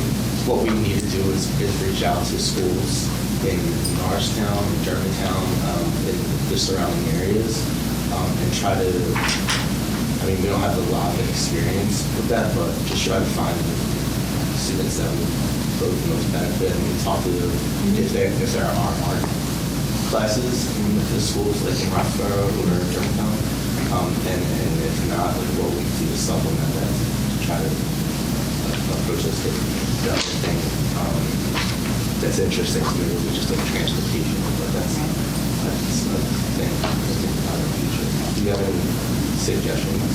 what we need to do is reach out to schools in Norristown, Germantown, in the surrounding areas, and try to, I mean, we don't have a lot of experience with that, but just try to find students that would both the most benefit, and we talk to them if there are art classes in the schools, like in Roxborough or Germantown, and if not, like what we can do to supplement that to try to approach those kids. The other thing that's interesting to me is just like transportation, but that's a thing to think about in the future. Do you have any suggestions?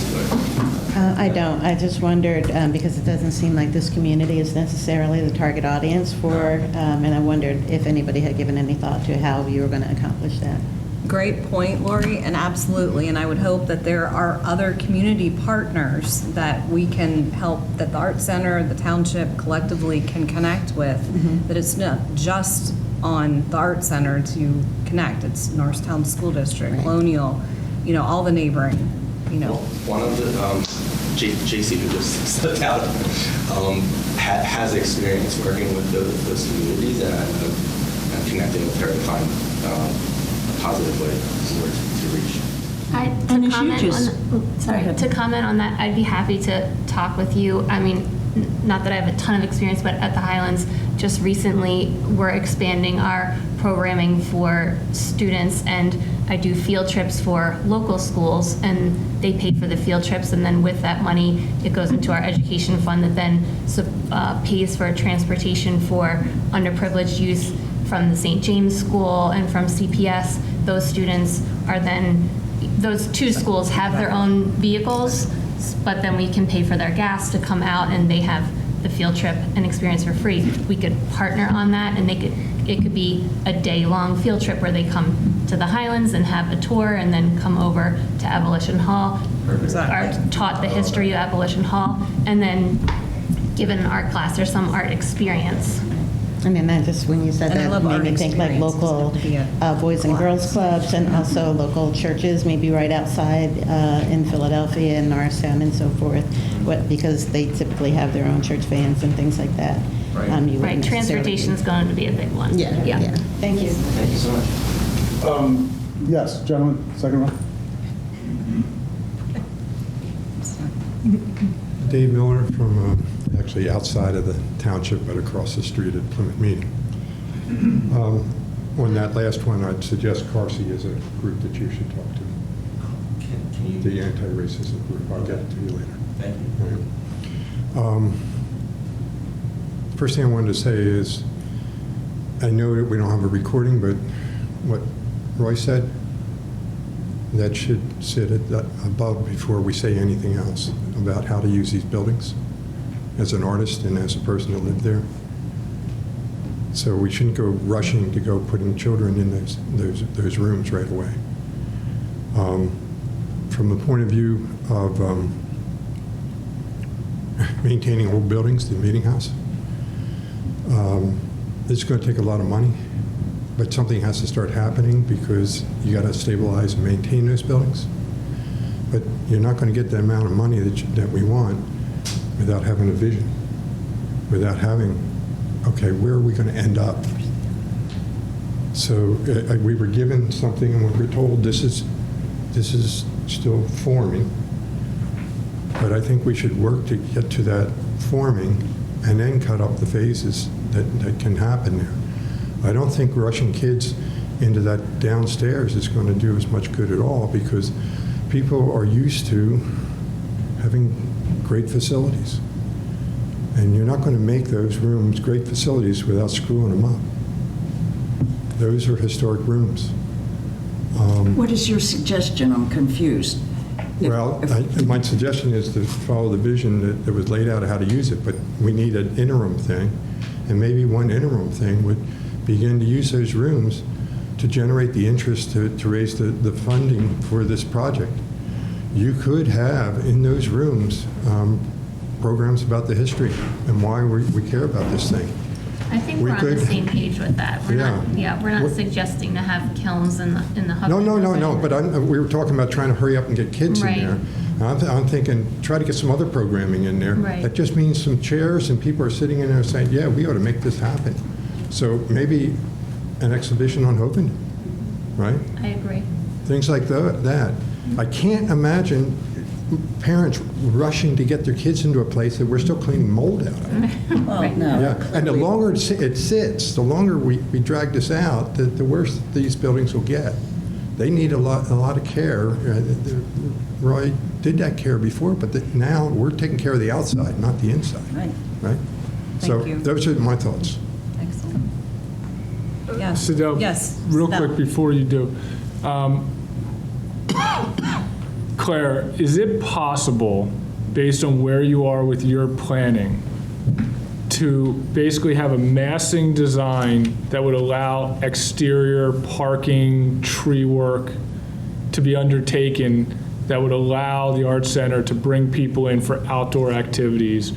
I don't. I just wondered, because it doesn't seem like this community is necessarily the target audience for, and I wondered if anybody had given any thought to how you were going to accomplish that.
Great point, Lori, and absolutely, and I would hope that there are other community partners that we can help, that the Art Center, the township collectively can connect with, that it's not just on the Art Center to connect. It's Norristown School District, Colonial, all the neighboring,
One of the, JC, who just stepped out, has experience working with those communities, and I'm connecting with her to find a positive way to reach.
To comment on that, I'd be happy to talk with you. I mean, not that I have a ton of experience, but at the Highlands, just recently, we're expanding our programming for students, and I do field trips for local schools, and they pay for the field trips, and then with that money, it goes into our education fund that then pays for transportation for underprivileged youth from the St. James School and from CPS. Those students are then, those two schools have their own vehicles, but then we can pay for their gas to come out, and they have the field trip and experience for free. We could partner on that, and it could be a day-long field trip where they come to the Highlands and have a tour and then come over to Abolition Hall, are taught the history of Abolition Hall, and then given an art class or some art experience.
And then that just, when you said
And I
that,
love
made
art
me think like
experience.
local boys and girls clubs, and also local churches, maybe right outside in Philadelphia and Norristown and so forth, because they typically have their own church bands and things like that.
Right.
Right, transportation's going to be a big one.
Yeah. Thank you.
Thank you so much.
Yes, gentlemen, second row.
Dave Miller from actually outside of the township, but across the street at Plymouth Meeting. On that last one, I'd suggest Carsey is a group that you should talk to.
Can you?
The anti-racism group. I'll get it to you later.
Thank you.
All right. First thing I wanted to say is, I know that we don't have a recording, but what Roy said, that should sit above before we say anything else about how to use these buildings as an artist and as a person that lived there. So we shouldn't go rushing to go putting children in those rooms right away. From the point of view of maintaining old buildings, the meeting house, it's going to take a lot of money, but something has to start happening because you got to stabilize and maintain those buildings. But you're not going to get the amount of money that we want without having a vision, without having, okay, where are we going to end up? So we were given something, and we were told this is still forming, but I think we should work to get to that forming and then cut up the phases that can happen there. I don't think rushing kids into that downstairs is going to do as much good at all, because people are used to having great facilities. And you're not going to make those rooms great facilities without screwing them up. Those are historic rooms.
What is your suggestion? I'm confused.
Well, my suggestion is to follow the vision that was laid out of how to use it, but we need an interim thing, and maybe one interim thing would begin to use those rooms to generate the interest to raise the funding for this project. You could have in those rooms programs about the history and why we care about this thing.
I think we're on the same page with that. We're not suggesting to have kilns in the hub.
No, but we were talking about trying to hurry up and get kids in there. I'm thinking, try to get some other programming in there.
Right.
That just means some chairs and people are sitting in there saying, yeah, we ought to make this happen. So maybe an exhibition on Hovenden, right?
I agree.
Things like that. I can't imagine parents rushing to get their kids into a place that we're still cleaning mold out of.
Well, no.
Yeah, and the longer it sits, the longer we drag this out, the worse these buildings will get. They need a lot of care. Roy did that care before, but now we're taking care of the outside, not the inside.
Right.
Right?
Thank you.
Those are my thoughts.
Excellent. Yes.
Sidel,
Yes.
real
Sidel.
quick before you do. Claire, is it possible, based on where you are with your planning, to basically have a massing design that would allow exterior parking, tree work to be undertaken that would allow the Art Center to bring people in for outdoor activities,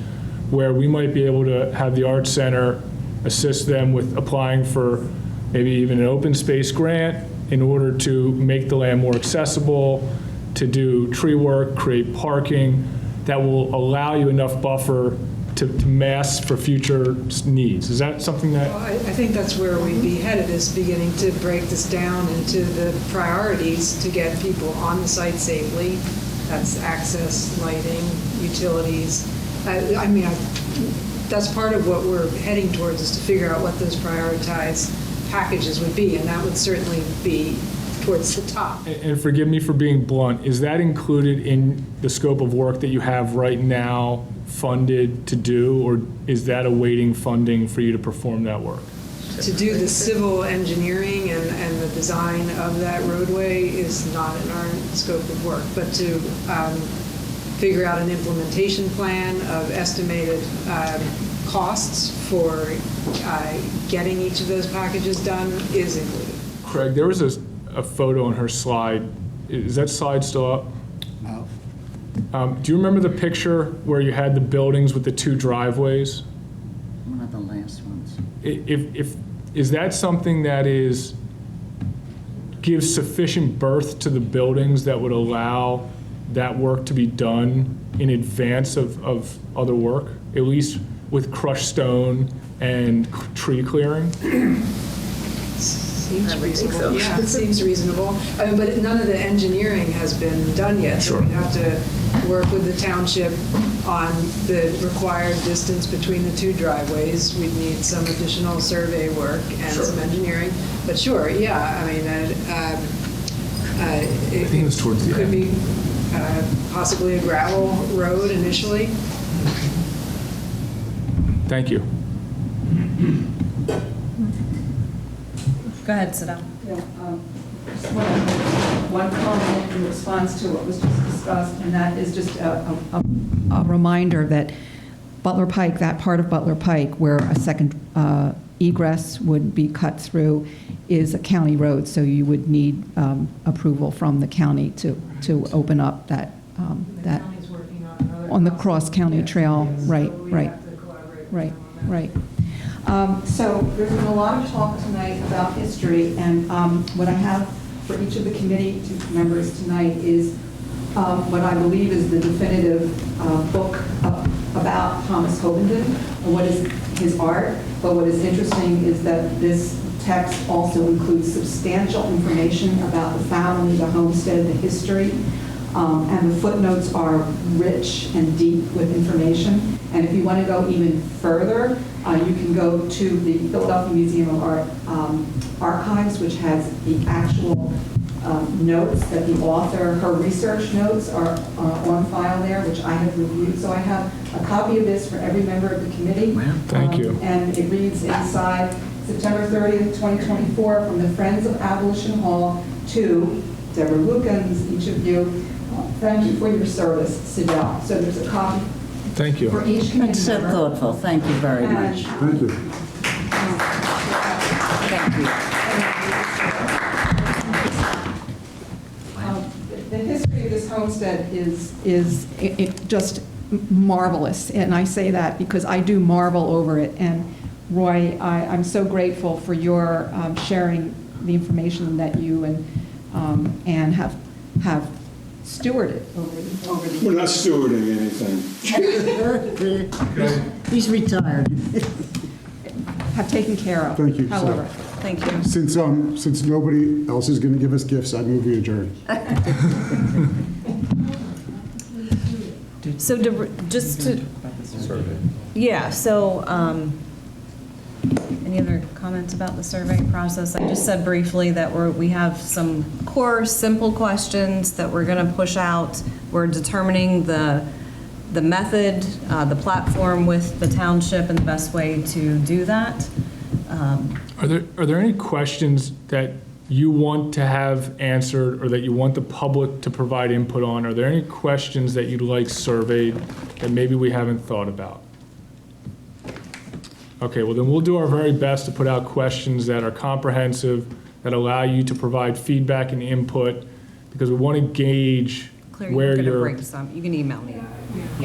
where we might be able to have the Art Center assist them with applying for maybe even an open space grant in order to make the land more accessible, to do tree work, create parking that will allow you enough buffer to mass for future needs? Is that something that?
Well, I think that's where we'd be headed, is beginning to break this down into the priorities to get people on the site safely. That's access, lighting, utilities. That's part of what we're heading towards, is to figure out what those prioritized packages would be, and that would certainly be towards the top.
And forgive me for being blunt, is that included in the scope of work that you have right now funded to do, or is that awaiting funding for you to perform that work?
To do the civil engineering and the design of that roadway is not in our scope of work, but to figure out an implementation plan of estimated costs for getting each of those packages done is included.
Craig, there was a photo on her slide. Is that slide still up? No. Do you remember the picture where you had the buildings with the two driveways?
One of the last ones.
Is that something that gives sufficient berth to the buildings that would allow that work to be done in advance of other work, at least with crushed stone and tree clearing?
Seems reasonable. Yeah, it seems reasonable. But none of the engineering has been done yet. So
Sure.
we'd have to work with the township on the required distance between the two driveways. We'd need some additional survey work and
Sure.
some engineering. But sure, yeah, I mean,
I think it was towards the
could
end.
be possibly a gravel road initially.
Thank you.
Go ahead, sit down.
Just one comment in response to what was just discussed, and that is just a reminder that Butler Pike, that part of Butler Pike where a second egress would be cut through, is a county road, so you would need approval from the county to open up that on the cross-county trail. Right. So there's been a lot of talk tonight about history, and what I have for each of the committee members tonight is what I believe is the definitive book about Thomas Hovenden and what is his art. But what is interesting is that this text also includes substantial information about the family, the homestead, the history, and the footnotes are rich and deep with information. And if you want to go even further, you can go to the Philadelphia Museum of Art archives, which has the actual notes that the author, her research notes are on file there, which I have reviewed. So I have a copy of this for every member of the committee.
Thank you.
And it reads inside, September 30th, 2024, from the Friends of Abolition Hall to Deborah Lukens, each of you. Thank you for your service, Sidel. So there's a copy
Thank you.
for each committee
That's so
member.
thoughtful. Thank you very much.
Thank you.
Thank you.
The history of this homestead is just marvelous, and I say that because I do marvel over it. And Roy, I'm so grateful for your sharing the information that you and Anne have stewarded over the years.
We're not stewarding anything.
He's retired.
Have taken care of.
Thank you, sir.
However,
Thank you.
Since nobody else is going to give us gifts, I move we adjourn.
So yeah, so any other comments about the survey process? I just said briefly that we have some core, simple questions that we're going to push out. We're determining the method, the platform with the township and the best way to do that.
Are there any questions that you want to have answered or that you want the public to provide input on? Are there any questions that you'd like surveyed that maybe we haven't thought about? Okay, well then we'll do our very best to put out questions that are comprehensive, that allow you to provide feedback and input, because we want to gauge
Claire,
where
you're
you're...
going to bring some. You can email me.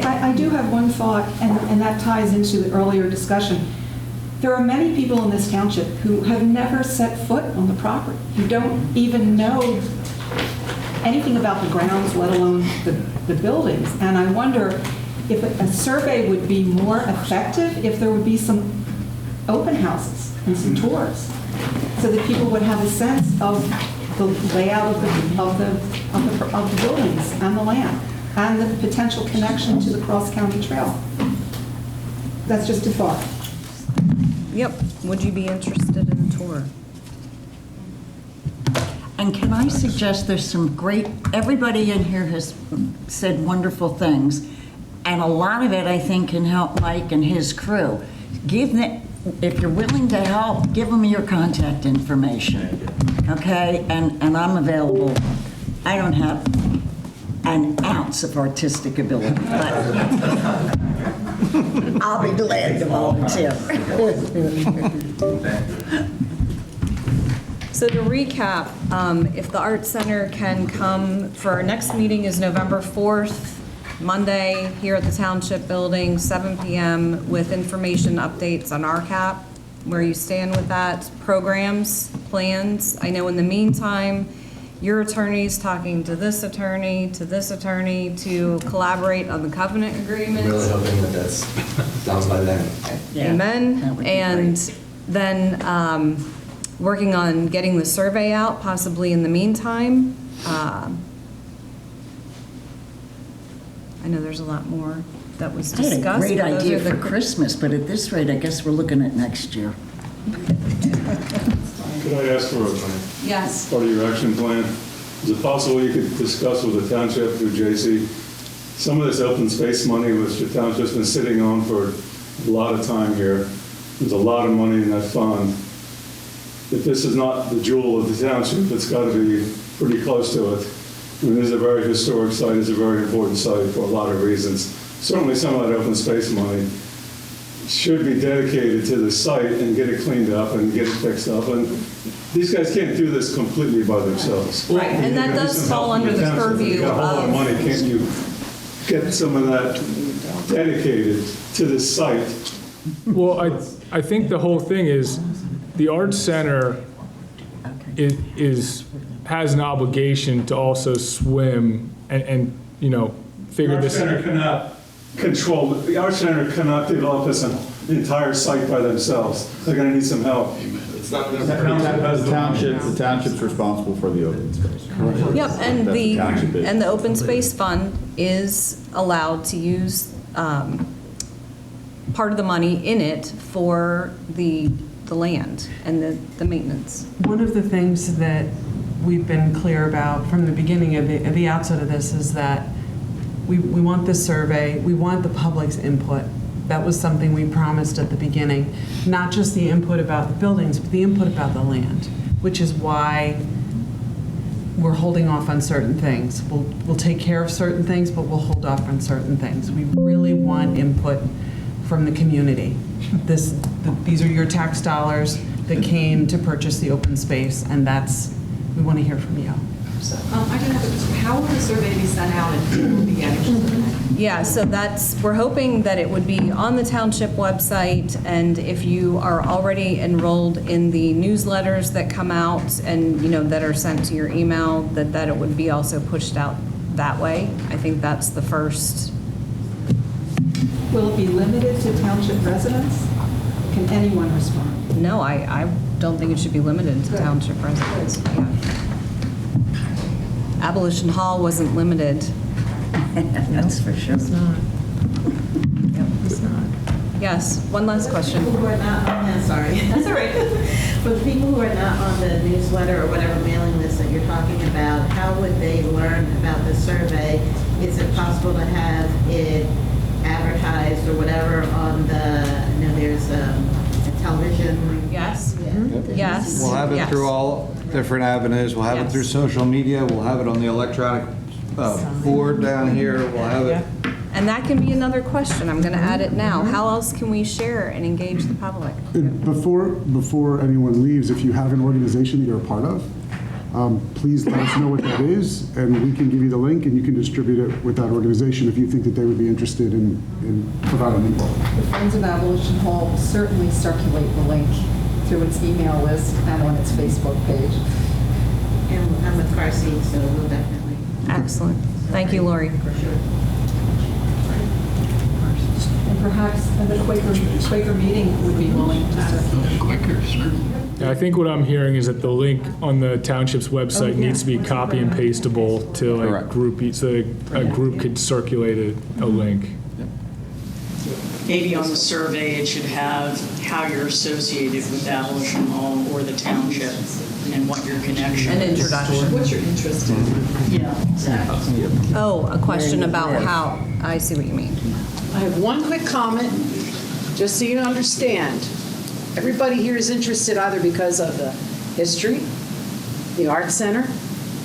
I do have one thought, and that ties into the earlier discussion. There are many people in this township who have never set foot on the property, who don't even know anything about the grounds, let alone the buildings. And I wonder if a survey would be more effective if there would be some open houses and some tours, so that people would have a sense of the layout of the buildings and the land, and the potential connection to the cross-county trail. That's just a thought.
Yep. Would you be interested in a tour?
And can I suggest there's some great, everybody in here has said wonderful things, and a lot of it I think can help Mike and his crew. If you're willing to help, give them your contact information, okay? And I'm available. I don't have an ounce of artistic ability, but I'll be glad to volunteer.
So to recap, if the Art Center can come, for our next meeting is November 4th, Monday, here at the Township Building, 7 p.m., with information updates on RCAP, where you stand with that, programs, plans. I know in the meantime, your attorney's talking to this attorney, to collaborate on the covenant agreement.
I'm really hoping that that's done by then.
Yeah,
Amen.
that would be
And
great.
then working on getting the survey out, possibly in the meantime. I know there's a lot more that was
I had
discussed.
a great
but those
idea
are the
for Christmas, but at this rate, I guess we're looking at next year.
Could I ask for
Yes.
part of your action plan? Is it possible you could discuss with the township through JC some of this open space money which the township's been sitting on for a lot of time here? There's a lot of money in that fund. If this is not the jewel of the township, it's got to be pretty close to it. I mean, this is a very historic site. It's a very important site for a lot of reasons. Certainly some of that open space money should be dedicated to the site and get it cleaned up and get it fixed up. And these guys can't do this completely by themselves.
Right, and that does fall under the purview
You got a whole lot of money, can't you get some of that dedicated to this site?
Well, I think the whole thing is, the Art Center has an obligation to also swim and figure this out.
The Art Center cannot control, the Art Center cannot develop this entire site by themselves. They're going to need some help.
It's not going
The township's responsible for the open space.
Yep, and
That's the township business.
the open space fund is allowed to use part of the money in it for the land and the maintenance.
One of the things that we've been clear about from the beginning of the outset of this is that we want this survey, we want the public's input. That was something we promised at the beginning, not just the input about the buildings, but the input about the land, which is why we're holding off on certain things. We'll take care of certain things, but we'll hold off on certain things. We really want input from the community. These are your tax dollars that came to purchase the open space, and we want to hear from you.
I do have a question. How will the survey be sent out and who will be getting the survey?
Yeah, so we're hoping that it would be on the township website, and if you are already enrolled in the newsletters that come out and, that are sent to your email, that it would be also pushed out that way. I think that's the first.
Will it be limited to township residents? Can anyone respond?
No, I don't think it should be limited to township residents. Yeah. Abolition Hall wasn't limited.
That's for sure.
It's not. Yep, it's not. Yes, one last question.
People who are not on, sorry. That's all right. For the people who are not on the newsletter or whatever mailing list that you're talking about, how would they learn about the survey? Is it possible to have it advertised or whatever on the, there's a television?
Yes. Yes.
We'll have it
Yes.
through all different avenues. We'll have it through social media. We'll have it on the electronic board down here. We'll have it.
And that can be another question. I'm going to add it now. How else can we share and engage the public?
Before anyone leaves, if you have an organization that you're a part of, please let us know what that is, and we can give you the link, and you can distribute it with that organization if you think that they would be interested in providing info.
The Friends of Abolition Hall will certainly circulate the link through its email list and on its Facebook page.
And I'm with Carsey, so we'll definitely.
Excellent. Thank you, Lori.
For sure. And perhaps the Quaker meeting would be willing to circulate.
Quakers. I think what I'm hearing is that the link on the township's website needs to be copy and pastable to like group, so a group could circulate a link.
Maybe on the survey, it should have how you're associated with Abolition Hall or the township and what your connection
An
is.
introduction.
What you're interested in. Yeah, exactly.
Oh, a question about how, I see what you mean.
I have one quick comment, just so you understand. Everybody here is interested either because of the history, the art center,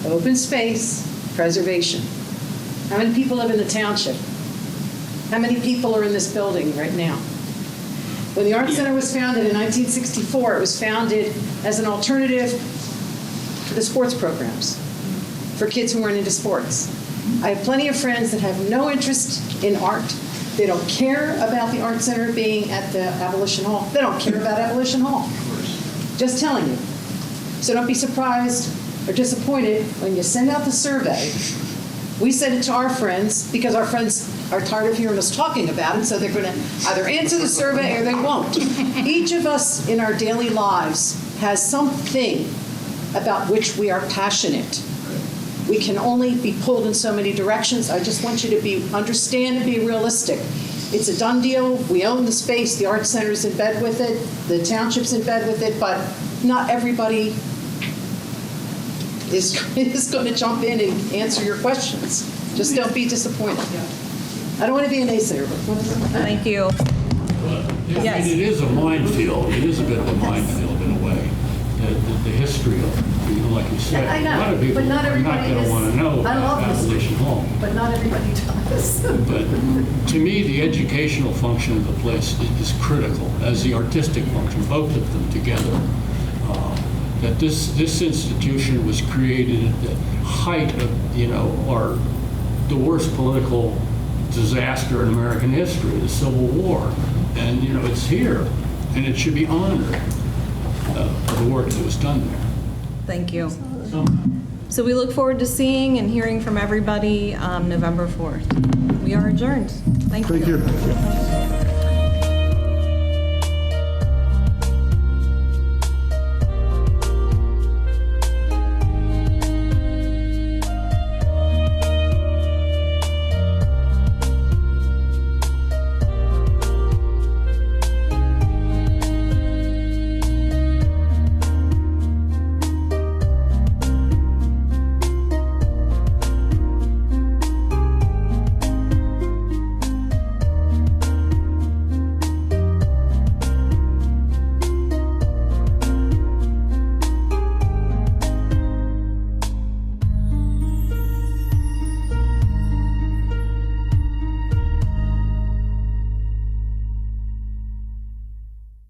open space, preservation. How many people live in the township? How many people are in this building right now? When the art center was founded in 1964, it was founded as an alternative to the sports programs for kids who weren't into sports. I have plenty of friends that have no interest in art. They don't care about the art center being at the Abolition Hall. They don't care about Abolition Hall. Just telling you. So don't be surprised or disappointed when you send out the survey. We send it to our friends because our friends are tired of hearing us talking about it, so they're going to either answer the survey or they won't. Each of us in our daily lives has something about which we are passionate. We can only be pulled in so many directions. I just want you to understand and be realistic. It's a done deal. We own the space. The art center's in bed with it. The township's in bed with it. But not everybody is going to jump in and answer your questions. Just don't be disappointed. I don't want to be a naysayer, but
thank you.
Yes. It is a minefield. It is a bit of a minefield in a way. The history of it, like you said,
I know,
a lot of people
but not
are not going to want to know about Abolition Hall.
But not everybody does.
But to me, the educational function of the place is critical, as the artistic function, both of them together. That this institution was created at the height of, the worst political disaster in American history, the Civil War. And, it's here, and it should be honored for the work that was done there.
Thank you. So we look forward to seeing and hearing from everybody November 4th. We are adjourned. Thank you.
Thank you.